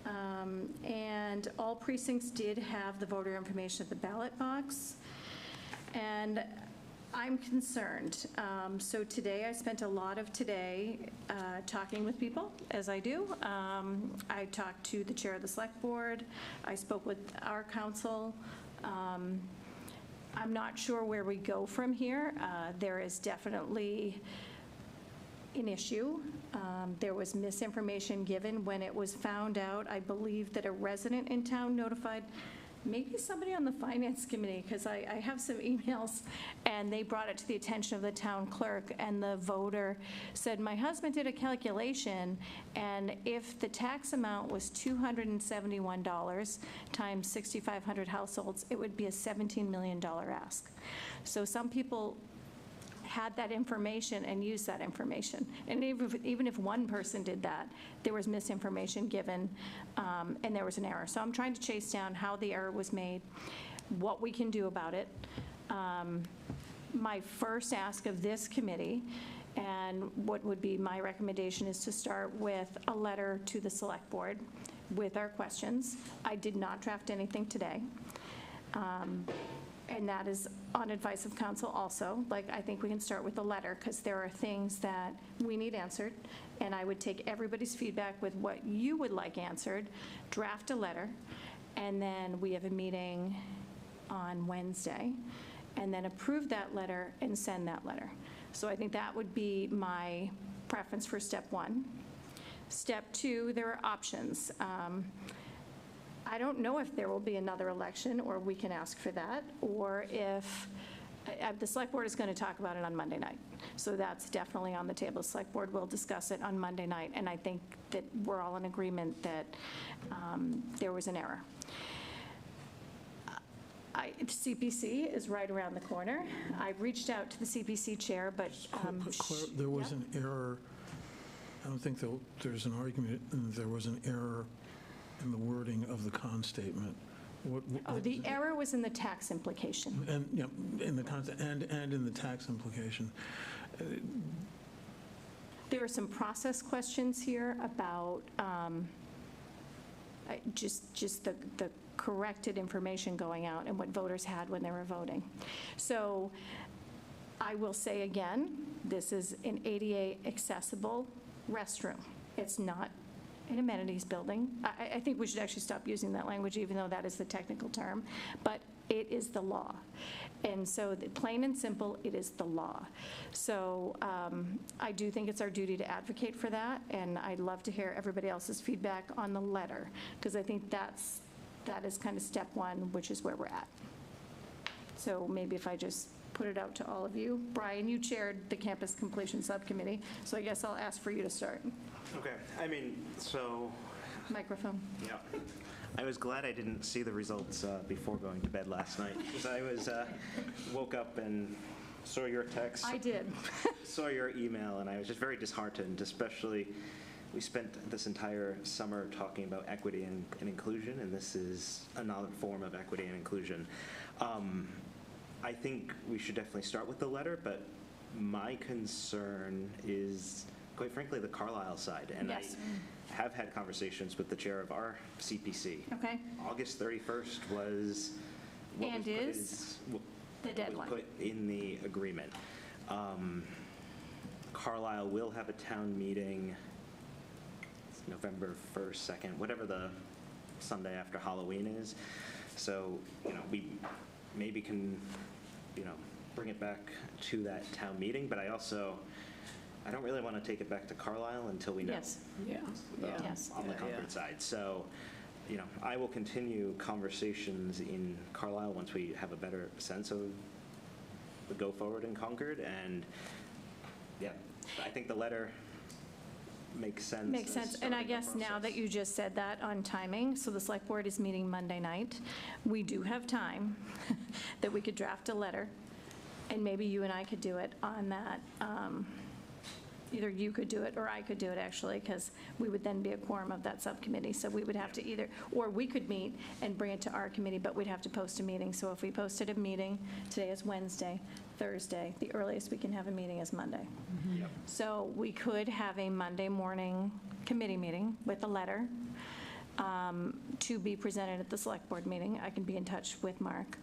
And all precincts did have the voter information at the ballot box. And I'm concerned. So today, I spent a lot of today talking with people, as I do. I talked to the chair of the select board. I spoke with our council. I'm not sure where we go from here. There is definitely an issue. There was misinformation given when it was found out. I believe that a resident in town notified maybe somebody on the finance committee, because I have some emails, and they brought it to the attention of the town clerk, and the voter said, my husband did a calculation, and if the tax amount was $271 times 6,500 households, it would be a $17 million ask. So some people had that information and used that information. And even if one person did that, there was misinformation given, and there was an error. So I'm trying to chase down how the error was made, what we can do about it. my first ask of this committee, and what would be my recommendation, is to start with a letter to the select board with our questions. I did not draft anything today. And that is on advice of council also. Like, I think we can start with a letter, because there are things that we need answered, and I would take everybody's feedback with what you would like answered, draft a letter, and then we have a meeting on Wednesday, and then approve that letter and send that letter. So I think that would be my preference for step one. Step two, there are options. I don't know if there will be another election, or we can ask for that, or if the select board is going to talk about it on Monday night. So that's definitely on the table. The select board will discuss it on Monday night, and I think that we're all in agreement that there was an error. CPC is right around the corner. I reached out to the CPC chair, but there was an error. I don't think there's an argument. There was an error in the wording of the con statement. The error was in the tax implication. And, yeah, in the con, and in the tax implication. There are some process questions here about just the corrected information going out and what voters had when they were voting. So I will say again, this is an ADA accessible restroom. It's not an amenities building. I think we should actually stop using that language, even though that is the technical term, but it is the law. And so, plain and simple, it is the law. So I do think it's our duty to advocate for that, and I'd love to hear everybody else's feedback on the letter, because I think that is kind of step one, which is where we're at. So maybe if I just put it out to all of you. Brian, you chaired the campus completion subcommittee, so I guess I'll ask for you to start. Okay, I mean, so. Microphone. Yeah. I was glad I didn't see the results before going to bed last night, because I woke up and saw your text. I did. Saw your email, and I was just very disheartened, especially we spent this entire summer talking about equity and inclusion, and this is another form of equity and inclusion. I think we should definitely start with the letter, but my concern is, quite frankly, the Carlisle side. And yes. I have had conversations with the chair of our CPC. Okay. August 31st was what and was is the deadline. Was put in the agreement. Carlisle will have a town meeting November 1st, 2nd, whatever the Sunday after Halloween is. So, we maybe can, bring it back to that town meeting, but I don't really want to take it back to Carlisle until we know. Yes. Yes. On the Concord side. So, I will continue conversations in Carlisle once we have a better sense of the go forward in Concord, and I think the letter makes sense. Makes sense. And I guess now that you just said that on timing, so the select board is meeting Monday night. We do have time that we could draft a letter, and maybe you and I could do it on that. Either you could do it or I could do it, actually, because we would then be a quorum of that subcommittee. So we would have to either, or we could meet and bring it to our committee, but we'd have to post a meeting. So if we posted a meeting, today is Wednesday, Thursday, the earliest we can have a meeting is Monday. Yep. So we could have a Monday morning committee meeting with a letter to be presented at the select board meeting. I can be in touch with Mark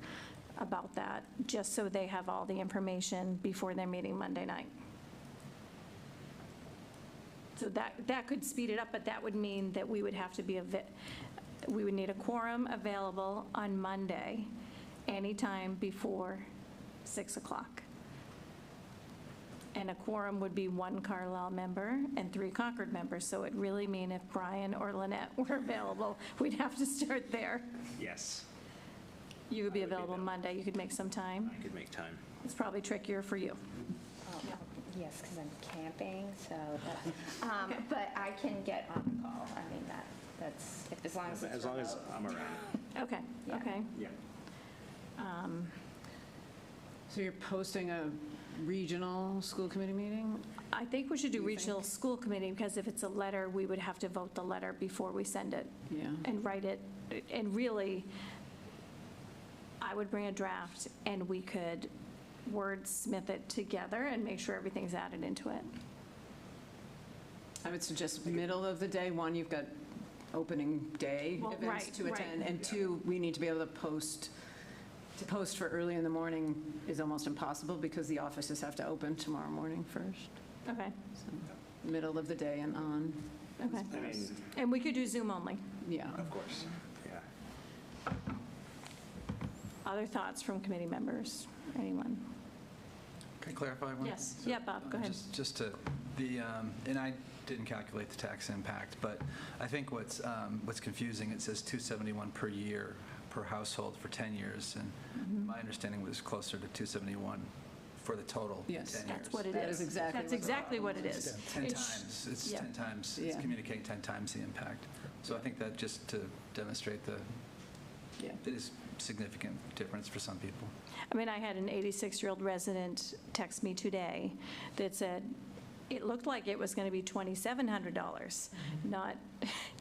about that, just so they have all the information before their meeting Monday night. So that could speed it up, but that would mean that we would have to be we would need a quorum available on Monday, anytime before 6 o'clock. And a quorum would be 1 Carlisle member and 3 Concord members. So it really mean if Brian or Lynette were available, we'd have to start there. Yes. You would be available Monday. You could make some time. I could make time. It's probably trickier for you. Yes, because I'm camping, so, but I can get on the call. I mean, that's, as long as it's As long as I'm around. Okay, okay. Yeah. So you're posting a regional school committee meeting? I think we should do regional school committee, because if it's a letter, we would have to vote the letter before we send it. Yeah. And write it, and really, I would bring a draft, and we could wordsmith it together and make sure everything's added into it. I would suggest middle of the day. One, you've got opening day Well, events right, to right. attend, and two, we need to be able to post. To post for early in the morning is almost impossible because the offices have to open tomorrow morning first. Okay, So middle of the day and on. okay. I mean, And we could do Zoom only. Yeah. of course, yeah. Other thoughts from committee members? Anyone? Can I clarify one? Yes. Yeah, Bob, go ahead. Just to, and I didn't calculate the tax impact, but I think what's confusing, it says 271 per year per household for 10 years, and my understanding was closer to 271 for the total 10 years. That's what it is. That is exactly That's what- exactly what it is. 10 times, it's yeah. 10 times, it's Yeah. communicating 10 times the impact. So I think that just to demonstrate Yeah. it is significant difference for some people. I mean, I had an 86-year-old resident text me today that said it looked like it was going to be $2,700, not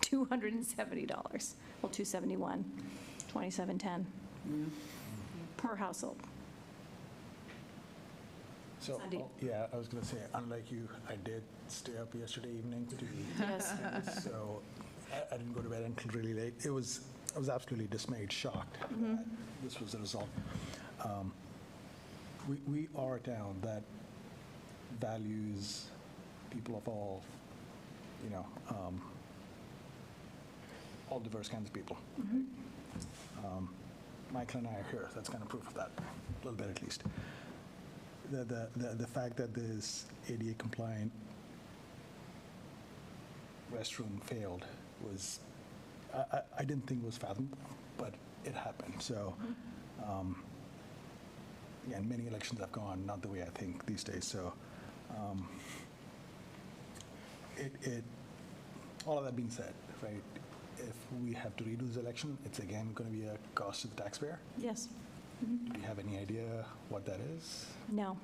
$270. Well, $271, $2,710 per household. So, Sandeep. yeah, I was going to say, unlike you, I did stay up yesterday evening to eat. Yes. So I didn't go to bed until really late. I was absolutely dismayed, shocked Mm-hmm. that this was the result. We are a town that values people of all, all diverse kinds of people. Michael and I are here. That's kind of proof of that, a little bit at least. The fact that this ADA compliant restroom failed was, I didn't think it was fathomable, but it happened. So, and many elections have gone not the way I think these days. So, all of that being said, right, if we have to redo this election, it's again going to be a cost to the taxpayer. Yes. Do you have any idea what that is? No.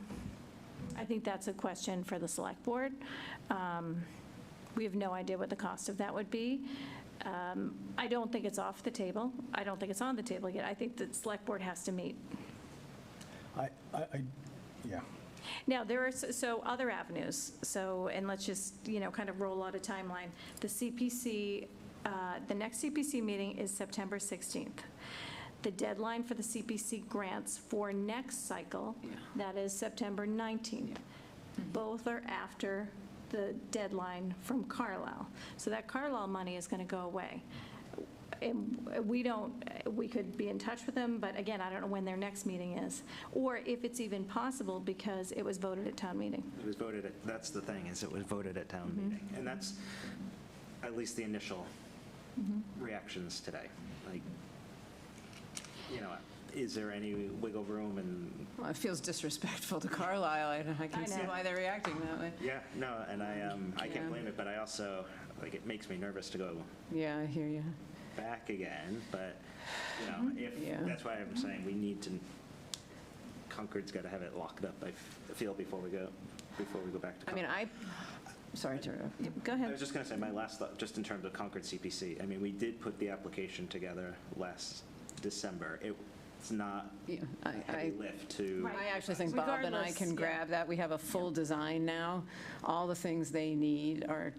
I think that's a question for the select board. We have no idea what the cost of that would be. I don't think it's off the table. I don't think it's on the table yet. I think the select board has to meet. Yeah. Now, there are, so other avenues, so, and let's just, kind of roll out a timeline. The CPC, the next CPC meeting is September 16th. The deadline for the CPC grants for next cycle, that is September 19th. Both are after the deadline from Carlisle. So that Carlisle money is going to go away. And we could be in touch with them, but again, I don't know when their next meeting is, or if it's even possible because it was voted at town meeting. It was voted at, that's the thing, is it was voted at town meeting. And that's at least the initial reactions today. Like, is there any wiggle room? And Well, it feels disrespectful to Carlisle. I can see know. why they're reacting that way. yeah, no, and I Yeah. can't blame it, but I also, it makes me nervous to go Yeah, I hear you. back again, but, if, Yeah. that's why I'm saying we need to, Concord's got to have it locked up, I feel, before we go back to I mean, Concord. sorry to interrupt. Go I ahead. was just going to say, my last thought, just in terms of Concord CPC, I mean, we did put the application together last December. It's not Yeah, a heavy lift to. I actually think Bob and I Regardless, can yeah. grab that. We have a full design now. All the things they need are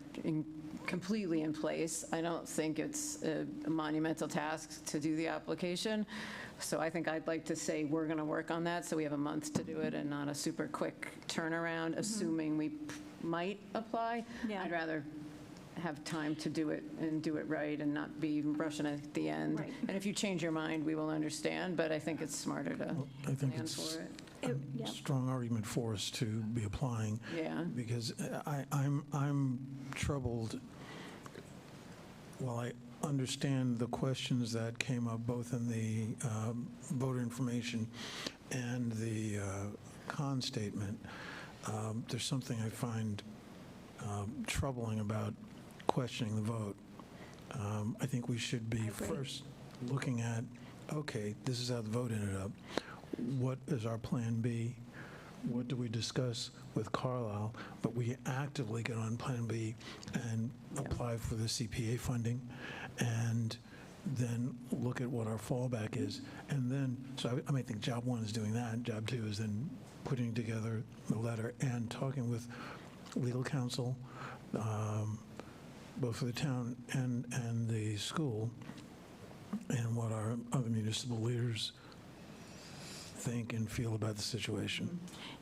completely in place. I don't think it's a monumental task to do the application. So I think I'd like to say we're going to work on that, so we have a month to do it and not a super quick turnaround, assuming we might apply. Yeah. I'd rather have time to do it and do it right and not be rushing at the end. Right. And if you change your mind, we will understand, but I think it's smarter to I think plan it's for it. a strong argument for us to be applying. Yeah. Because I'm troubled. Well, I understand the questions that came up both in the voter information and the con statement. There's something I find troubling about questioning the vote. I think we should be first looking at, okay, this is how the vote ended up. What is our plan B? What do we discuss with Carlisle? But we actively get on plan B and apply for the CPA funding and then look at what our fallback is. And then, so I might think job one is doing that. Job two is then putting together the letter and talking with legal counsel, both for the town and the school, and what our other municipal leaders think and feel about the situation.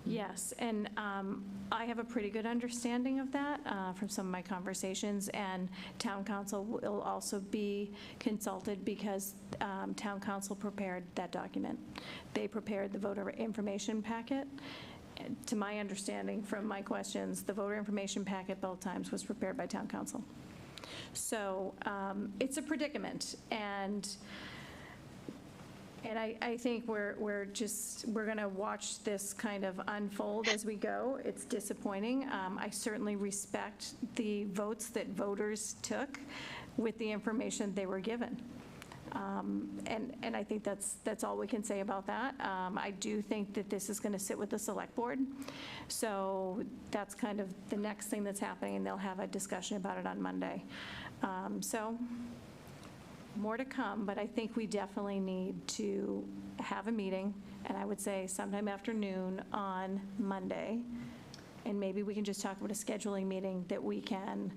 Yes, and I have a pretty good understanding of that from some of my conversations, and town council will also be consulted because town council prepared that document. They prepared the voter information packet. To my understanding from my questions, the voter information packet both times was prepared by town council. So it's a predicament, and I think we're going to watch this kind of unfold as we go. It's disappointing. I certainly respect the votes that voters took with the information they were given. And I think that's all we can say about that. I do think that this is going to sit with the select board. So that's kind of the next thing that's happening, and they'll have a discussion about it on Monday. So more to come, but I think we definitely need to have a meeting, and I would say sometime afternoon on Monday, and maybe we can just talk about a scheduling meeting that we can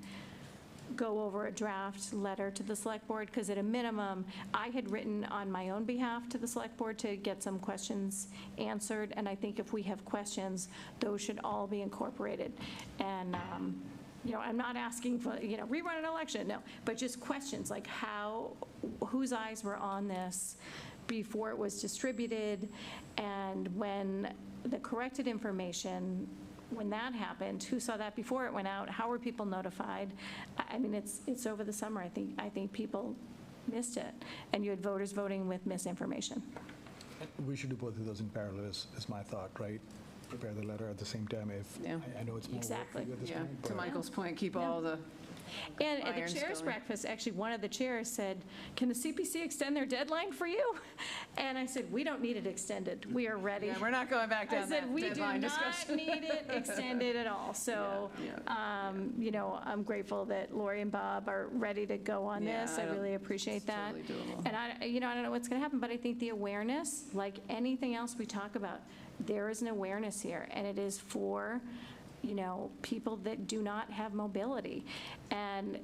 go over a draft letter to the select board, because at a minimum, I had written on my own behalf to the select board to get some questions answered, and I think if we have questions, those should all be incorporated. And I'm not asking for, rerun an election, no, but just questions like whose eyes were on this before it was distributed, and when the corrected information, when that happened, who saw that before it went out, how were people notified? I mean, it's over the summer, I think people missed it, and you had voters voting with misinformation. We should do both of those in parallel is my thought, right? Prepare the letter at the same time if, Yeah. I know it's more work for you at this point. To but- Michael's point, keep all the And at the irons chair's going. breakfast, actually, one of the chairs said, "Can the CPC extend their deadline for you?" And I said, "We don't need it extended. We are ready." Yeah, we're not going back down I said, that "We do deadline not discussion." need it extended at all." So, I'm grateful that Lori and Bob are ready to go on Yeah, this. I really appreciate that. totally doable. And I don't know what's going to happen, but I think the awareness, like anything else we talk about, there is an awareness here, and it is for people that do not have mobility. And,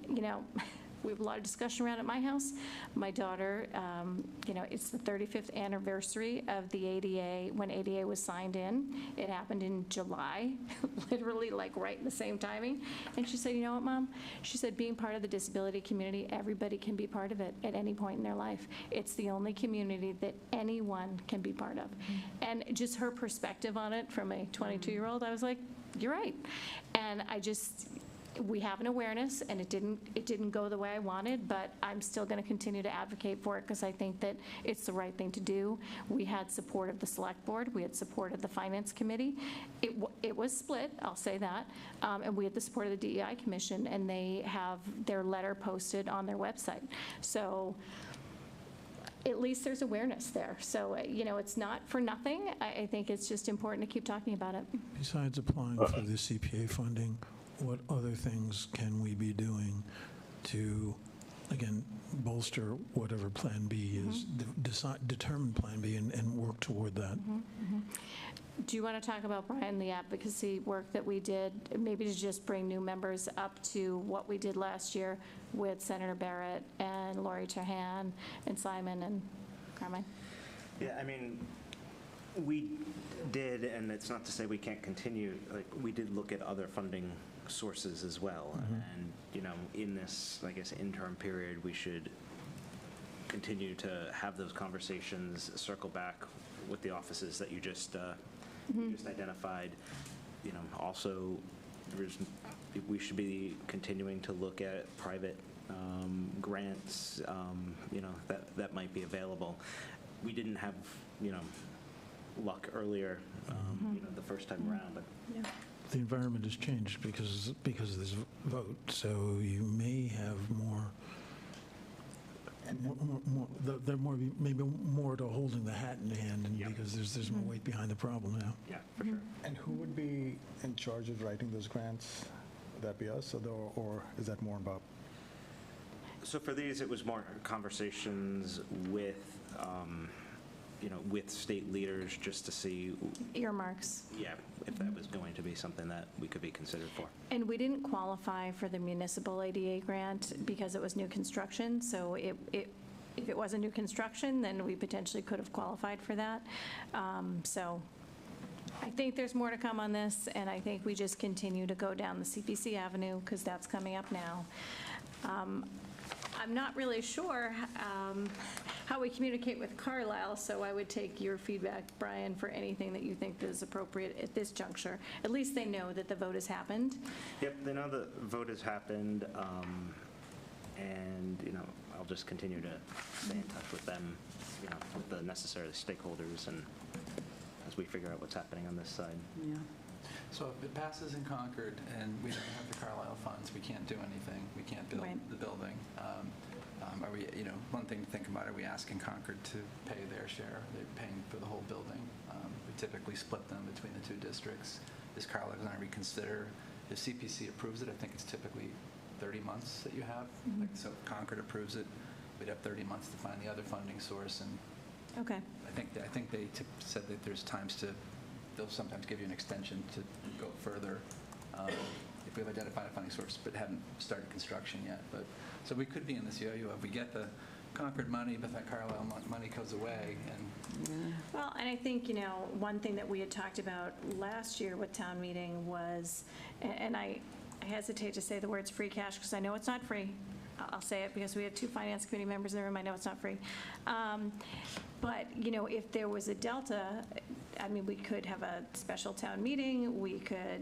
we have a lot of discussion around at my house. My daughter, it's the 35th anniversary of the ADA, when ADA was signed in. It happened in July, literally like right in the same timing. And she said, "You know what, Mom?" She said, "Being part of the disability community, everybody can be part of it at any point in their life. It's the only community that anyone can be part of." And just her perspective on it from a 22-year-old, I was like, you're right. And we have an awareness, and it didn't go the way I wanted, but I'm still going to continue to advocate for it because I think that it's the right thing to do. We had support of the select board. We had support of the finance committee. It was split, I'll say that, and we had the support of the DEI commission, and they have their letter posted on their website. So at least there's awareness there. So, it's not for nothing. I think it's just important to keep talking about it. Besides applying for the CPA funding, what other things can we be doing to, again, bolster whatever Plan B is, determine Plan B and work toward that? Do you want to talk about, Brian, the advocacy work that we did, maybe to just bring new members up to what we did last year with Senator Barrett and Lori Terhan and Simon and Carmine? Yeah, I mean, we did, and it's not to say we can't continue, we did look at other funding sources as well. And, in this, I guess, interim period, we should continue to have those conversations, circle back with the offices that you just identified. Also, we should be continuing to look at private grants, that might be available. We didn't have, luck earlier, the first time around, but. Yeah. The environment has changed because of this vote, so you may have maybe more to holding the hat in hand, and because there's more weight behind the problem now. Yeah, for sure. And who would be in charge of writing those grants? Would that be us, or is that more about? So for these, it was more conversations with, with state leaders just to see, Earmarks. yeah, if that was going to be something that we could be considered for. And we didn't qualify for the municipal ADA grant because it was new construction, so if it wasn't new construction, then we potentially could have qualified for that. So I think there's more to come on this, and I think we just continue to go down the CPC avenue, because that's coming up now. I'm not really sure how we communicate with Carlisle, so I would take your feedback, Brian, for anything that you think is appropriate at this juncture. At least they know that the vote has happened. Yep, they know the vote has happened, and, I'll just continue to stay in touch with them, with the necessary stakeholders, and as we figure out what's happening on this side. Yeah. So if it passes in Concord and we don't have the Carlisle funds, we can't do anything. We can't build the building. Are we, one thing to think about, are we asking Concord to pay their share? They're paying for the whole building. We typically split them between the two districts. Is Carlisle going to reconsider? If CPC approves it, I think it's typically 30 months that you have. So if Concord approves it, we'd have 30 months to find the other funding source. And Okay. I think they said that there's times they'll sometimes give you an extension to go further if we've identified a funding source but haven't started construction yet. But so we could be in this yo-yo if we get the Concord money, but that Carlisle money goes away. And Well, and I think, one thing that we had talked about last year with town meeting was, and I hesitate to say the words free cash because I know it's not free. I'll say it because we have 2 finance committee members in the room. I know it's not free. But, if there was a delta, we could have a special town meeting. We could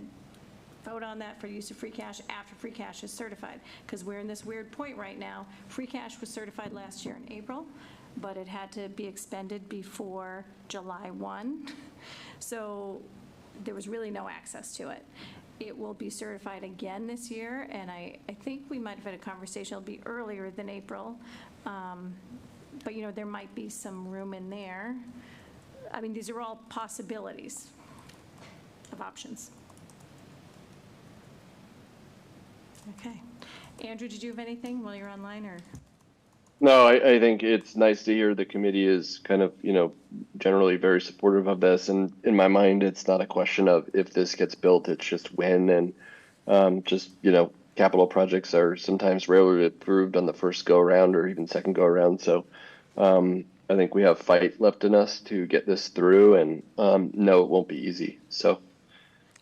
vote on that for use of free cash after free cash is certified. Because we're in this weird point right now. Free cash was certified last year in April, but it had to be expended before July 1. So there was really no access to it. It will be certified again this year, and I think we might have had a conversation, it'll be earlier than April. But, there might be some room in there. These are all possibilities of options. Okay. Andrew, did you have anything while you're online, or? No, I think it's nice to hear the committee is kind of, generally very supportive of this. And in my mind, it's not a question of if this gets built, it's just when. And capital projects are sometimes rarely approved on the first go around or even second go around. So I think we have fight left in us to get this through. And no, it won't be easy. So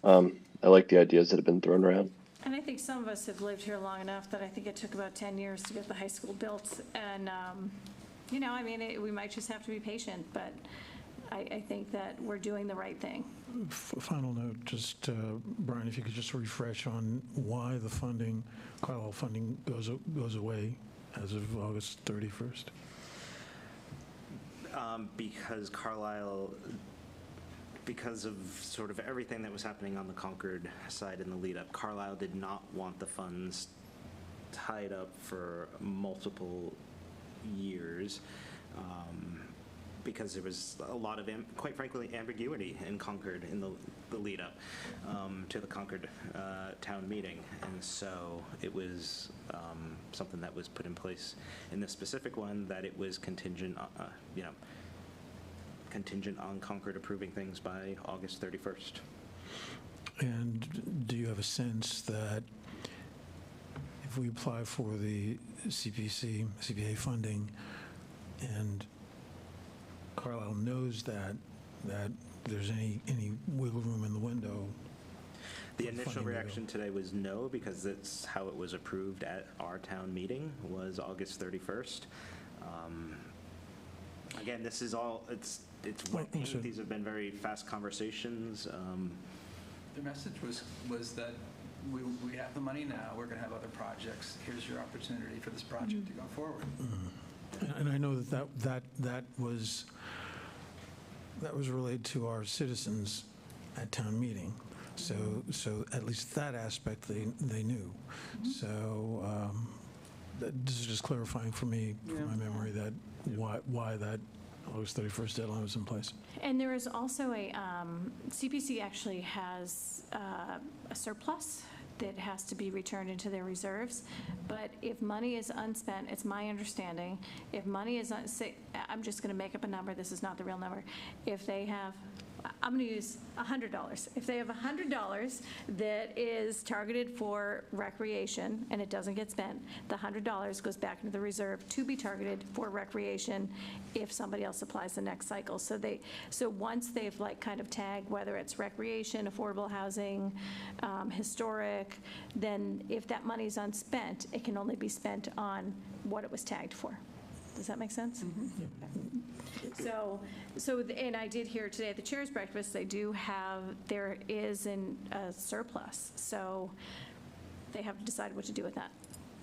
I like the ideas that have been thrown around. And I think some of us have lived here long enough that I think it took about 10 years to get the high school built. And, we might just have to be patient, but I think that we're doing the right thing. Final note, just, Brian, if you could just refresh on why the Carlisle funding goes away as of August 31st. Because Carlisle, because of sort of everything that was happening on the Concord side in the lead up, Carlisle did not want the funds tied up for multiple years because there was a lot of, quite frankly, ambiguity in Concord in the lead up to the Concord town meeting. And so it was something that was put in place in this specific one, that it was contingent on Concord approving things by August 31st. And do you have a sense that if we apply for the CPA funding, and Carlisle knows that there's any wiggle room in the window? The initial reaction today was no, because that's how it was approved at our town meeting, was August 31st. Again, this is all, it's these have been very fast conversations. the message was that we have the money now, we're going to have other projects, here's your opportunity for this project to go forward. And I know that was relayed to our citizens at town meeting. So at least that aspect they knew. So this is just clarifying for me, from my memory, that why that August 31st deadline was in place. And there is also CPC actually has a surplus that has to be returned into their reserves. But if money is unspent, it's my understanding, if money is, say, I'm just going to make up a number, this is not the real number. If they have, I'm going to use $100. If they have $100 that is targeted for recreation and it doesn't get spent, the $100 goes back into the reserve to be targeted for recreation if somebody else applies the next cycle. So once they've like kind of tagged whether it's recreation, affordable housing, historic, then if that money is unspent, it can only be spent on what it was tagged for. Does that make sense? And I did hear today at the chair's breakfast, there is a surplus, so they have to decide what to do with that.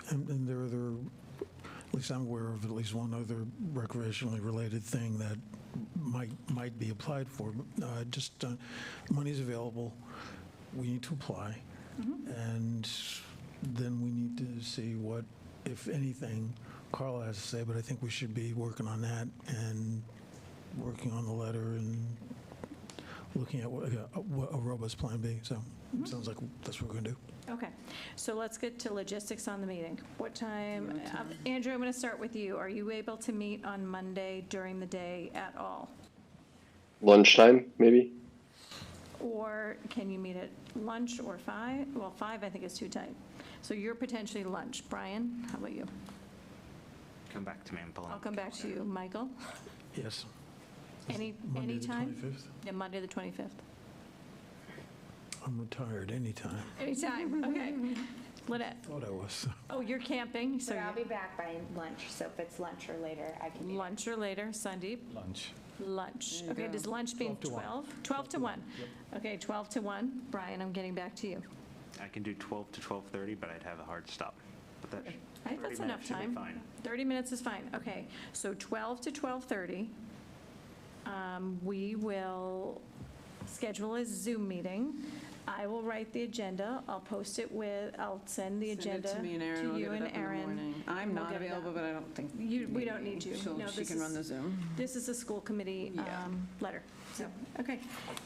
And there are other, at least I'm aware of at least one other recreationally related thing that might be applied for. Money's available, we need to apply, and then we need to see what, if anything, Carla has to say, but I think we should be working on that and working on the letter and looking at what a robust plan B. So it sounds like that's what we're going to do. Okay, so let's get to logistics on the meeting. What time? Andrew, I'm going to start with you. Are you able to meet on Monday during the day at all? Lunchtime, maybe? Or can you meet at lunch or 5? Well, 5 I think is too tight. So you're potentially lunch. Brian, how about you? Come back to me and pull I'll come back to you. Michael? Yes. Any time? The 25th? Yeah, Monday the 25th. I'm retired anytime. Anytime, okay. Lynette? Thought I was. Oh, you're camping, so But I'll be back by lunch, so if it's lunch or later, I can do lunch or later. Sandeep? Lunch. Lunch. There you Okay, go. does lunch mean 12? 12 to 1. Okay, 12 to 1. Brian, I'm getting back to you. I can do 12 to 12:30, but I'd have a hard stop. But that, I think that's 30 enough minutes should be time. fine. 30 minutes is fine, okay. So 12 to 12:30, we will schedule a Zoom meeting. I will write the agenda, I'll post it I'll send the agenda Send it to me and Aaron, to we'll you get it and up in the Aaron. morning. I'm and we'll not get it available, up. but I don't think. We don't need you. No, She this can run is- the Zoom. This is a school committee letter, so, okay.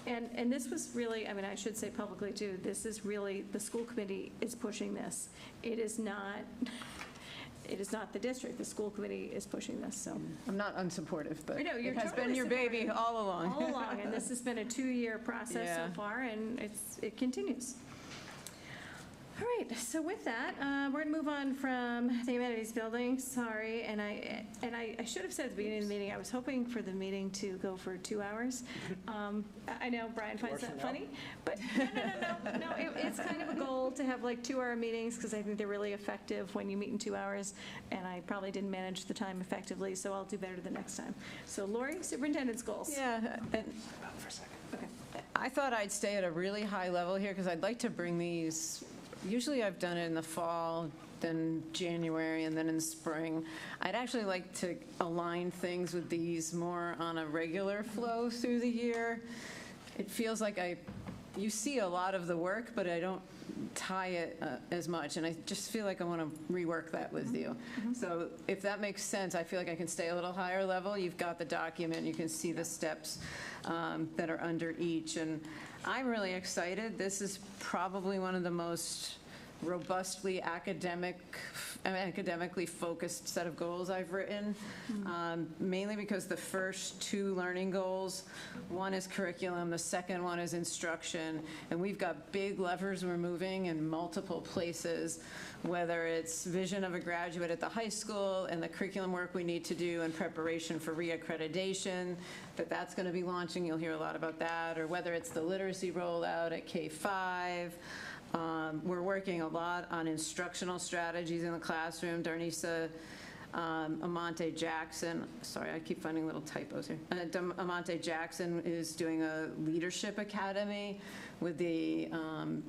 And this was really, I mean, I should say publicly too, this is really, the school committee is pushing this. It is not the district, the school committee is pushing this, so. I'm not unsupportive, but I know, you're it has totally been your baby all along. All along, and this has been a 2-year process Yeah. so far, and it continues. All right, so with that, we're going to move on from the amenities building, sorry, and I should have said at the beginning of the meeting, I was hoping for the meeting to go for 2 hours. I know Brian finds that funny, but no, it's kind of a goal to have like 2-hour meetings, because I think they're really effective when you meet in 2 hours, and I probably didn't manage the time effectively, so I'll do better the next time. So Lori, superintendent's goals. Yeah, and I thought I'd stay at a really high level here, because I'd like to bring these, usually I've done it in the fall, then January, and then in the spring. I'd actually like to align things with these more on a regular flow through the year. It feels like you see a lot of the work, but I don't tie it as much, and I just feel like I want to rework that with you. So if that makes sense, I feel like I can stay a little higher level. You've got the document, you can see the steps that are under each, and I'm really excited. This is probably one of the most robustly academically focused set of goals I've written, mainly because the first 2 learning goals, one is curriculum, the second one is instruction, and we've got big levers we're moving in multiple places, whether it's vision of a graduate at the high school and the curriculum work we need to do in preparation for reaccreditation, that's going to be launching, you'll hear a lot about that, or whether it's the literacy rollout at K-5. We're working a lot on instructional strategies in the classroom. Darnisa Amante Jackson, sorry, I keep finding little typos here. Amante Jackson is doing a leadership academy with the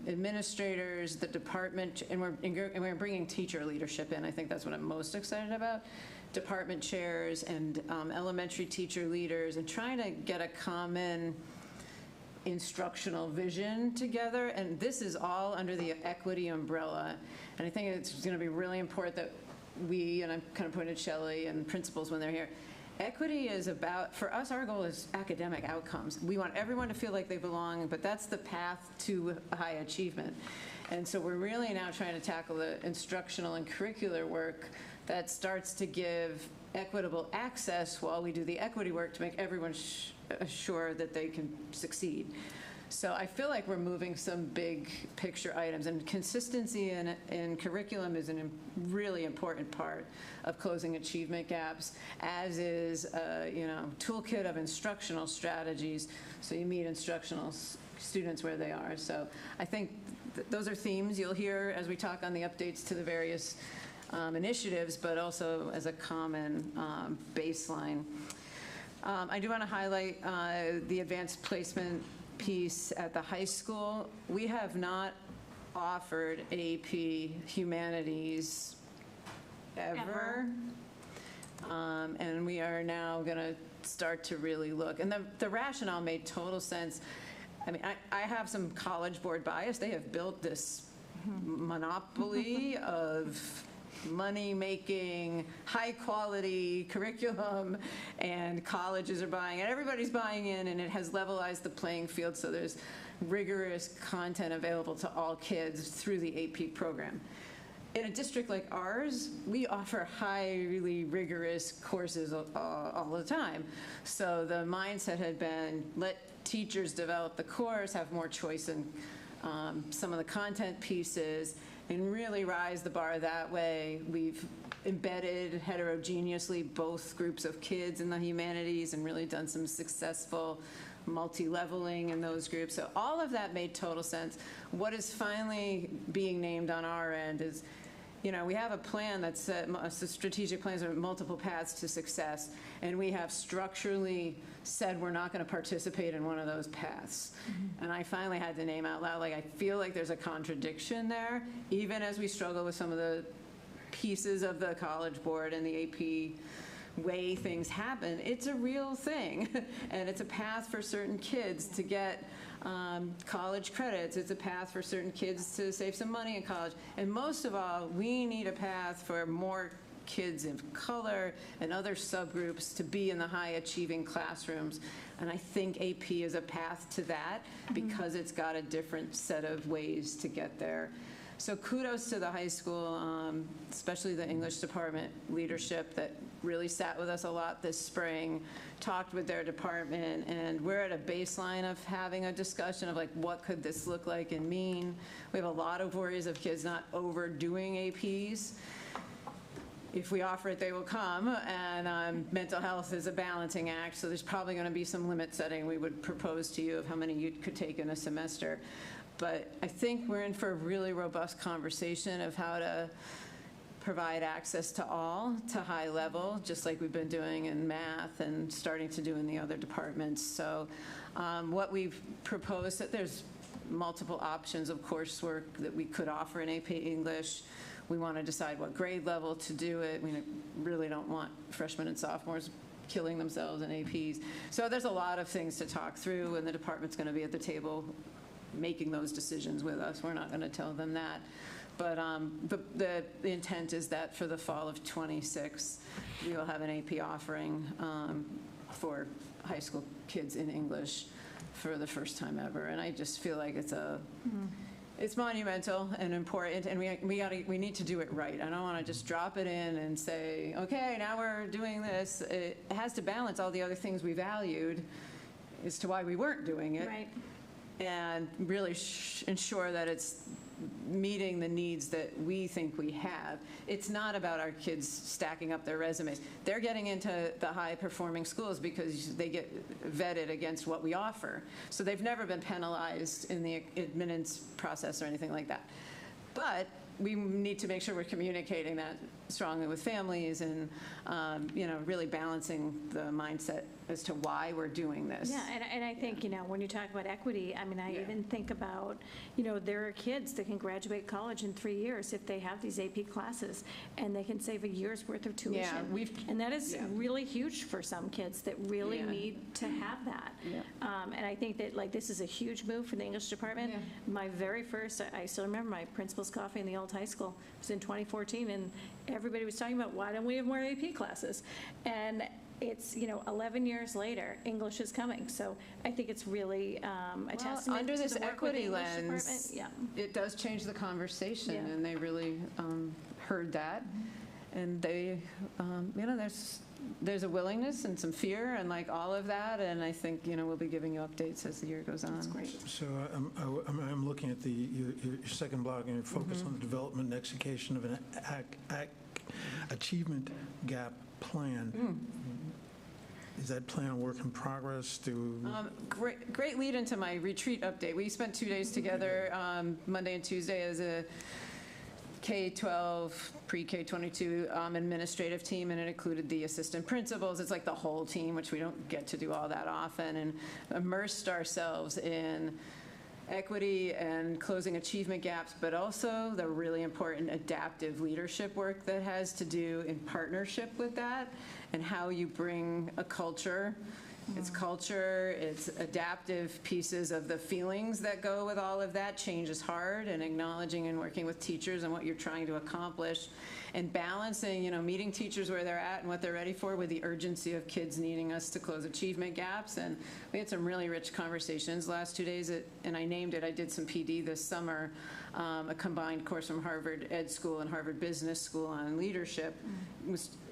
administrators, the department, and we're bringing teacher leadership in. I think that's what I'm most excited about. Department chairs and elementary teacher leaders, and trying to get a common instructional vision together, and this is all under the equity umbrella. And I think it's going to be really important that we, and I'm kind of pointing at Shelley and principals when they're here, equity is about, for us, our goal is academic outcomes. We want everyone to feel like they belong, but that's the path to high achievement. And so we're really now trying to tackle the instructional and curricular work that starts to give equitable access while we do the equity work to make everyone sure that they can succeed. So I feel like we're moving some big picture items, and consistency in curriculum is a really important part of closing achievement gaps, as is a toolkit of instructional strategies, so you meet instructional students where they are. So I think those are themes you'll hear as we talk on the updates to the various initiatives, but also as a common baseline. I do want to highlight the advanced placement piece at the high school. We have not offered AP Humanities ever. And we are now going to start to really look. And the rationale made total sense. I mean, I have some College Board bias. They have built this monopoly of money-making, high-quality curriculum, and colleges are buying, and everybody's buying in, and it has levelized the playing field, so there's rigorous content available to all kids through the AP program. In a district like ours, we offer highly rigorous courses all the time. So the mindset had been, let teachers develop the course, have more choice in some of the content pieces, and really rise the bar that way. We've embedded heterogeneously both groups of kids in the humanities and really done some successful multi-leveling in those groups. So all of that made total sense. What is finally being named on our end is, we have a plan that's strategic plans with multiple paths to success, and we have structurally said we're not going to participate in one of those paths. And I finally had to name out loud, I feel like there's a contradiction there, even as we struggle with some of the pieces of the College Board and the AP way things happen. It's a real thing, and it's a path for certain kids to get college credits. It's a path for certain kids to save some money in college. And most of all, we need a path for more kids of color and other subgroups to be in the high-achieving classrooms. And I think AP is a path to that because it's got a different set of ways to get there. So kudos to the high school, especially the English department leadership that really sat with us a lot this spring, talked with their department, and we're at a baseline of having a discussion of what could this look like and mean. We have a lot of worries of kids not overdoing APs. If we offer it, they will come, and mental health is a balancing act, so there's probably going to be some limit setting we would propose to you of how many you could take in a semester. But I think we're in for a really robust conversation of how to provide access to all to high level, just like we've been doing in math and starting to do in the other departments. So what we've proposed, that there's multiple options of coursework that we could offer in AP English. We want to decide what grade level to do it. We really don't want freshmen and sophomores killing themselves in APs. So there's a lot of things to talk through, and the department's going to be at the table making those decisions with us. We're not going to tell them that. But the intent is that for the fall of '26, we will have an AP offering for high school kids in English for the first time ever. And I just feel like it's monumental and important, and we need to do it right. I don't want to just drop it in and say, okay, now we're doing this. It has to balance all the other things we valued as to why we weren't doing it. Right. And really ensure that it's meeting the needs that we think we have. It's not about our kids stacking up their resumes. They're getting into the high-performing schools because they get vetted against what we offer. So they've never been penalized in the admittance process or anything like that. But we need to make sure we're communicating that strongly with families and, really balancing the mindset as to why we're doing this. Yeah, and I think, when you talk about equity, I even think about, there are kids that can graduate college in 3 years if they have these AP classes, and they can save a year's worth of tuition. Yeah, and that is really huge for some kids that really need to have that. Yeah. And I think that, this is a huge move for the English department. Yeah. My very first, I still remember my principal's coffee in the old high school was in 2014, and everybody was talking about, why don't we have more AP classes? And it's, 11 years later, English is coming. So I think it's really a testament under to this the work with the equity English lens, department. it does change the conversation, Yeah. and they really heard that. And they, there's a willingness and some fear and like all of that, and I think, we'll be giving you updates as the year goes on. That's great. So I'm looking at your second block, and you focus on the development and execution of an achievement gap plan. Is that plan a work in progress to? Great lead into my retreat update. We spent 2 days together, Monday and Tuesday, as a K-12, pre-K-22 administrative team, and it included the assistant principals. It's like the whole team, which we don't get to do all that often, and immersed ourselves in equity and closing achievement gaps, but also the really important adaptive leadership work that has to do in partnership with that, and how you bring a culture. It's culture, it's adaptive pieces of the feelings that go with all of that. Change is hard, and acknowledging and working with teachers and what you're trying to accomplish, and balancing, meeting teachers where they're at and what they're ready for with the urgency of kids needing us to close achievement gaps. And we had some really rich conversations last 2 days, and I named it, I did some PD this summer, a combined course from Harvard Ed School and Harvard Business School on leadership.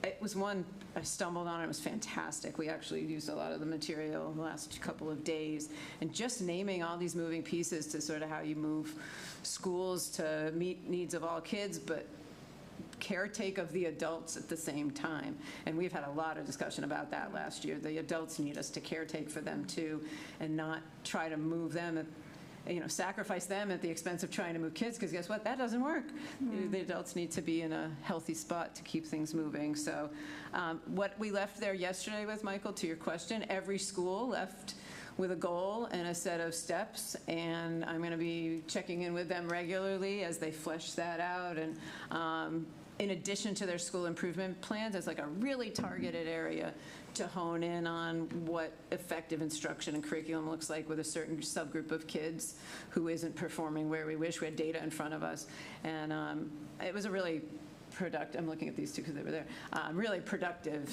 It was one I stumbled on. It was fantastic. We actually used a lot of the material the last couple of days, and just naming all these moving pieces to sort of how you move schools to meet needs of all kids, but caretake of the adults at the same time. And we've had a lot of discussion about that last year. The adults need us to caretake for them too, and not try to move them, sacrifice them at the expense of trying to move kids, because guess what? That doesn't work. The adults need to be in a healthy spot to keep things moving. So what we left there yesterday with, Michael, to your question, every school left with a goal and a set of steps, and I'm going to be checking in with them regularly as they flesh that out. And in addition to their school improvement plans, it's like a really targeted area to hone in on what effective instruction and curriculum looks like with a certain subgroup of kids who isn't performing where we wish. We had data in front of us, and it was a really productive, I'm looking at these two because they were there, really productive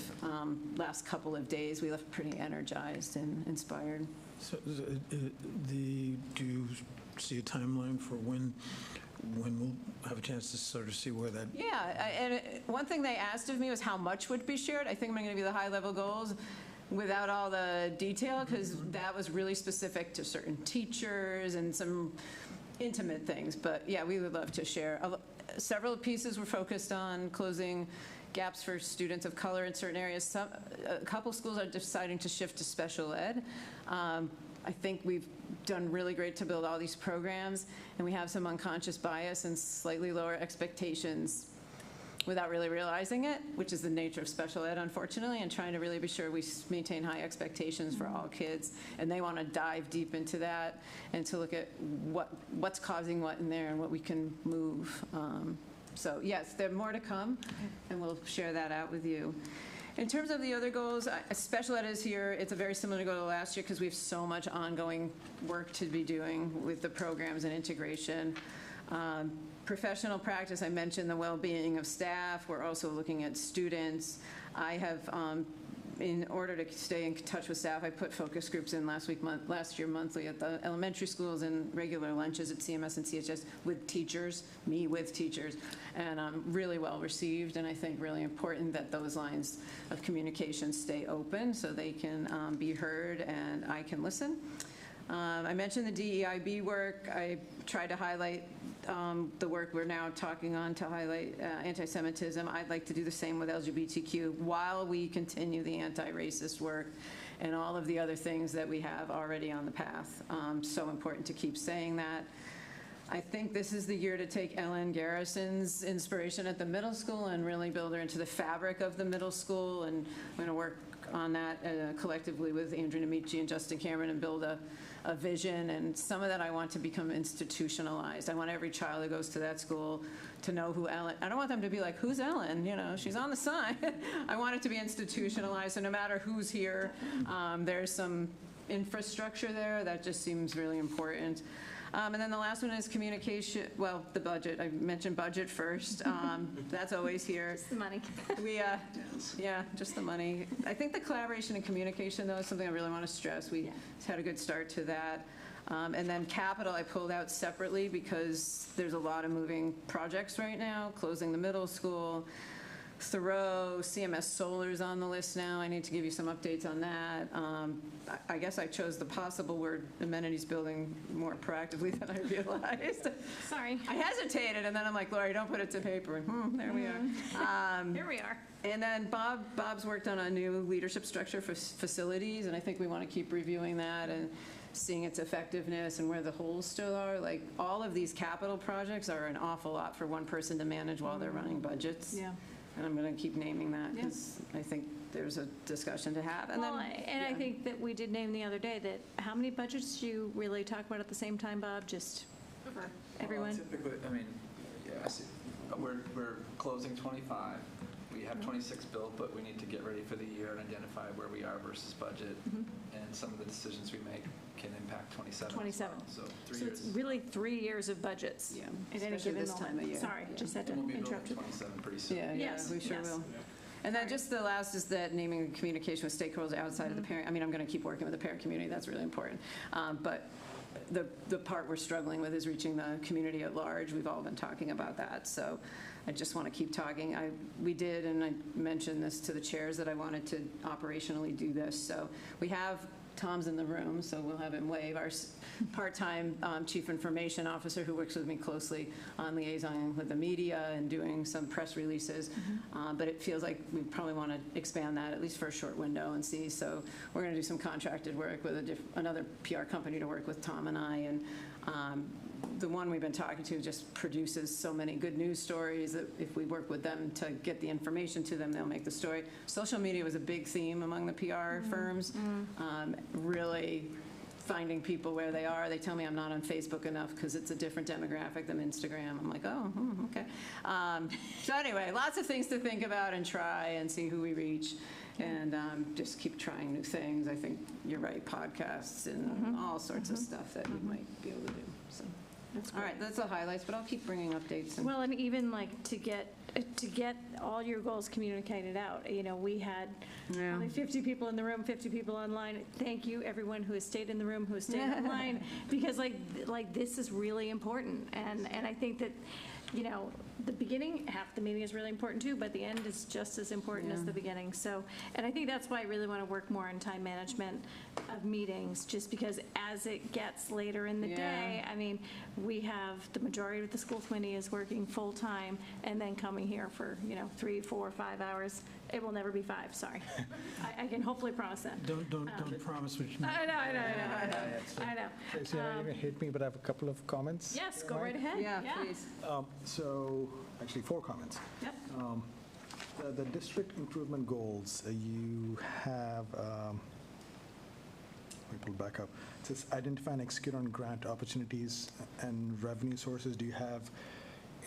last couple of days. We left pretty energized and inspired. So do you see a timeline for when we'll have a chance to sort of see where that? Yeah, and one thing they asked of me was how much would be shared. I think I'm going to give you the high-level goals without all the detail, because that was really specific to certain teachers and some intimate things. But yeah, we would love to share. Several pieces were focused on closing gaps for students of color in certain areas. A couple schools are deciding to shift to special ed. I think we've done really great to build all these programs, and we have some unconscious bias and slightly lower expectations without really realizing it, which is the nature of special ed, unfortunately, and trying to really be sure we maintain high expectations for all kids. And they want to dive deep into that and to look at what's causing what in there and what we can move. So yes, there's more to come, and we'll share that out with you. In terms of the other goals, special ed is here. It's a very similar to go to last year because we have so much ongoing work to be doing with the programs and integration. Professional practice, I mentioned the well-being of staff. We're also looking at students. I have, in order to stay in touch with staff, I put focus groups in last year monthly at the elementary schools and regular lunches at CMS and CHS with teachers, me with teachers, and really well received, and I think really important that those lines of communication stay open so they can be heard and I can listen. I mentioned the DEIB work. I tried to highlight the work we're now talking on to highlight anti-Semitism. I'd like to do the same with LGBTQ while we continue the anti-racist work and all of the other things that we have already on the path. So important to keep saying that. I think this is the year to take Ellen Garrison's inspiration at the middle school and really build her into the fabric of the middle school, and I'm going to work on that collectively with Andrew Namici and Justin Cameron and build a vision, and some of that I want to become institutionalized. I want every child who goes to that school to know who Ellen, I don't want them to be like, who's Ellen? She's on the sign. I want it to be institutionalized, so no matter who's here, there's some infrastructure there that just seems really important. And then the last one is communication, well, the budget. I mentioned budget first. That's always here. It's the money. Yeah, just the money. I think the collaboration and communication, though, is something I really want to stress. We had a good start to that. And then capital, I pulled out separately because there's a lot of moving projects right now, closing the middle school, Thoreau, CMS Solar's on the list now. I need to give you some updates on that. I guess I chose the possible word amenities building more proactively than I realized. Sorry. I hesitated, and then I'm like, Lori, don't put it to paper. And there we are. Here we are. And then Bob's worked on a new leadership structure for facilities, and I think we want to keep reviewing that and seeing its effectiveness and where the holes still are. Like, all of these capital projects are an awful lot for one person to manage while they're running budgets. Yeah. And I'm going to keep naming that because I think there's a discussion to have. And Well, then, and I think that we did name the other day that, how many budgets do you really talk about at the same time, Bob, just for everyone? Typically, I mean, yes, we're closing 25. We have 26 built, but we need to get ready for the year and identify where we are versus budget. And some of the decisions we make can impact 27. 27. Oh, So 3 So years. it's really 3 years of budgets. Yeah, At any especially given this time moment. of year. Sorry, just had to And we'll be interrupt building you. 27 pretty soon. Yeah, Yes, we sure yes. will. And then just the last is that naming and communication with stakeholders outside of the parent. I mean, I'm going to keep working with the parent community. That's really important. But the part we're struggling with is reaching the community at large. We've all been talking about that. So I just want to keep talking. We did, and I mentioned this to the chairs, that I wanted to operationally do this. So we have Tom's in the room, so we'll have him wave. Our part-time chief information officer who works with me closely on liaison with the media and doing some press releases. But it feels like we probably want to expand that at least for a short window and see. So we're going to do some contracted work with another PR company to work with Tom and I. And the one we've been talking to just produces so many good news stories that if we work with them to get the information to them, they'll make the story. Social media was a big theme among the PR firms. Really finding people where they are. They tell me I'm not on Facebook enough because it's a different demographic than Instagram. I'm like, oh, okay. So anyway, lots of things to think about and try and see who we reach. And just keep trying new things. I think you're right, podcasts and all sorts of stuff that we might be able to do. So, all right, that's the highlights, but I'll keep bringing updates. Well, and even like to get all your goals communicated out. You know, we had only 50 people in the room, 50 people online. Thank you, everyone who has stayed in the room, who has stayed online, because like this is really important. And I think that, you know, the beginning, half the meeting is really important too, but the end is just as important as the beginning. So, and I think that's why I really want to work more on time management of meetings, just because as it gets later in the day, I mean, we have the majority of the school committee is working full-time and then coming here for, 3, 4, 5 hours. It will never be 5, sorry. I can hopefully promise that. Don't promise what you I know. Tracy, I know you're going to hate me, but I have a couple of comments. Yes, go right ahead. Yeah, please. So, actually, 4 comments. Yep. The district improvement goals, you have, let me pull it back up. It says identify and execute on grant opportunities and revenue sources. Do you have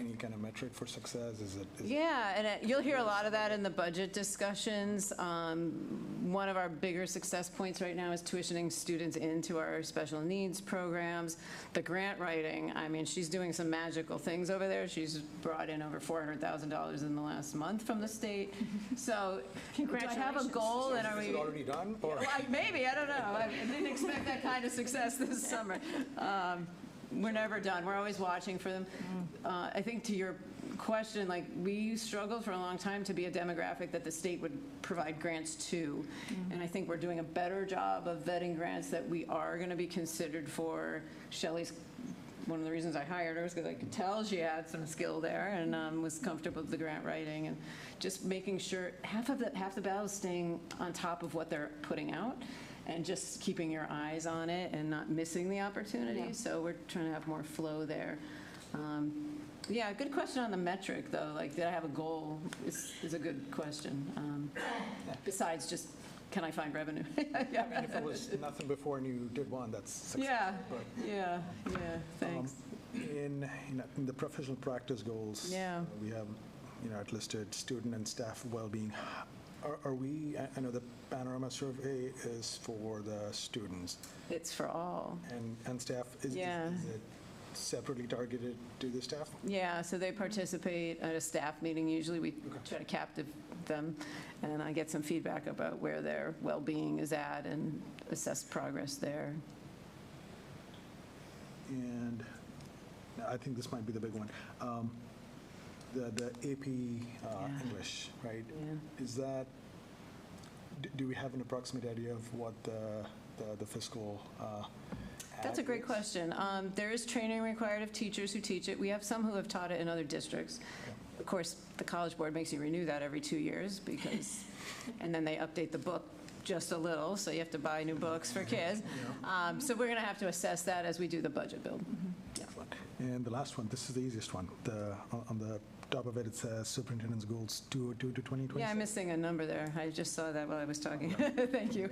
any kind of metric for success? Is it? Yeah, and you'll hear a lot of that in the budget discussions. One of our bigger success points right now is tuitioning students into our special needs programs. The grant writing, I mean, she's doing some magical things over there. She's brought in over $400,000 in the last month from the state. So, do I have a goal? And are we already done? Or? Well, maybe, I don't know. I didn't expect that kind of success this summer. We're never done. We're always watching for them. I think to your question, like, we struggled for a long time to be a demographic that the state would provide grants to. And I think we're doing a better job of vetting grants that we are going to be considered for. Shelley's one of the reasons I hired her was because I could tell she had some skill there and was comfortable with the grant writing and just making sure half the battle is staying on top of what they're putting out. And just keeping your eyes on it and not missing the opportunity. Yeah. So we're trying to have more flow there. Yeah, good question on the metric, though. Like, did I have a goal is a good question. Besides just, can I find revenue? I mean, if it was nothing before and you did one, that's successful. Yeah, thanks. In the professional practice goals, we have, it listed student and staff well-being. Are we, I know the Panorama survey is for the students. It's for all. And staff, is it separately targeted to the staff? Yeah, so they participate at a staff meeting. Usually we try to captive them, and I get some feedback about where their well-being is at and assess progress there. And I think this might be the big one. The AP English, right? Yeah. Is that, do we have an approximate idea of what the fiscal That's a great question. There is training required of teachers who teach it. We have some who have taught it in other districts. Of course, the College Board makes you renew that every 2 years because, and then they update the book just a little, so you have to buy new books for kids. So we're going to have to assess that as we do the budget build. And the last one, this is the easiest one. On the top of it, it says superintendent's goals 2002 to 2020. Yeah, I'm missing a number there. I just saw that while I was talking. Thank you.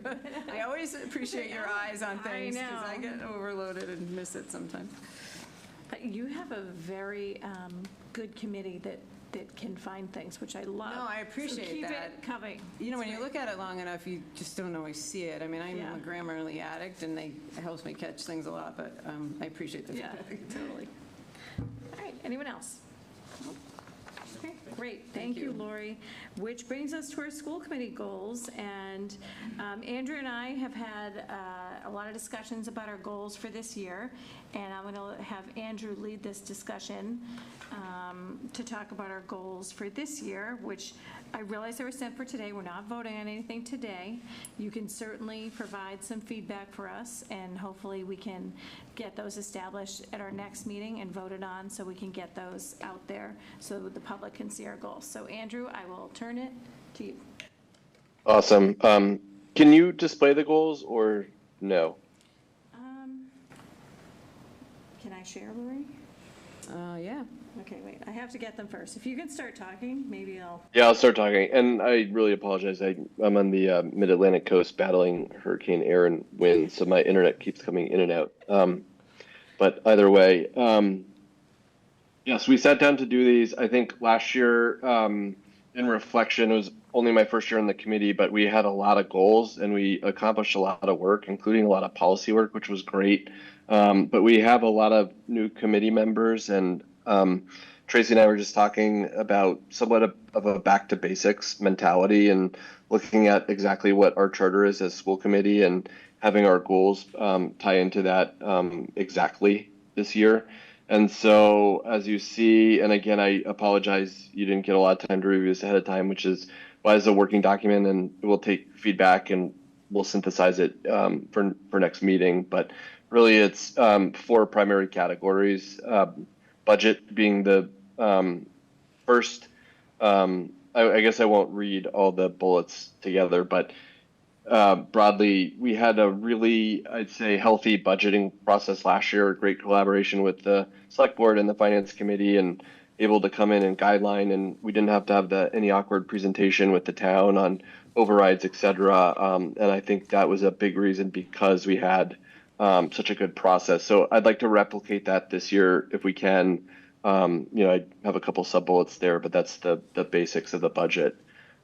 I always appreciate your eyes on things because I get overloaded and miss it sometimes. You have a very good committee that can find things, which I love. No, I appreciate so keep that. It coming. You know, when you look at it long enough, you just don't always see it. I mean, I'm a Grammarly addict, and it helps me catch things a lot, but I appreciate the feedback. Totally. All right, anyone else? Okay, great. Thank you, Lori. Which brings us to our school committee goals. And Andrew and I have had a lot of discussions about our goals for this year. And I'm going to have Andrew lead this discussion to talk about our goals for this year, which I realize they were sent for today. We're not voting on anything today. You can certainly provide some feedback for us, and hopefully we can get those established at our next meeting and voted on so we can get those out there so the public can see our goals. So Andrew, I will turn it to you. Awesome. Can you display the goals or no? Can I share, Lori? Yeah. Okay, wait. I have to get them first. If you can start talking, maybe I'll. Yeah, I'll start talking. And I really apologize. I'm on the mid-Atlantic coast battling Hurricane Aaron winds, so my internet keeps coming in and out. But either way, yes, we sat down to do these. I think last year, in reflection, it was only my first year on the committee, but we had a lot of goals and we accomplished a lot of work, including a lot of policy work, which was great. But we have a lot of new committee members, and Tracy and I were just talking about somewhat of a back to basics mentality and looking at exactly what our charter is as school committee and having our goals tie into that exactly this year. And so as you see, and again, I apologize, you didn't get a lot of time to review this ahead of time, which is why it's a working document, and we'll take feedback and we'll synthesize it for next meeting. But really, it's 4 primary categories. Budget being the first. I guess I won't read all the bullets together, but broadly, we had a really, I'd say, healthy budgeting process last year, great collaboration with the select board and the finance committee, and able to come in and guideline, and we didn't have to have any awkward presentation with the town on overrides, et cetera. And I think that was a big reason because we had such a good process. So I'd like to replicate that this year if we can. I have a couple sub bullets there, but that's the basics of the budget.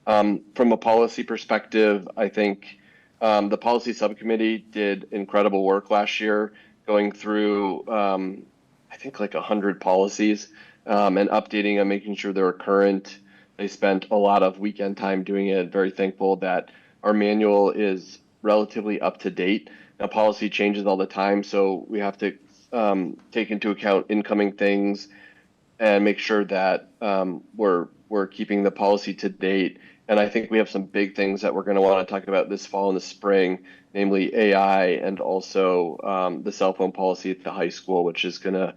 From a policy perspective, I think the policy subcommittee did incredible work last year, going through, I think, like 100 policies and updating them, making sure they were current. They spent a lot of weekend time doing it. Very thankful that our manual is relatively up to date. Now, policy changes all the time, so we have to take into account incoming things and make sure that we're keeping the policy to date. And I think we have some big things that we're going to want to talk about this fall and the spring, namely AI and also the cell phone policy at the high school, which is going to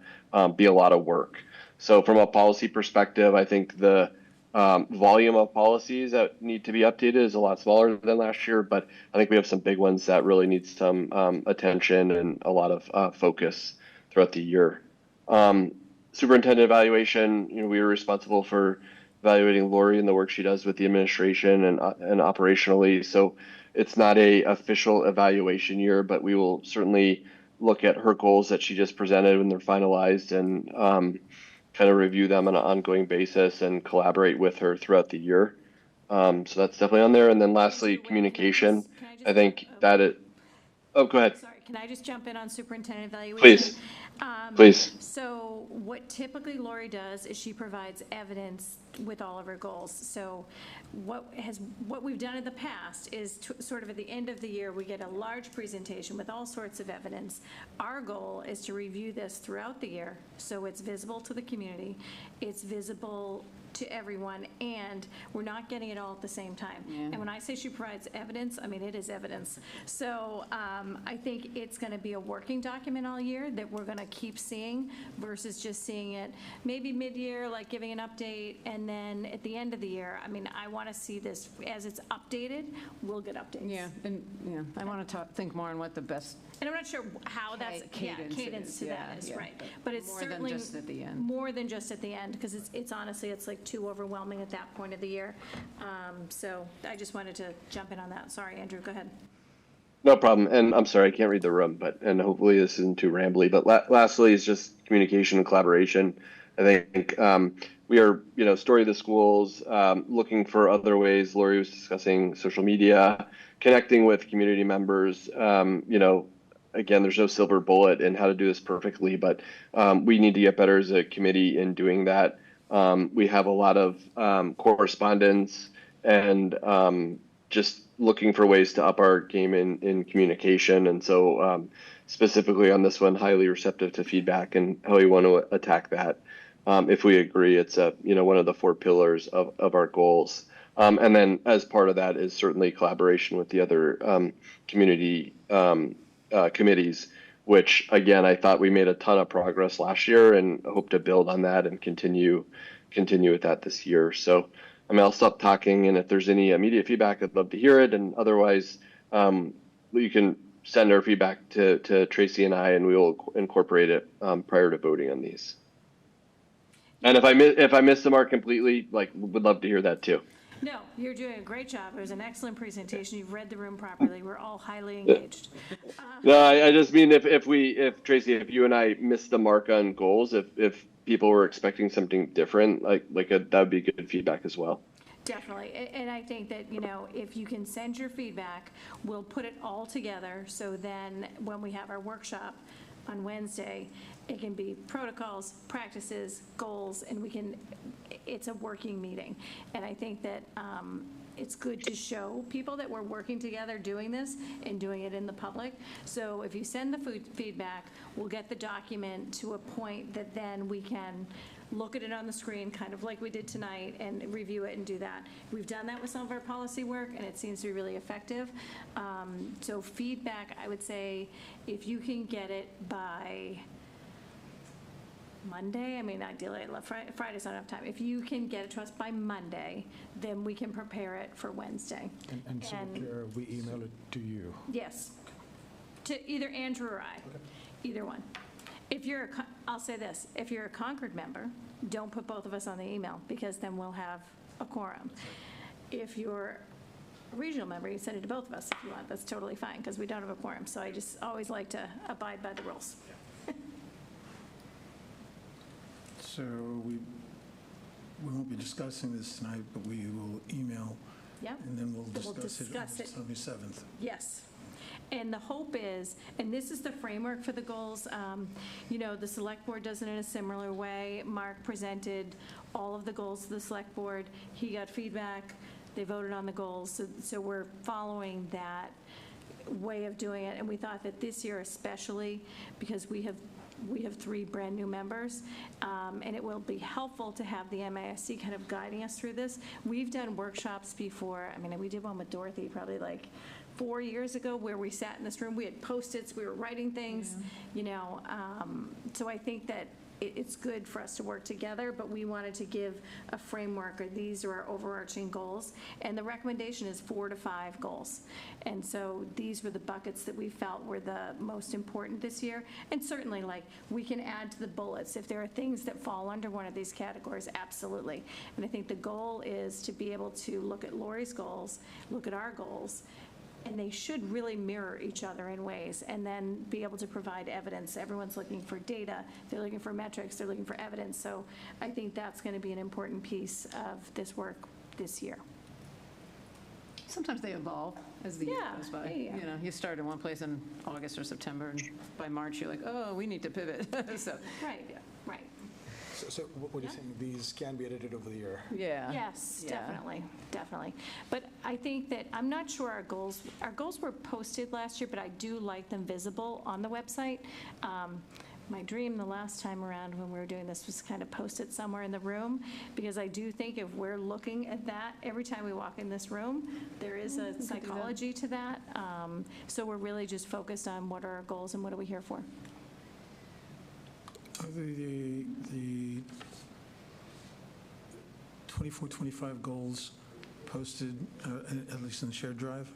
be a lot of work. So from a policy perspective, I think the volume of policies that need to be updated is a lot smaller than last year, but I think we have some big ones that really need some attention and a lot of focus throughout the year. Superintendent evaluation, we are responsible for evaluating Lori and the work she does with the administration and operationally. So it's not a official evaluation year, but we will certainly look at her goals that she just presented when they're finalized and kind of review them on an ongoing basis and collaborate with her throughout the year. So that's definitely on there. And then lastly, communication. I think that it. Oh, go ahead. Sorry, can I just jump in on superintendent evaluation? Please. Please. So what typically Lori does is she provides evidence with all of her goals. So what we've done in the past is sort of at the end of the year, we get a large presentation with all sorts of evidence. Our goal is to review this throughout the year, so it's visible to the community, it's visible to everyone, and we're not getting it all at the same time. Yeah. And when I say she provides evidence, I mean it is evidence. So I think it's going to be a working document all year that we're going to keep seeing versus just seeing it maybe mid-year, like giving an update, and then at the end of the year. I mean, I want to see this as it's updated. We'll get updates. Yeah, and, yeah, I want to think more on what the best And I'm not sure how that's, cadence to that is, right. But it's more certainly than just at the end. more than just at the end, because it's honestly, it's like too overwhelming at that point of the year. So I just wanted to jump in on that. Sorry, Andrew, go ahead. No problem. And I'm sorry, I can't read the room, and hopefully this isn't too rambly, but lastly is just communication and collaboration. I think we are, story of the schools, looking for other ways. Lori was discussing social media, connecting with community members. Again, there's no silver bullet in how to do this perfectly, but we need to get better as a committee in doing that. We have a lot of correspondence and just looking for ways to up our game in communication. And so specifically on this one, highly receptive to feedback and how we want to attack that. If we agree, it's one of the 4 pillars of our goals. And then as part of that is certainly collaboration with the other community committees, which again, I thought we made a ton of progress last year and hope to build on that and continue with that this year. So I'll stop talking, and if there's any immediate feedback, I'd love to hear it. And otherwise, you can send our feedback to Tracy and I, and we will incorporate it prior to voting on these. And if I missed the mark completely, would love to hear that too. No, you're doing a great job. It was an excellent presentation. You've read the room properly. We're all highly engaged. No, I just mean if Tracy, if you and I missed the mark on goals, if people were expecting something different, that would be good feedback as well. Definitely. And I think that, if you can send your feedback, we'll put it all together. So then when we have our workshop on Wednesday, it can be protocols, practices, goals, and it's a working meeting. And I think that it's good to show people that we're working together doing this and doing it in the public. So if you send the feedback, we'll get the document to a point that then we can look at it on the screen, kind of like we did tonight, and review it and do that. We've done that with some of our policy work, and it seems to be really effective. So feedback, I would say, if you can get it by Monday, ideally, Friday's not enough time. If you can get it to us by Monday, then we can prepare it for Wednesday. And so we email it to you? Yes, to either Andrew or I, either one. I'll say this, if you're a Concord member, don't put both of us on the email, because then we'll have a quorum. If you're a regional member, you send it to both of us if you want. That's totally fine, because we don't have a quorum. So I just always like to abide by the rules. So we won't be discussing this tonight, but we will email. Yeah. And then we'll discuss it on the 7th. Yes. And the hope is, and this is the framework for the goals, the select board does it in a similar way. Mark presented all of the goals to the select board. He got feedback. They voted on the goals. So we're following that way of doing it. And we thought that this year especially, because we have 3 brand new members, and it will be helpful to have the MASC kind of guiding us through this. We've done workshops before. We did one with Dorothy probably 4 years ago, where we sat in this room, we had Post-its, we were writing things, so I think that it's good for us to work together, but we wanted to give a framework, or these are our overarching goals, and the recommendation is 4 to 5 goals. And so these were the buckets that we felt were the most important this year. And certainly, we can add to the bullets if there are things that fall under one of these categories, absolutely. And I think the goal is to be able to look at Lori's goals, look at our goals, and they should really mirror each other in ways, and then be able to provide evidence. Everyone's looking for data, they're looking for metrics, they're looking for evidence. So I think that's going to be an important piece of this work this year. Sometimes they evolve as the year goes by. Yeah. You know, you start in one place in August or September, and by March, you're like, oh, we need to pivot. So, Right, right. So what do you think, these can be edited over the year? yeah. Yes, Yeah. definitely. But I think that, I'm not sure our goals were posted last year, but I do like them visible on the website. My dream the last time around when we were doing this was kind of post it somewhere in the room, because I do think if we're looking at that every time we walk in this room, there is a psychology to that. So we're really just focused on what are our goals and what are we here for. Are the 24-25 goals posted, at least in the shared drive?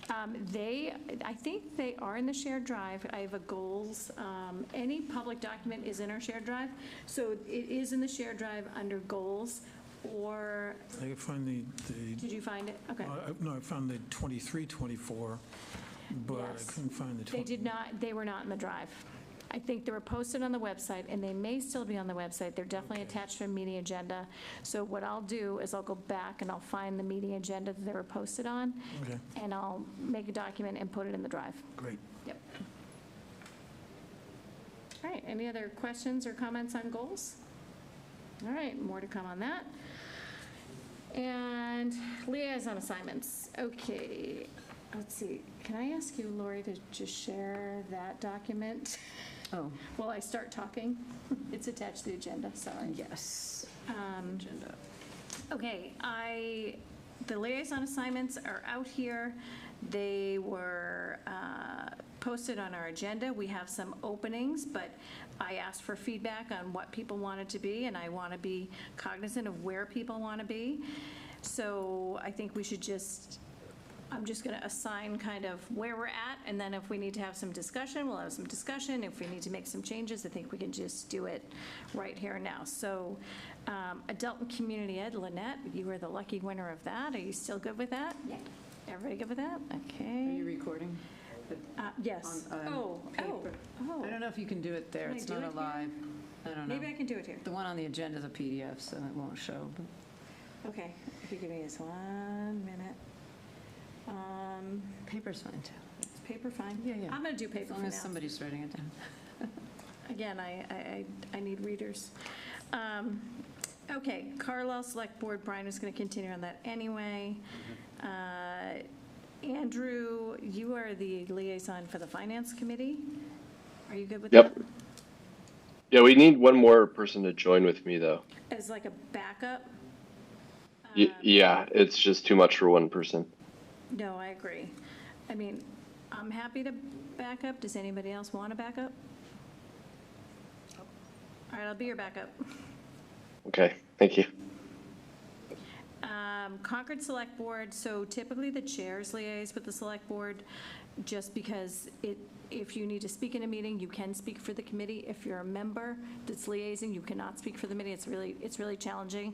I think they are in the shared drive. I have a goals. Any public document is in our shared drive. So it is in the shared drive under goals, or, I could find did you find it? Okay. no, I found the 23-24, but Yes. I couldn't find the They 20. did not, they were not in the drive. I think they were posted on the website, and they may still be on the website. They're definitely attached to a meeting agenda. So what I'll do is I'll go back and I'll find the meeting agenda that they were posted on, Okay, and I'll make a document and put it in the drive. great. Yep. All right, any other questions or comments on goals? All right, more to come on that. And liaison assignments. Okay, let's see. Can I ask you, Lori, to just share that document? Oh. While I start talking? It's attached to the agenda, sorry. Yes. Agenda. Okay, the liaison assignments are out here. They were posted on our agenda. We have some openings, but I asked for feedback on what people wanted to be, and I want to be cognizant of where people want to be. So I think we should I'm just going to assign kind of where we're at, and then if we need to have some discussion, we'll have some discussion. If we need to make some changes, I think we can just do it right here and now. So Adult and Community Ed, Lynette, you were the lucky winner of that. Are you still good with that? Yeah. Everybody good with that? Are Okay. you recording? Yes. On, Oh. I don't know if you can do it there. Can I It's do not it a here? live. I don't know. Maybe I can do it here. The one on the agenda is a PDF, so it won't show. But Okay, if you give me just 1 minute. paper's fine, too. Is paper fine? Yeah, yeah. I'm going to do paper As for long now. as somebody's writing it down. Again, I need readers. Okay, Carlisle Select Board, Brian was going to continue on that anyway. Andrew, you are the liaison for the Finance Committee. Are you good with that? Yep. Yeah, we need one more person to join with me, though. As like a backup? Yeah, it's just too much for one person. No, I agree. I mean, I'm happy to back up. Does anybody else want to back up? All right, I'll be your backup. Okay, thank you. Concord Select Board, so typically the chairs liaise with the Select Board, just because if you need to speak in a meeting, you can speak for the committee. If you're a member that's liaising, you cannot speak for the committee. It's really challenging.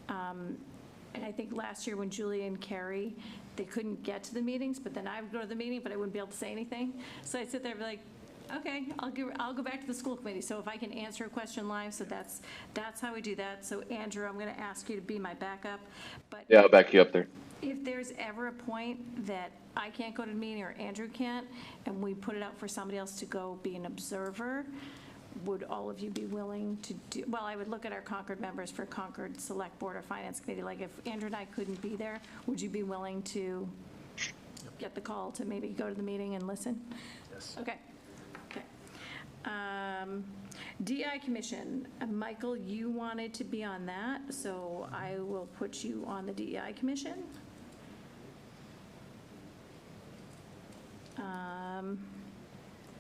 And I think last year when Julie and Carrie, they couldn't get to the meetings, but then I would go to the meeting, but I wouldn't be able to say anything. So I'd sit there and be like, okay, I'll go back to the school committee. So if I can answer a question live, so that's how we do that. So Andrew, I'm going to ask you to be my backup. But Yeah, I'll back you up there. if there's ever a point that I can't go to the meeting or Andrew can't, and we put it out for somebody else to go be an observer, would all of you be willing to do, well, I would look at our Concord members for Concord Select Board or Finance Committee. Like if Andrew and I couldn't be there, would you be willing to get the call to maybe go to the meeting and listen? Yes. Okay. Okay. DI Commission, Michael, you wanted to be on that, so I will put you on the DEI Commission.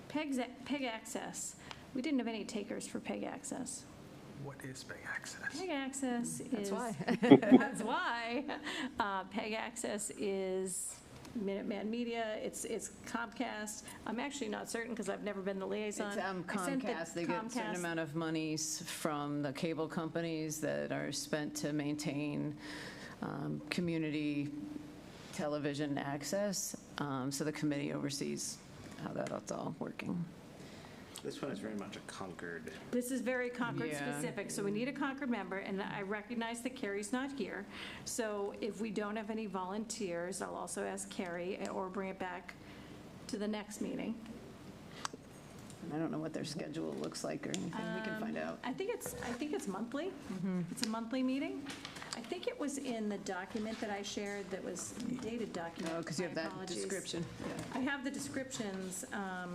PEG Access, we didn't have any takers for PEG Access. What is PEG Access? PEG Access is. That's why. That's why. PEG Access is Minuteman Media, it's Comcast. I'm actually not certain because I've never been the liaison. It's I sent the Comcast. They get a certain Comcast- amount of monies from the cable companies that are spent to maintain community television access. So the committee oversees how that's all working. This one is very much a Concord. This is very Concord Yeah. specific, so we need a Concord member, and I recognize that Carrie's not here. So if we don't have any volunteers, I'll also ask Carrie or bring it back to the next meeting. I don't know what their schedule looks like or anything. We can find out. I think it's monthly. It's a monthly meeting. I think it was in the document that I shared that was dated document. Oh, because you have My that apologies. description. I have the descriptions. All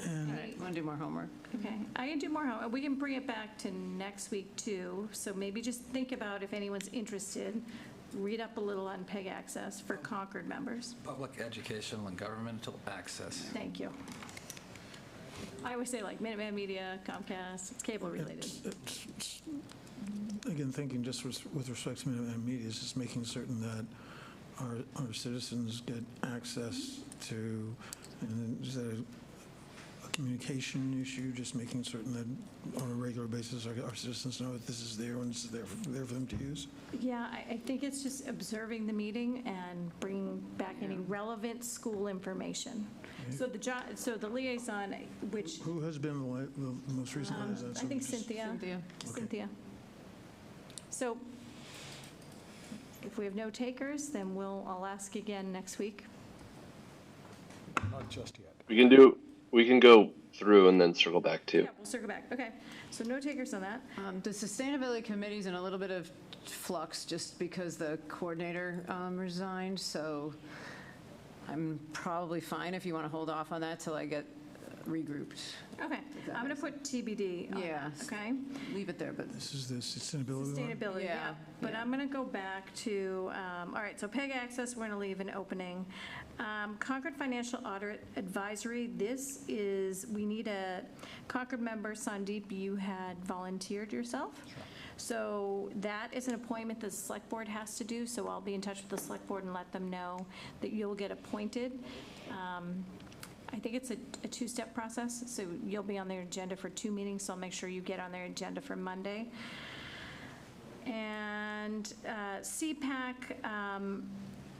right, want to do more homework? Okay, I can do more homework. We can bring it back to next week too. So maybe just think about if anyone's interested, read up a little on PEG access for Concord members. Public educational and governmental access. Thank you. I always say like Minuteman Media, Comcast, it's cable related. Again, thinking just with respect to Minuteman Media, is just making certain that our citizens get access to, and is that a communication issue, just making certain that on a regular basis our citizens know that this is there and it's there for them to use? Yeah, I think it's just observing the meeting and bringing back any relevant school information. So the liaison, which. Who has been the most recent liaison? I think Cynthia. Cynthia. So if we have no takers, then I'll ask again next week. Not just yet. We can go through and then circle back too. Yeah, we'll circle back. Okay, so no takers on that. The Sustainability Committee's in a little bit of flux just because the coordinator resigned, so I'm probably fine if you want to hold off on that till I get regrouped. Okay, I'm going to put TBD on Yeah. that, okay? Leave it there, but. This is the sustainability one? Sustainability, yeah. But I'm going to go back to, all right, so PEG access, we're going to leave an opening. Concord Financial Audit Advisory, this is, we need a Concord member. Sandeep, you had volunteered yourself. So that is an appointment the select board has to do, so I'll be in touch with the select board and let them know that you'll get appointed. I think it's a two-step process, so you'll be on their agenda for 2 meetings, so I'll make sure you get on their agenda for Monday. And CPAC,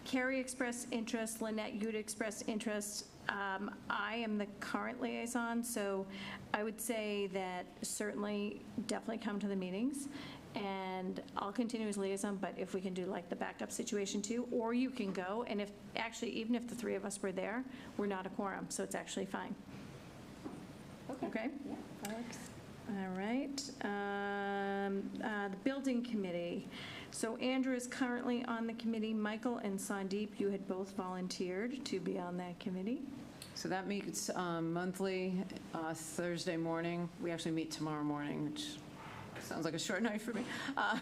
Carrie expressed interest, Lynette, you'd expressed interest. I am the current liaison, so I would say that certainly, definitely come to the meetings, and I'll continue as liaison, but if we can do like the backup situation too, or you can go, and if, actually, even if the 3 of us were there, we're not a quorum, so it's actually fine. Okay? Yeah, that works. All right. The building committee. So Andrew is currently on the committee. Michael and Sandeep, you had both volunteered to be on that committee. So that meets monthly, Thursday morning. We actually meet tomorrow morning, which sounds like a short night for me,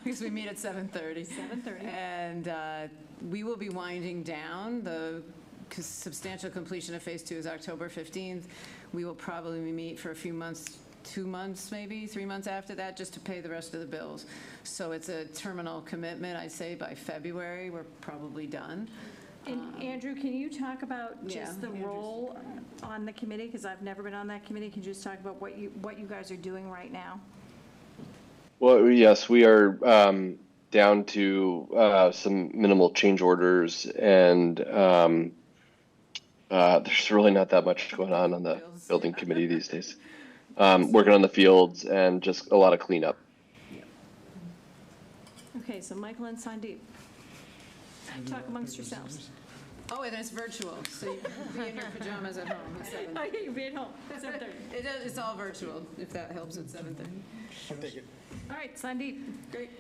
because we meet at 7:30. 7:30. And we will be winding down. The substantial completion of Phase 2 is October 15th. We will probably meet for a few months, 2 months, maybe 3 months after that, just to pay the rest of the bills. So it's a terminal commitment. I'd say by February, we're probably done. And Andrew, can you talk about just the Andrew's- role on the committee? Because I've never been on that committee. Can you just talk about what you guys are doing right now? Well, yes, we are down to some minimal change orders, and there's really not that much going on the building committee these days. Working on the fields and just a lot of cleanup. Okay, so Michael and Sandeep, talk amongst yourselves. Oh, and it's virtual, so you can be in your pajamas at home at 7:30. Oh, yeah, you'll be at home at 7:30. It's all virtual, if that helps at 7:30. I'll take it. All right, Sandeep. Great.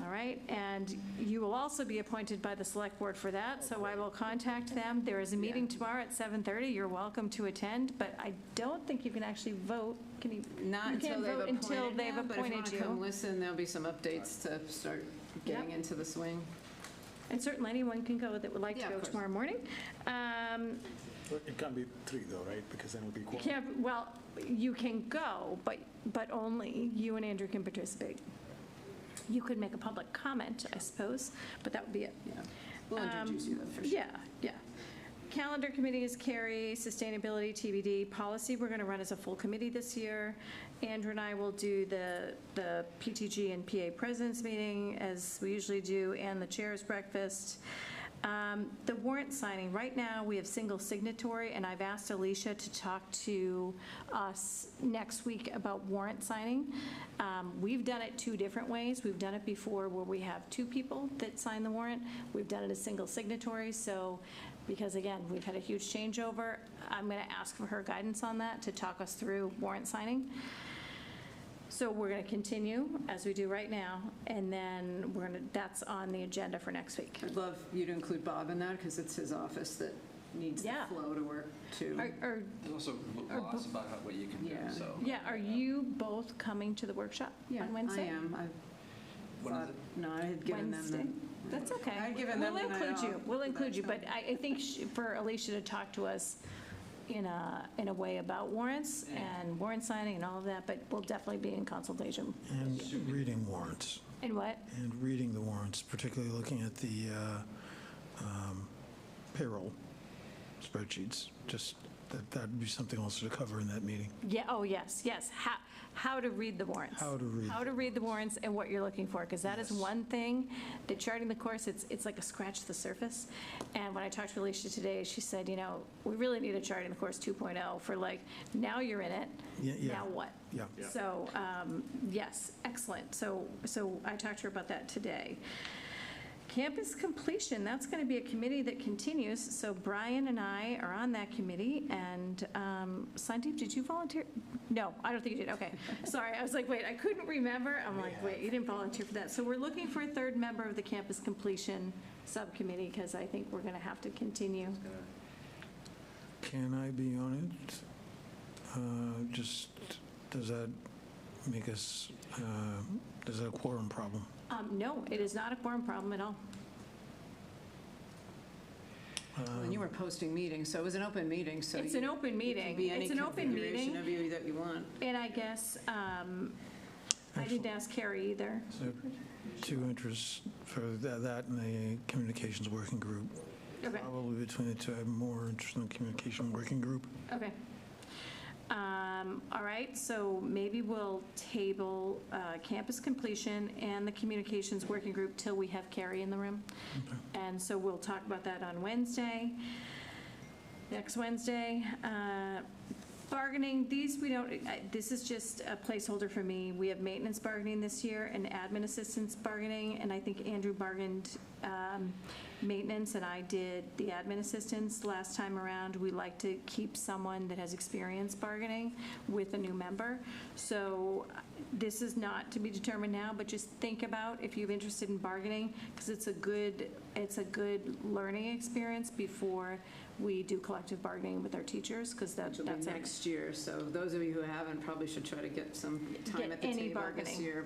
All right, and you will also be appointed by the select board for that, so I will contact them. There is a meeting tomorrow at 7:30. You're welcome to attend, but I don't think you can actually vote. Can you? Not you until can't they've vote appointed until they've him, but if you want appointed to come you. listen, there'll be some updates to start getting into the swing. And certainly anyone can go that would like to Yeah, of go course. tomorrow morning. It can't be 3 though, right? Because then it'll be quorum. Well, you can go, but only you and Andrew can participate. You could make a public comment, I suppose, but that would be it. Yeah, we'll introduce you though, for sure. Yeah. Calendar committee is Carrie, sustainability, TBD, policy, we're going to run as a full committee this year. Andrew and I will do the PTG and PA presidents meeting as we usually do, and the chair's breakfast. The warrant signing, right now, we have single signatory, and I've asked Alicia to talk to us next week about warrant signing. We've done it two different ways. We've done it before where we have two people that sign the warrant. We've done it as single signatory, so because again, we've had a huge changeover, I'm going to ask for her guidance on that to talk us through warrant signing. So we're going to continue as we do right now, and then that's on the agenda for next week. I'd love you to include Bob in that, because it's his office that needs the flow to work too. There's also laws about what you can do, so. Yeah, are you both coming to the workshop on Wednesday? I am. When is it? No, I had given Wednesday? them That's okay. I'd given them We'll the night include you. off. We'll include you, but I think for Alicia to talk to us in a way about warrants and warrant signing and all of that, but we'll definitely be in consultation. And reading warrants. And what? And reading the warrants, particularly looking at the payroll spreadsheets. Just that'd be something also to cover in that meeting. Yeah, oh, yes. How to read the warrants. How to read the warrants and what you're looking for, because that is one thing, that charting the course, it's like a scratch the surface. And when I talked to Alicia today, she said, we really need a charting the course 2.0 for now you're in it, now what? Yeah. So, yes, excellent. So I talked to her about that today. Campus completion, that's going to be a committee that continues. So Brian and I are on that committee. And Sandeep, did you volunteer? No, I don't think you did. Okay. Sorry. I was like, wait, I couldn't remember. I'm like, wait, you didn't volunteer for that. So we're looking for a third member of the campus completion subcommittee, because I think we're going to have to continue. Can I be on it? Just, does that make us, is that a quorum problem? No, it is not a quorum problem at all. And you were posting meetings, so it was an open meeting, so. It's an open meeting. It's an open meeting. Of you that you want. And I guess, I didn't ask Carrie either. So two interests for that and the communications working group. Okay. Probably between the two, I have more interest in the communication working group. Okay. All right, so maybe we'll table campus completion and the communications working group till we have Carrie in the room. Okay. And so we'll talk about that on Wednesday. Next Wednesday. Bargaining, these we don't, this is just a placeholder for me. We have maintenance bargaining this year and admin assistance bargaining, and I think Andrew bargained maintenance and I did the admin assistance last time around. We like to keep someone that has experience bargaining with a new member. So this is not to be determined now, but just think about if you're interested in bargaining, because it's a good learning experience before we do collective bargaining with our teachers, because that's next year. So those of you who haven't probably should try to get some time at the table this year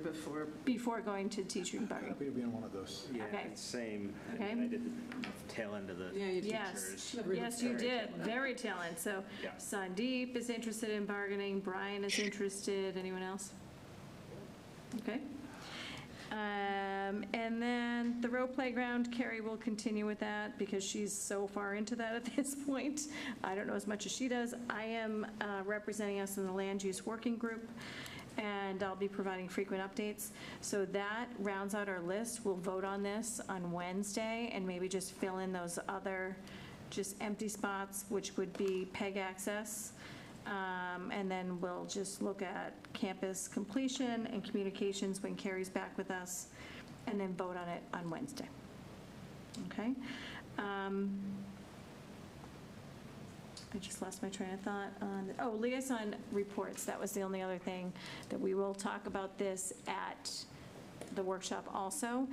before going to teaching bargaining. Happy to be on one of those. Yeah, Okay. it's same. Okay. I did the tail end of the teachers. Yes, you did. Very tail end. So Sandeep is interested in bargaining. Brian is interested. Anyone else? Okay. And then the row playground, Carrie will continue with that because she's so far into that at this point. I don't know as much as she does. I am representing us in the land use working group, and I'll be providing frequent updates. So that rounds out our list. We'll vote on this on Wednesday and maybe just fill in those other just empty spots, which would be PEG access. And then we'll just look at campus completion and communications when Carrie's back with us, and then vote on it on Wednesday. Okay? I just lost my train of thought on, liaison reports. That was the only other thing that we will talk about this at the workshop also.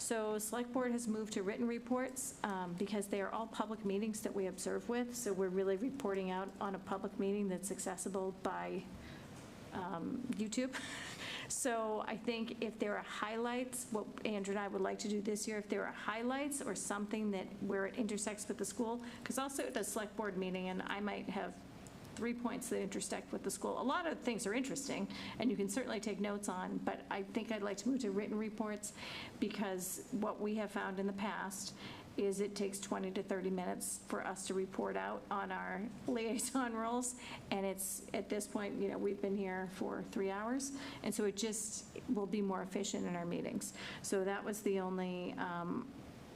So Select Board has moved to written reports because they are all public meetings that we observe with. So we're really reporting out on a public meeting that's accessible by YouTube. So I think if there are highlights, what Andrew and I would like to do this year, if there are highlights or something that where it intersects with the school, because also at the Select Board meeting, and I might have 3 points that intersect with the school. A lot of things are interesting, and you can certainly take notes on, but I think I'd like to move to written reports because what we have found in the past is it takes 20 to 30 minutes for us to report out on our liaison roles, and it's, at this point, we've been here for 3 hours, and so it just will be more efficient in our meetings. So that was the only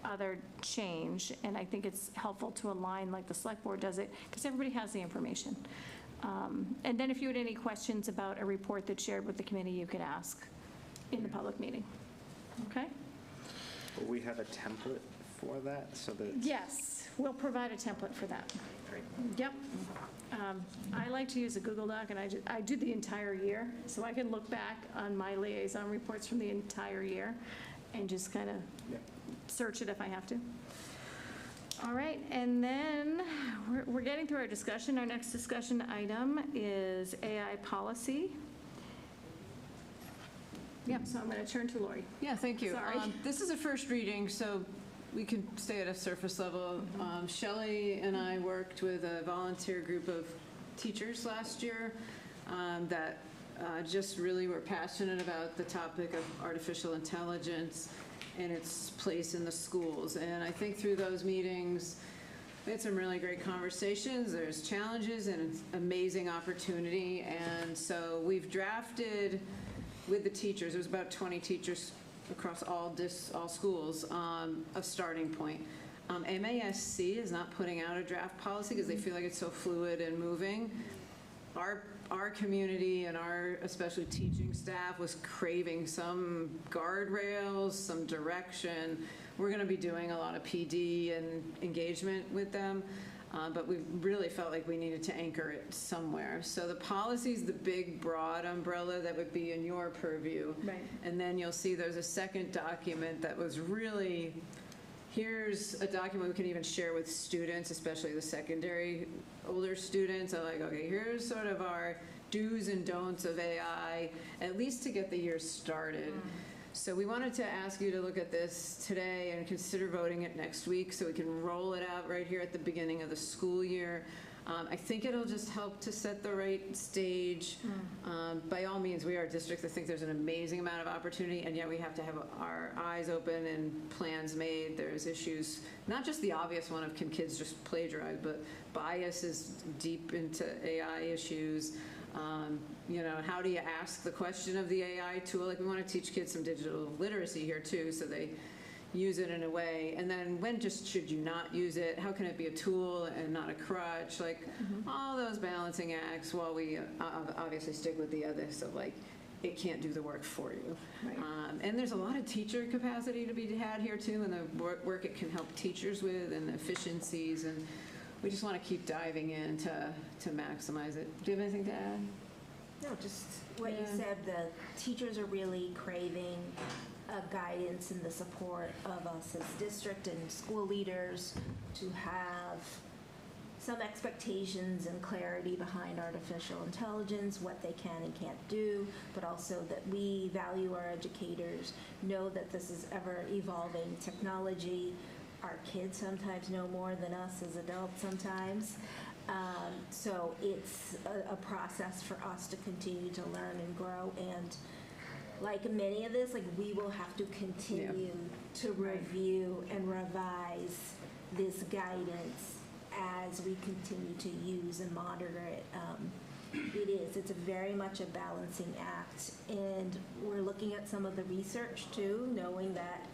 other change, and I think it's helpful to align like the select board does it, because everybody has the information. And then if you had any questions about a report that's shared with the committee, you could ask in the public meeting. Okay? Will we have a template for that, so that? Yes, we'll provide a template for that. Great. Yep. I like to use a Google Doc, and I do the entire year, so I can look back on my liaison reports from the entire year and just kind of search it if I have to. All right, and then we're getting through our discussion. Our next discussion item is AI policy. Yep, so I'm going to turn to Lori. Yeah, thank you. Sorry. This is a first reading, so we can stay at a surface level. Shelley and I worked with a volunteer group of teachers last year that just really were passionate about the topic of artificial intelligence and its place in the schools. And I think through those meetings, we had some really great conversations. There's challenges and an amazing opportunity. And so we've drafted with the teachers, there's about 20 teachers across all schools, a starting point. MASC is not putting out a draft policy because they feel like it's so fluid and moving. Our community and our especially teaching staff was craving some guardrails, some direction. We're going to be doing a lot of PD and engagement with them, but we really felt like we needed to anchor it somewhere. So the policy is the big, broad umbrella that would be in your purview. Right. And then you'll see there's a second document that was really, here's a document we can even share with students, especially the secondary older students. I'm like, okay, here's sort of our do's and don'ts of AI, at least to get the year started. So we wanted to ask you to look at this today and consider voting it next week so we can roll it out right here at the beginning of the school year. I think it'll just help to set the right stage. By all means, we are districts. I think there's an amazing amount of opportunity, and yet we have to have our eyes open and plans made. There's issues, not just the obvious one of can kids just plagiarize, but bias is deep into AI issues. You know, how do you ask the question of the AI tool? Like, we want to teach kids some digital literacy here too, so they use it in a way. And then when just should you not use it? How can it be a tool and not a crutch? Like all those balancing acts, while we obviously stick with the other. So like, it can't do the work for you. Right. And there's a lot of teacher capacity to be had here too, and the work it can help teachers with and the efficiencies. And we just want to keep diving in to maximize it. Do you have anything to add? No, just what you said, the teachers are really craving guidance and the support of us as district and school leaders to have some expectations and clarity behind artificial intelligence, what they can and can't do, but also that we value our educators, know that this is ever evolving technology. Our kids sometimes know more than us as adults sometimes. So it's a process for us to continue to learn and grow. And like many of this, like we will have to continue to review and revise this guidance as we continue to use and monitor it. It's very much a balancing act. And we're looking at some of the research too, knowing that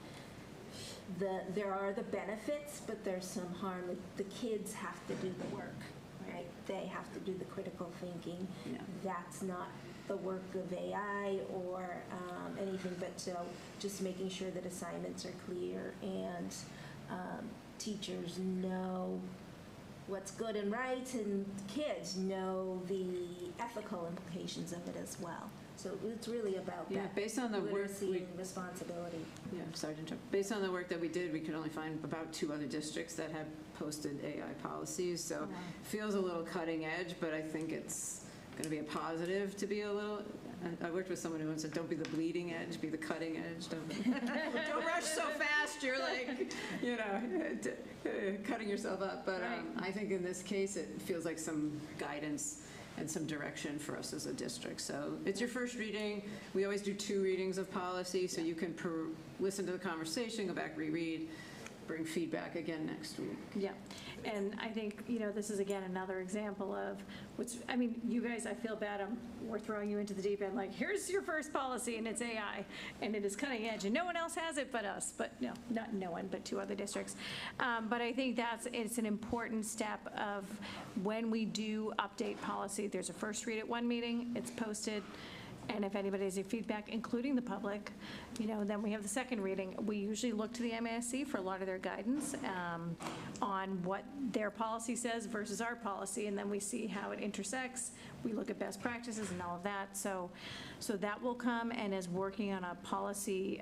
there are the benefits, but there's some harm. The kids have to do the work, right? They have to do the critical thinking. Yeah. That's not the work of AI or anything, but so just making sure that assignments are clear and teachers know what's good and right, and kids know the ethical implications of it as well. So it's really about that based on the work literacy and responsibility. Yeah, sorry to interrupt. Based on the work that we did, we could only find about 2 other districts that have posted AI policies. So it feels a little cutting edge, but I think it's going to be a positive to be a little. I worked with someone who once said, "Don't be the bleeding edge, be the cutting edge. Don't rush so fast. You're like, you know, cutting yourself up." But I think in this case, it feels like some guidance and some direction for us as a district. So it's your first reading. We always do 2 readings of policy, so you can listen to the conversation, go back, reread. bring feedback again next week. Yeah, and I think, this is again another example of you guys, I feel bad, we're throwing you into the deep end, like, here's your first policy, and it's AI, and it is cutting edge, and no one else has it but us, but no, not no one, but 2 other districts. But I think it's an important step of when we do update policy, there's a first read at one meeting, it's posted, and if anybody has any feedback, including the public, then we have the second reading. We usually look to the MASC for a lot of their guidance on what their policy says versus our policy, and then we see how it intersects. We look at best practices and all of that. So that will come, and as working on a policy,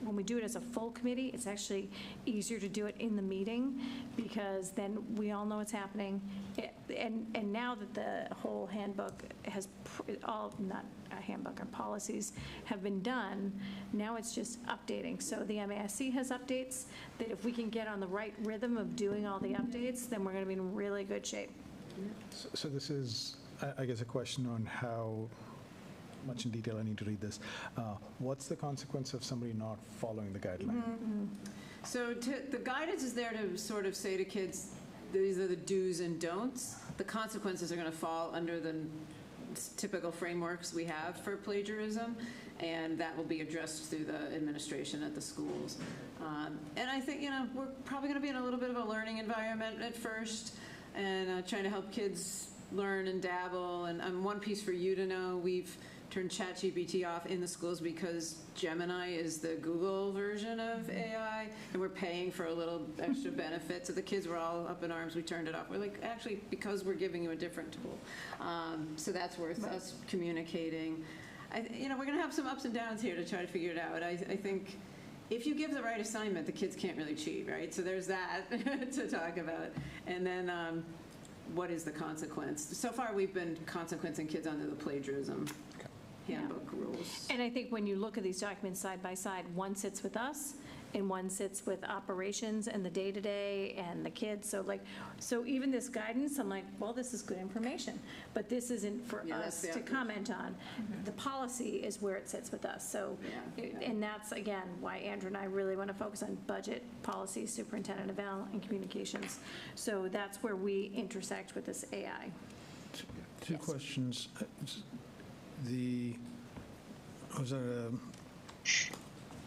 when we do it as a full committee, it's actually easier to do it in the meeting because then we all know what's happening. And now that the whole handbook has not a handbook, our policies have been done, now it's just updating. So the MASC has updates that if we can get on the right rhythm of doing all the updates, then we're going to be in really good shape. So this is, I guess, a question on how much in detail I need to read this. What's the consequence of somebody not following the guideline? So the guidance is there to sort of say to kids, these are the do's and don'ts. The consequences are going to fall under the typical frameworks we have for plagiarism, and that will be addressed through the administration at the schools. And I think, we're probably going to be in a little bit of a learning environment at first, and trying to help kids learn and dabble. And one piece for you to know, we've turned ChatGPT off in the schools because Gemini is the Google version of AI, and we're paying for a little extra benefit. So the kids were all up in arms. We turned it off. We're like, actually, because we're giving you a different tool. So that's worth us communicating. We're going to have some ups and downs here to try to figure it out. I think if you give the right assignment, the kids can't really cheat, right? So there's that to talk about. And then what is the consequence? So far, we've been consequencing kids under the plagiarism handbook rules. And I think when you look at these documents side by side, one sits with us and one sits with operations and the day-to-day and the kids. So even this guidance, I'm like, well, this is good information, but this isn't for us to comment on. The policy is where it sits with us. So, and that's, again, why Andrew and I really want to focus on budget, policy, superintendent eval, and communications. So that's where we intersect with this AI. Two questions. I was at a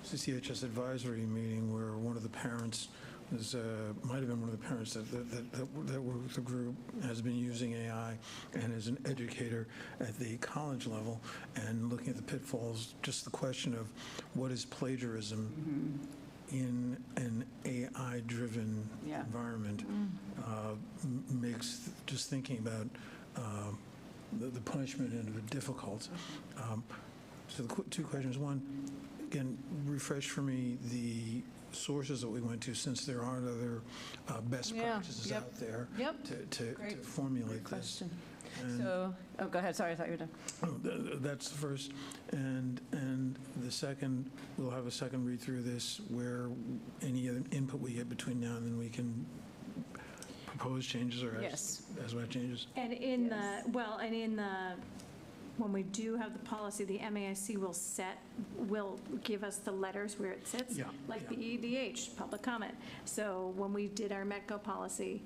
CCHS advisory meeting where one of the parents might have been one of the parents that were with the group, has been using AI and is an educator at the college level and looking at the pitfalls, just the question of what is plagiarism in an AI-driven environment makes just thinking about the punishment and the difficult. So the two questions. One, again, refresh for me the sources that we went to, since there aren't other best practices out there to formulate this. So, go ahead. Sorry, I thought you were done. That's the first. And the second, we'll have a second read through this where any other input we get between now and then we can propose changes or as well changes. And when we do have the policy, the MASC will give us the letters where it sits, like the EDH, public comment. So when we did our METCO policy,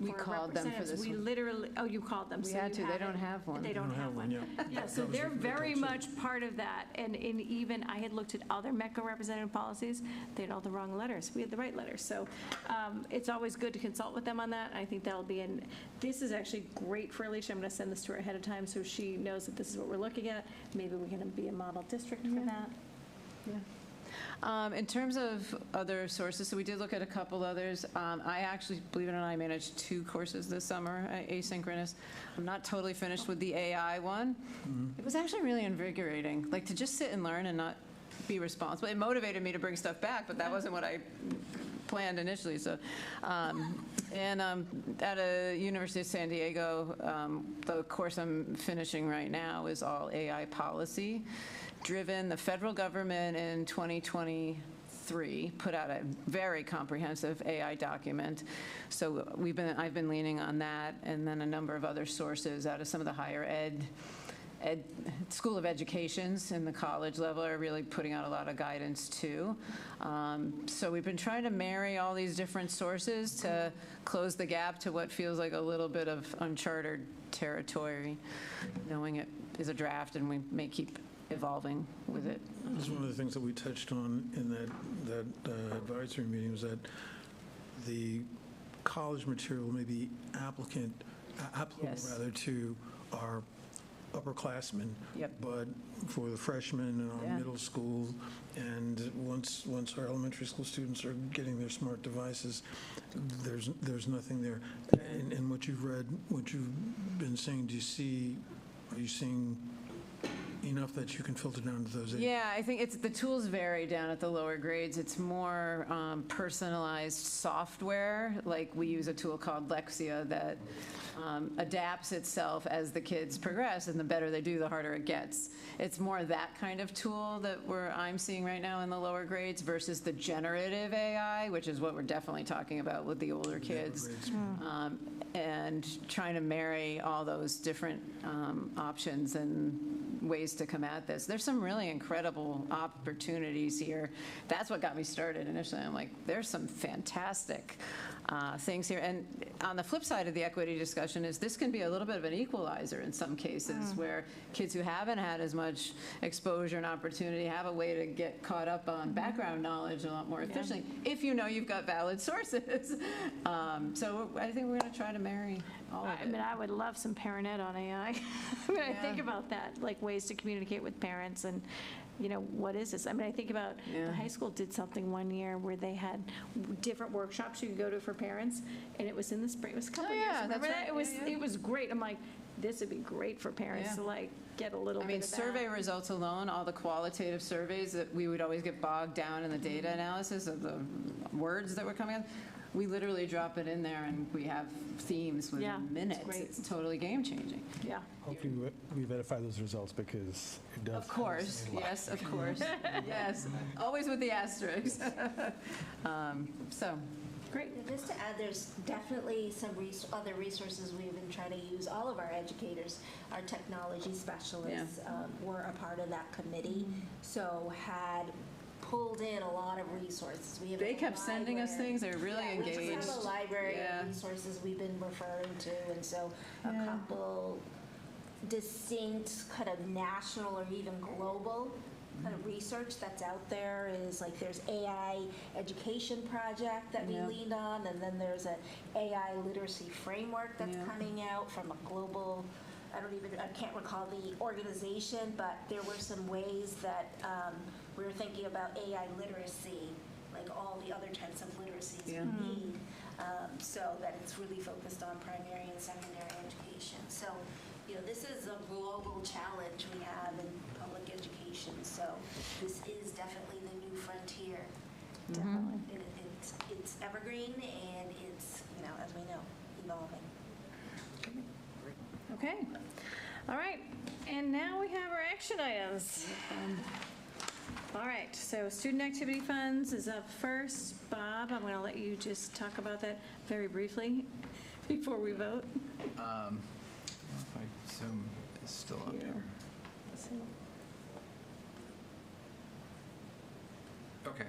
we called them for this. We literally, you called them. We had to. They don't have one. They don't have one. Yeah, so they're very much part of that. And even I had looked at other METCO representative policies. They had all the wrong letters. We had the right letters. So it's always good to consult with them on that. I think that'll be this is actually great for Alicia. I'm going to send this to her ahead of time so she knows that this is what we're looking at. Maybe we're going to be a model district for that. In terms of other sources, so we did look at a couple others. I actually, believe it or not, I managed 2 courses this summer, asynchronous. I'm not totally finished with the AI one. It was actually really invigorating, like to just sit and learn and not be responsible. It motivated me to bring stuff back, but that wasn't what I planned initially. So, at a University of San Diego, the course I'm finishing right now is all AI policy driven. The federal government in 2023 put out a very comprehensive AI document. So I've been leaning on that, and then a number of other sources out of some of the higher ed School of Educations in the college level are really putting out a lot of guidance too. So we've been trying to marry all these different sources to close the gap to what feels like a little bit of uncharted territory, knowing it is a draft and we may keep evolving with it. That's one of the things that we touched on in that advisory meeting, was that the college material may be applicable Yes. rather to our upperclassmen. Yep. But for the freshmen in our Yeah. middle school, and once our elementary school students are getting their smart devices, there's nothing there. In what you've read, what you've been saying, are you seeing enough that you can filter down to those ages? Yeah, I think the tools vary down at the lower grades. It's more personalized software. Like we use a tool called Lexia that adapts itself as the kids progress, and the better they do, the harder it gets. It's more that kind of tool that I'm seeing right now in the lower grades versus the generative AI, which is what we're definitely talking about with the older kids. And trying to marry all those different options and ways to come at this. There's some really incredible opportunities here. That's what got me started initially. I'm like, there's some fantastic things here. And on the flip side of the equity discussion is this can be a little bit of an equalizer in some cases, where kids who haven't had as much exposure and opportunity have a way to get caught up on background knowledge a lot more efficiently, if you know you've got valid sources. So I think we're going to try to marry all of it. I mean, I would love some parent ed on AI. I mean, I think about that, like ways to communicate with parents and, what is this? I mean, I think about the high school did something one year where they had different workshops you could go to for parents, and it was in the spring. It was a couple years. Remember that? It was great. I'm like, this would be great for parents to like get a little bit of that. Survey results alone, all the qualitative surveys that we would always get bogged down in the data analysis of the words that were coming out. We literally drop it in there and we have themes within minutes. It's totally game changing. Yeah. Hopefully we verify those results, because it does. Of course, yes, of course. Yes, always with the asterisks. So. Great. Just to add, there's definitely some other resources we've been trying to use. All of our educators, our technology specialists were a part of that committee, so had pulled in a lot of resources. They kept sending us things. They were really engaged. We just have a library of resources we've been referring to, and so a couple distinct kind of national or even global kind of research that's out there is like there's AI education project that we leaned on, and then there's an AI literacy framework that's coming out from a global, I can't recall the organization, but there were some ways that we were thinking about AI literacy, like all the other types of literacies we need, so that it's really focused on primary and secondary education. So, this is a global challenge we have in public education. So this is definitely the new frontier. Definitely. It's evergreen, and it's, as we know, evolving. Okay. All right. And now we have our action items. All right. So student activity funds is up first. Bob, I'm going to let you just talk about that very briefly before we vote. If I assume it's still up there. Okay.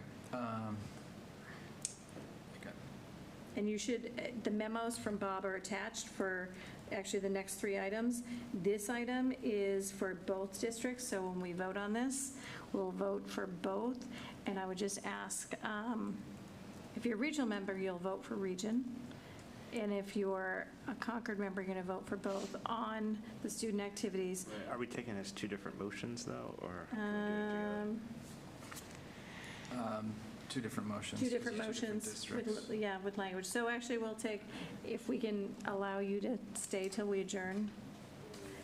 And you should, the memos from Bob are attached for actually the next 3 items. This item is for both districts, so when we vote on this, we'll vote for both. And I would just ask, if you're a regional member, you'll vote for region. And if you're a Concord member, you're going to vote for both on the student activities. Are we taking as 2 different motions, though, or? 2 different motions. 2 different motions with language. So actually, we'll take, if we can allow you to stay till we adjourn,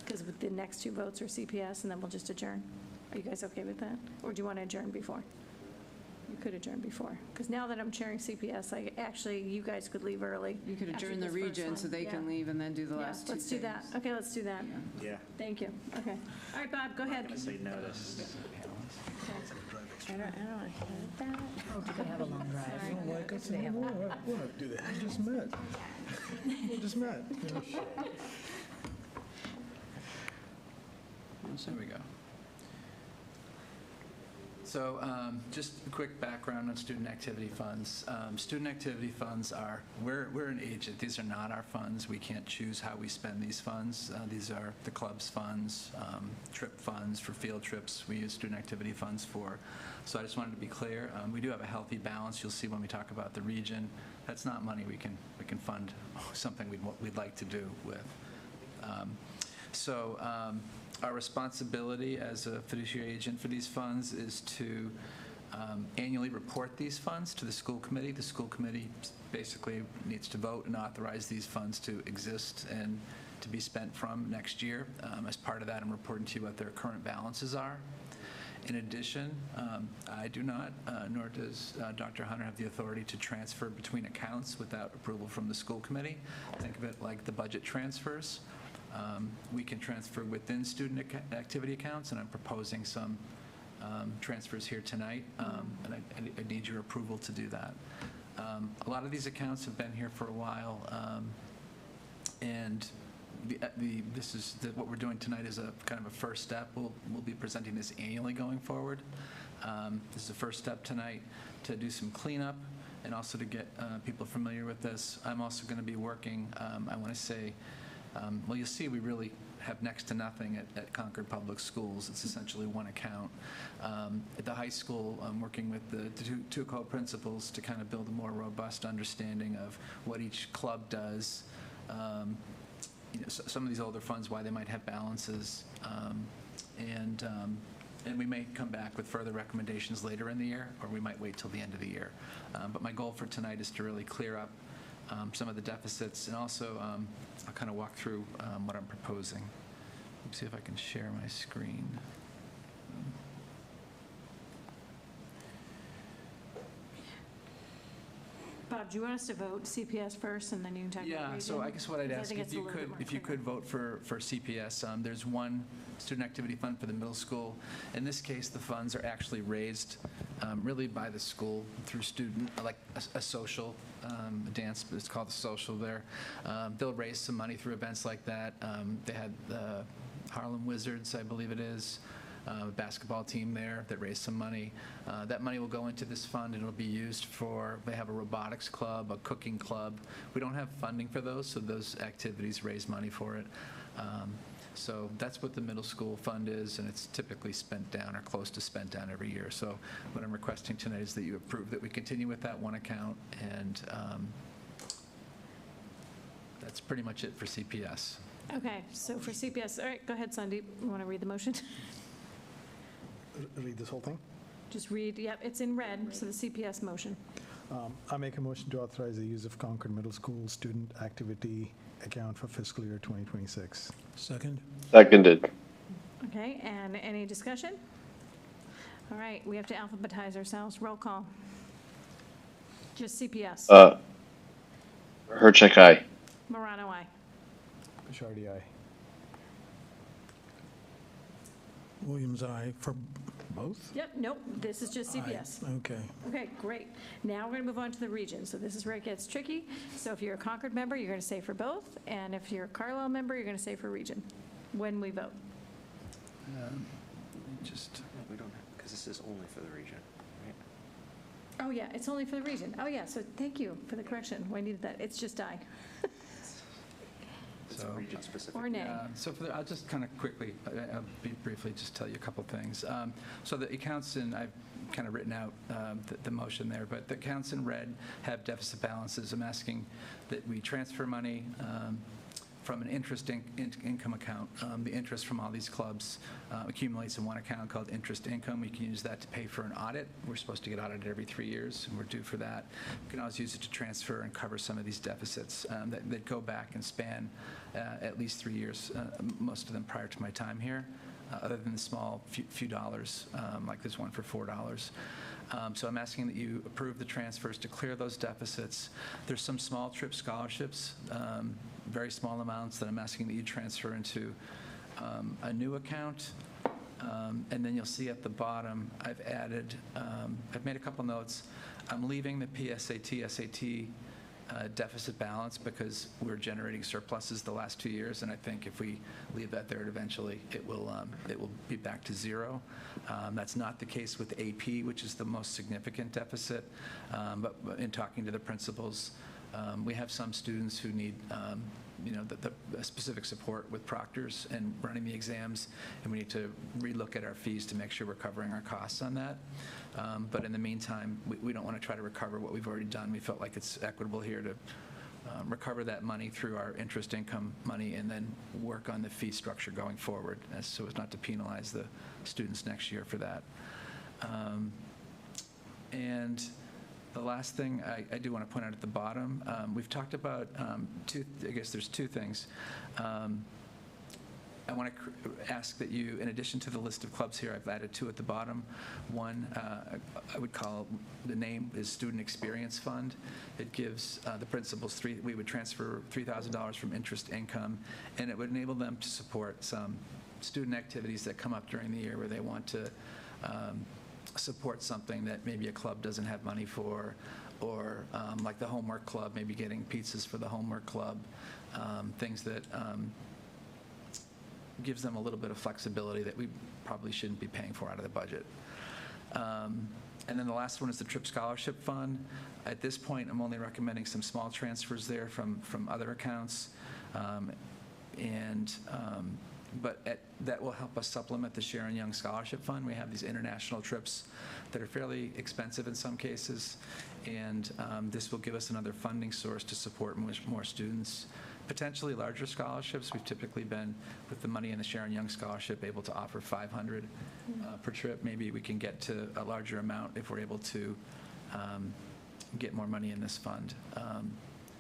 because the next 2 votes are CPS, and then we'll just adjourn. Are you guys okay with that? Or do you want to adjourn before? You could adjourn before, because now that I'm chairing CPS, you guys could leave early. You could adjourn the region so they can leave and then do the last 2 Let's do that. Okay, let's do that. Yeah. Thank you. Okay. All right, Bob, go ahead. I'm going to say no to this. I don't hate that. Oh, do they have a long drive? I don't like us anymore. We'll not do that. We just met. was it? There we go. So just a quick background on student activity funds. Student activity funds are, we're an agent. These are not our funds. We can't choose how we spend these funds. These are the club's funds, trip funds for field trips. We use student activity funds for. So I just wanted to be clear. We do have a healthy balance. You'll see when we talk about the region. That's not money we can fund something we'd like to do with. Our responsibility as a fiduciary agent for these funds is to annually report these funds to the school committee. The school committee basically needs to vote and authorize these funds to exist and to be spent from next year. As part of that, I'm reporting to you what their current balances are. In addition, I do not, nor does Dr. Hunter, have the authority to transfer between accounts without approval from the school committee. Think of it like the budget transfers. We can transfer within student activity accounts, and I'm proposing some transfers here tonight, and I need your approval to do that. A lot of these accounts have been here for a while, and what we're doing tonight is a kind of a first step. We'll be presenting this annually going forward. This is the first step tonight to do some cleanup and also to get people familiar with this. I'm also going to be working, I want to say, well, you'll see we really have next to nothing at Concord Public Schools. It's essentially one account. At the high school, I'm working with the two co-principals to kind of build a more robust understanding of what each club does. Some of these older funds, why they might have balances, and we may come back with further recommendations later in the year, or we might wait till the end of the year. But my goal for tonight is to really clear up some of the deficits, and also I'll kind of walk through what I'm proposing. Let me see if I can share my screen. Bob, do you want us to vote CPS first, and then you can talk about Yeah, region? so I guess what I'd Because I ask, think it's a little bit more if you clear. could vote for CPS, there's one student activity fund for the middle school. In this case, the funds are actually raised really by the school through student, like a social dance, but it's called the social there. They'll raise some money through events like that. They had the Harlem Wizards, I believe it is, a basketball team there that raised some money. That money will go into this fund, and it'll be used for, they have a robotics club, a cooking club. We don't have funding for those, so those activities raise money for it. So that's what the middle school fund is, and it's typically spent down or close to spent down every year. So what I'm requesting tonight is that you approve that we continue with that one account, and that's pretty much it for CPS. Okay, so for CPS, all right, go ahead, Sandeep. You want to read the motion? Read this whole thing? Just read, yep, it's in red, so the CPS motion. I make a motion to authorize the use of Concord Middle School student activity account for fiscal year 2026. Second? Seconded. Okay, and any discussion? All right, we have to alphabetize ourselves. Roll call. Just CPS. Hurchek, aye. Morano, aye. Bishardi, aye. Williams, aye. For both? Yep, nope, this is just CPS. Aye. Okay. Okay, great. Now we're going to move on to the region. So this is where it gets tricky. So if you're a Concord member, you're going to say for both, and if you're a Carlisle member, you're going to say for region when we vote. We don't have, because this is only for the region, right? Oh, yeah, it's only for the region. Oh, yeah, so thank you for the correction. We needed that. It's just I. It's region specific. Or nay. So I'll just kind of quickly, I'll briefly just tell you a couple things. So the accounts in, I've kind of written out the motion there, but the accounts in red have deficit balances. I'm asking that we transfer money from an interest income account. The interest from all these clubs accumulates in one account called interest income. We can use that to pay for an audit. We're supposed to get audited every 3 years, and we're due for that. We can also use it to transfer and cover some of these deficits that go back and span at least 3 years, most of them prior to my time here, other than the small few dollars, like this one for $4. So I'm asking that you approve the transfers to clear those deficits. There's some small trip scholarships, very small amounts, that I'm asking that you transfer into a new account. And then you'll see at the bottom, I've made a couple notes. I'm leaving the PSAT, SAT deficit balance because we're generating surpluses the last 2 years, and I think if we leave that there, eventually it will be back to zero. That's not the case with AP, which is the most significant deficit, but in talking to the principals, we have some students who need the specific support with proctors and running the exams, and we need to relook at our fees to make sure we're covering our costs on that. But in the meantime, we don't want to try to recover what we've already done. We felt like it's equitable here to recover that money through our interest income money and then work on the fee structure going forward so as not to penalize the students next year for that. And the last thing I do want to point out at the bottom, we've talked about I guess there's two things. I want to ask that you, in addition to the list of clubs here, I've added two at the bottom. One, I would call, the name is Student Experience Fund. It gives the principals we would transfer $3,000 from interest income, and it would enable them to support some student activities that come up during the year where they want to support something that maybe a club doesn't have money for, or like the homework club, maybe getting pizzas for the homework club, things that gives them a little bit of flexibility that we probably shouldn't be paying for out of the budget. And then the last one is the Trip Scholarship Fund. At this point, I'm only recommending some small transfers there from other accounts. But that will help us supplement the Sharon Young Scholarship Fund. We have these international trips that are fairly expensive in some cases, and this will give us another funding source to support more students. Potentially larger scholarships. We've typically been, with the money in the Sharon Young Scholarship, able to offer $500 per trip. Maybe we can get to a larger amount if we're able to get more money in this fund.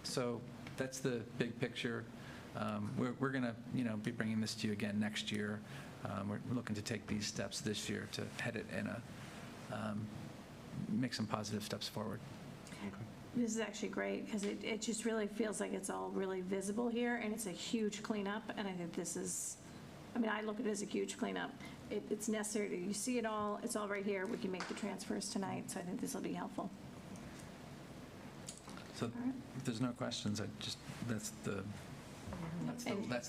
So that's the big picture. We're going to be bringing this to you again next year. We're looking to take these steps this year to head it in make some positive steps forward. This is actually great because it just really feels like it's all really visible here, and it's a huge cleanup, and I think this is, I look at it as a huge cleanup. It's necessary. You see it all. It's all right here. We can make the transfers tonight, so I think this will be helpful. So if there's no questions, that's the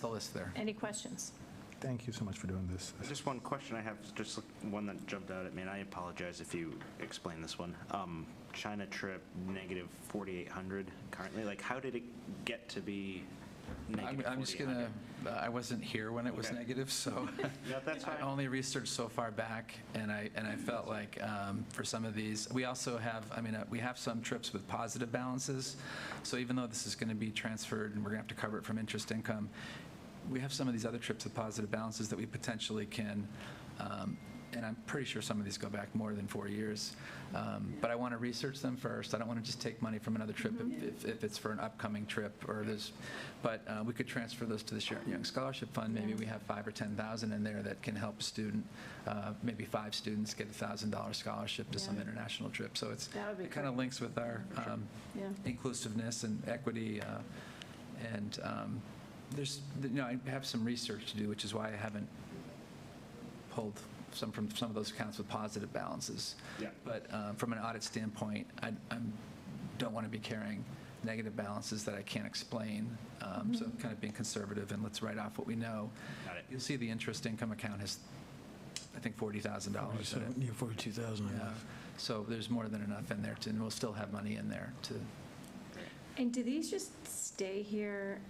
list there. Any questions? Thank you so much for doing this. Just one question I have, just one that jumped out at me, and I apologize if you explain this one. China trip, negative 4,800 currently. Like, how did it get to be negative 4,800? I'm just going to, I wasn't here when it was negative, so No, that's fine. I only researched so far back, and I felt like for some of these, we also have, we have some trips with positive balances, so even though this is going to be transferred and we're going to have to cover it from interest income, we have some of these other trips with positive balances that we potentially can, and I'm pretty sure some of these go back more than 4 years. But I want to research them first. I don't want to just take money from another trip if it's for an upcoming trip or this. But we could transfer those to the Sharon Young Scholarship Fund. Maybe we have $5,000 or $10,000 in there that can help a student. Maybe 5 students get a $1,000 scholarship to some international trip. So it kind of links with our inclusiveness and equity. There's, I have some research to do, which is why I haven't pulled some from some of those accounts with positive balances. Yeah. But from an audit standpoint, I don't want to be carrying negative balances that I can't explain. So kind of being conservative, and let's write off what we know. Got it. You'll see the interest income account has, I think, $40,000 in it. Yeah, 42,000. Yeah. So there's more than enough in there, and we'll still have money in there to. And do these just stay here,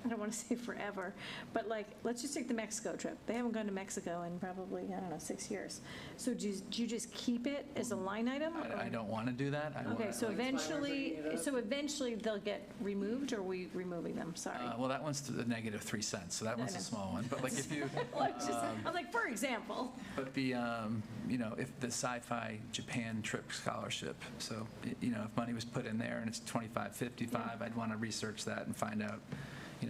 I don't want to say forever, but let's just take the Mexico trip. They haven't gone to Mexico in probably, 6 years. So do you just keep it as a line item? I don't want to do that. Okay, so eventually they'll get removed, or are we removing them? Sorry. Well, that one's to the negative 3 cents, so that one's a small one. But if you, I'm like, for example. But the, if the Sci-Fi Japan trip scholarship, so if money was put in there and it's 25, 55, I'd want to research that and find out.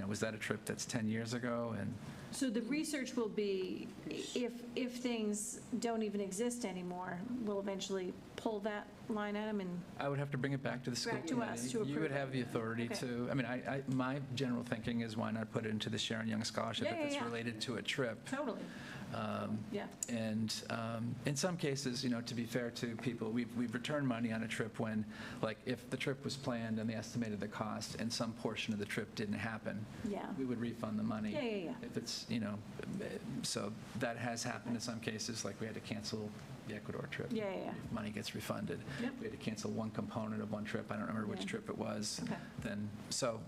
Was that a trip that's 10 years ago? And so the research will be, if things don't even exist anymore, we'll eventually pull that line item and? I would have to bring it back to the school Back to committee. us to You approve would it. have the authority Okay. to, I mean, my general thinking is why not put it into the Sharon Young Scholarship Yeah, if yeah, it's yeah. related to a trip. Totally. Yeah. And in some cases, to be fair to people, we've returned money on a trip when, like, if the trip was planned and they estimated the cost and some portion of the trip didn't happen, Yeah. we would refund the money. Yeah, yeah, yeah. If it's, so that has happened in some cases, like we had to cancel the Ecuador trip. Yeah, yeah, yeah. If money gets refunded. Yep. We had to cancel one component of one trip. I don't remember which Yeah. trip it was. Okay. Then, so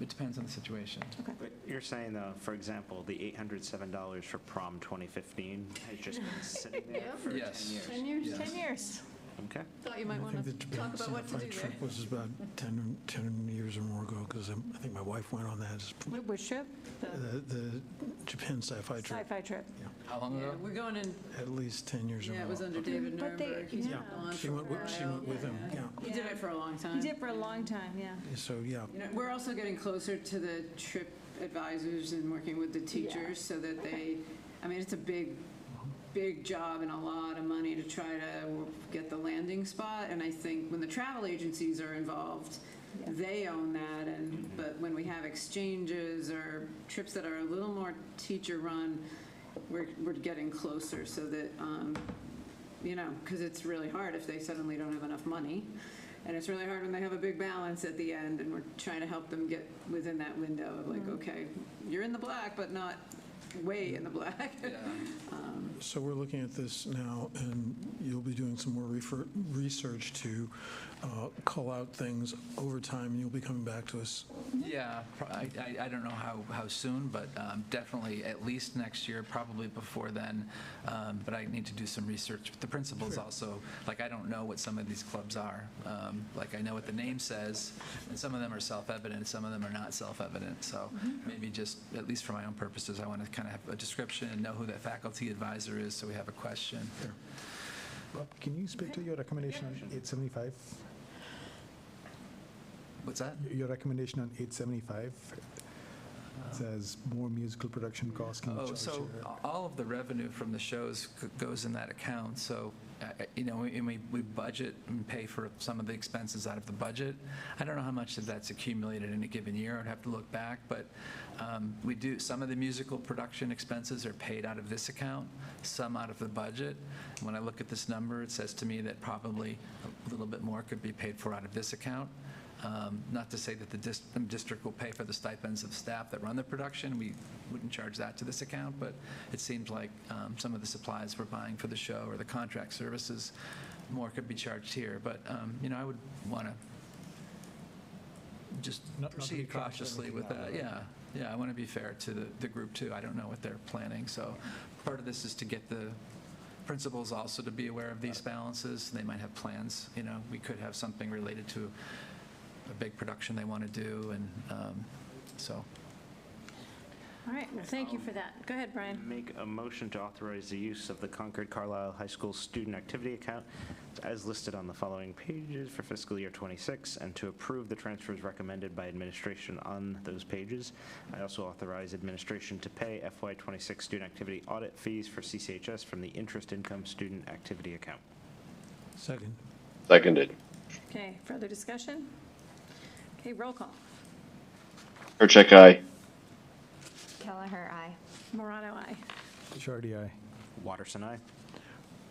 it depends on the situation. But you're saying, though, for example, the $807 for prom 2015 has just been sitting there for 10 Yes. years? 10 years? Yes. 10 years. Okay. Thought you might I want think the to Japan talk about what to Sci-Fi do there. trip was about 10 years or more ago, because I think my wife went on that. Which trip? The Japan Sci-Fi trip, Sci-fi trip. How long Yeah, ago? we're going in, at least 10 years or more. yeah, it was under David But they- Nuremberg. He's yeah. been gone She for a went while. with him, yeah. He did it for a long time. He did for a long time, yeah. So, yeah, We're also getting closer to the trip advisors and working with the teachers so that they, I mean, it's a big job and a lot of money to try to get the landing spot. And I think when the travel agencies are involved, they own that. But when we have exchanges or trips that are a little more teacher-run, we're getting closer so that, because it's really hard if they suddenly don't have enough money. And it's really hard when they have a big balance at the end, and we're trying to help them get within that window of like, okay, you're in the black, but not way in the black. so we're looking at this now, and you'll be doing some more research to call out things over time, and you'll be coming back to us. Yeah, I don't know how soon, but definitely at least next year, probably before then. But I need to do some research. The principals also, like, I don't know what some of these clubs are. Like, I know what the name says, and some of them are self-evident, some of them are not self-evident. So maybe just, at least for my own purposes, I want to kind of have a description and know who that faculty advisor is, so we have a question. Rob, can you speak to your recommendation on 875? What's that? Your recommendation on 875 says more musical production costs can be Oh, charged so here. all of the revenue from the shows goes in that account. So, and we budget and pay for some of the expenses out of the budget. I don't know how much of that's accumulated in a given year. I'd have to look back, but we do, some of the musical production expenses are paid out of this account, some out of the budget. When I look at this number, it says to me that probably a little bit more could be paid for out of this account. Not to say that the district will pay for the stipends of staff that run the production. We wouldn't charge that to this account, but it seems like some of the supplies we're buying for the show or the contract services, more could be charged here. But, I would want to just Not to be proceed charged cautiously anything with out that. of it. Yeah, I want to be fair to the group, too. I don't know what they're planning. So part of this is to get the principals also to be aware of these balances. They might have plans. We could have something related to a big production they want to do, and so. All right, well, thank you for that. Go ahead, Brian. Make a motion to authorize the use of the Concord Carlisle High School student activity account as listed on the following pages for fiscal year '26, and to approve the transfers recommended by administration on those pages. I also authorize administration to pay FY26 student activity audit fees for CCHS from the interest income student activity account. Seconded. Okay, further discussion? Okay, roll call. Percheck, aye. Kelleher, aye. Morano, aye. Shardy, aye. Watterson, aye.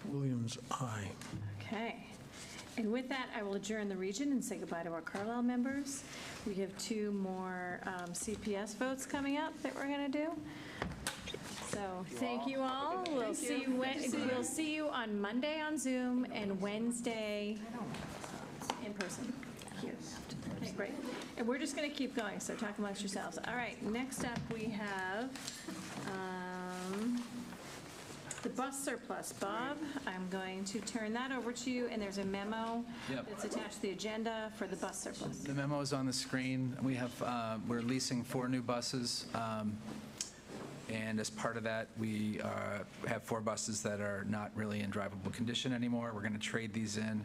Williams, aye. Okay. And with that, I will adjourn the region and say goodbye to our Carlisle members. We have 2 more CPS votes coming up that we're going to do. So thank you all. We'll see you on Monday on Zoom and Wednesday in person here. Okay, great. And we're just going to keep going, so talk amongst yourselves. All right, next up we have the bus surplus. Bob, I'm going to turn that over to you, and there's a memo Yep. that's attached to the agenda for the bus surplus. The memo is on the screen. We're leasing 4 new buses, and as part of that, we have 4 buses that are not really in drivable condition anymore. We're going to trade these in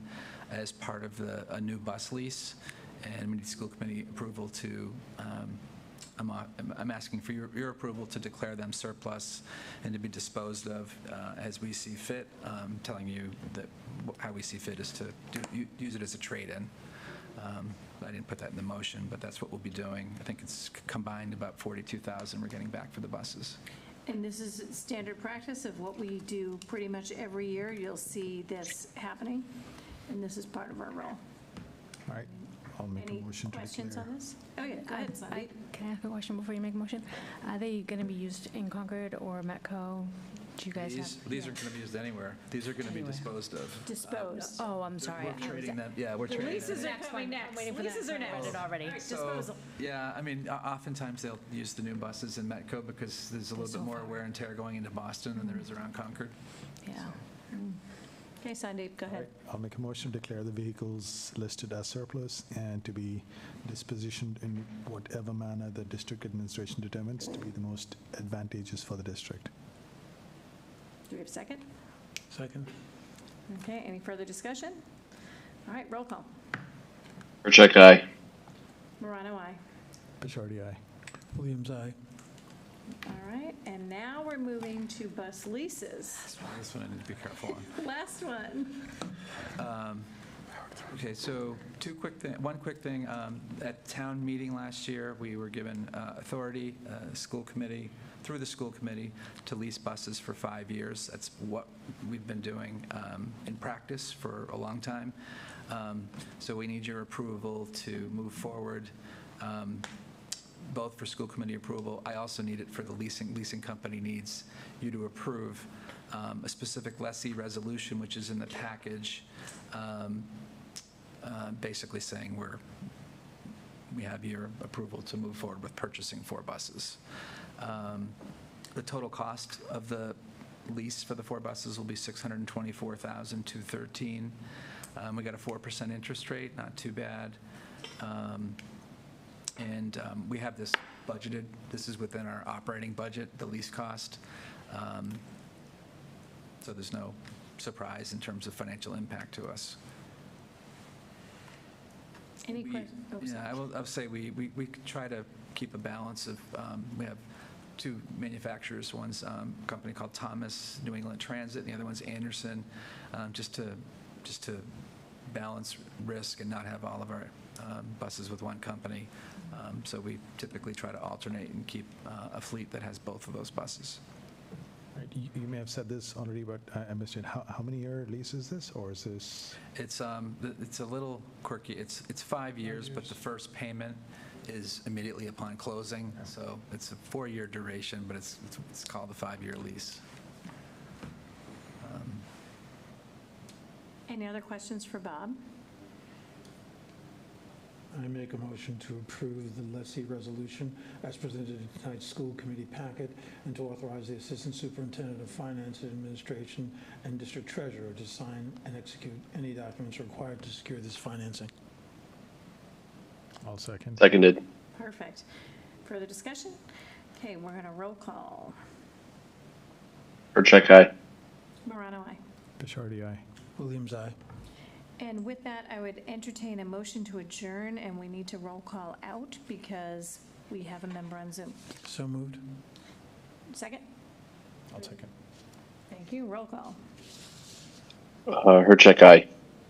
as part of a new bus lease, and we need school committee approval to I'm asking for your approval to declare them surplus and to be disposed of as we see fit. Telling you that how we see fit is to use it as a trade-in. I didn't put that in the motion, but that's what we'll be doing. I think it's combined about $42,000 we're getting back for the buses. And this is standard practice of what we do pretty much every year. You'll see this happening, and this is part of our role. All right, I'll make a motion to Any questions declare. on this? Oh, yeah, go ahead, Sandeep. Can I ask a question before you make a motion? Are they going to be used in Concord or Metco? Do you guys have? These aren't going to be used anywhere. These are going to be disposed of. Disposed. Oh, I'm sorry. We're trading them. Yeah, we're trading them. Leases are coming next. I'm waiting for Leases that. are next. I read it already. All right, So, disposal. yeah, I mean, oftentimes they'll use the new buses in Metco because there's a little bit more wear and tear going into Boston than there is around Concord. Yeah. Okay, Sandeep, go ahead. I'll make a motion to declare the vehicles listed as surplus and to be dispositioned in whatever manner the district administration determines to be the most advantageous for the district. Do we have a second? Second. Okay, any further discussion? All right, roll call. Percheck, aye. Morano, aye. Bishardi, aye. Williams, aye. All right, and now we're moving to bus leases. This one I need to be careful on. Last one. Okay, so one quick thing. At town meeting last year, we were given authority, school committee, through the school committee, to lease buses for 5 years. That's what we've been doing in practice for a long time. So we need your approval to move forward, both for school committee approval. I also need it for the leasing company needs you to approve a specific lessee resolution, which is in the package, basically saying we have your approval to move forward with purchasing 4 buses. The total cost of the lease for the 4 buses will be $624,213. We got a 4% interest rate, not too bad. And we have this budgeted. This is within our operating budget, the lease cost. So there's no surprise in terms of financial impact to us. Any questions? Yeah, I'll say we try to keep a balance of, we have 2 manufacturers. One's a company called Thomas New England Transit, and the other one's Anderson, just to balance risk and not have all of our buses with one company. So we typically try to alternate and keep a fleet that has both of those buses. Right, you may have said this already, but I missed it. How many year lease is this, or is this? It's a little quirky. It's 5 years, but the first payment is immediately upon closing. So it's a 4-year duration, but it's called a 5-year lease. Any other questions for Bob? I make a motion to approve the lessee resolution as presented in tonight's school committee packet and to authorize the Assistant Superintendent of Finance and Administration and District Treasurer to sign and execute any documents required to secure this financing. I'll second. Seconded. Perfect. Further discussion? Okay, we're going to roll call. Percheck, aye. Morano, aye. Bishardi, aye. Williams, aye. And with that, I would entertain a motion to adjourn, and we need to roll call out because we have a member on Zoom. So moved. Second? I'll second. Thank you. Roll call. Percheck, aye.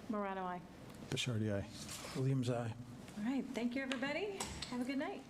Morano, aye. Bishardi, aye. Williams, aye. All right. Thank you, everybody. Have a good night.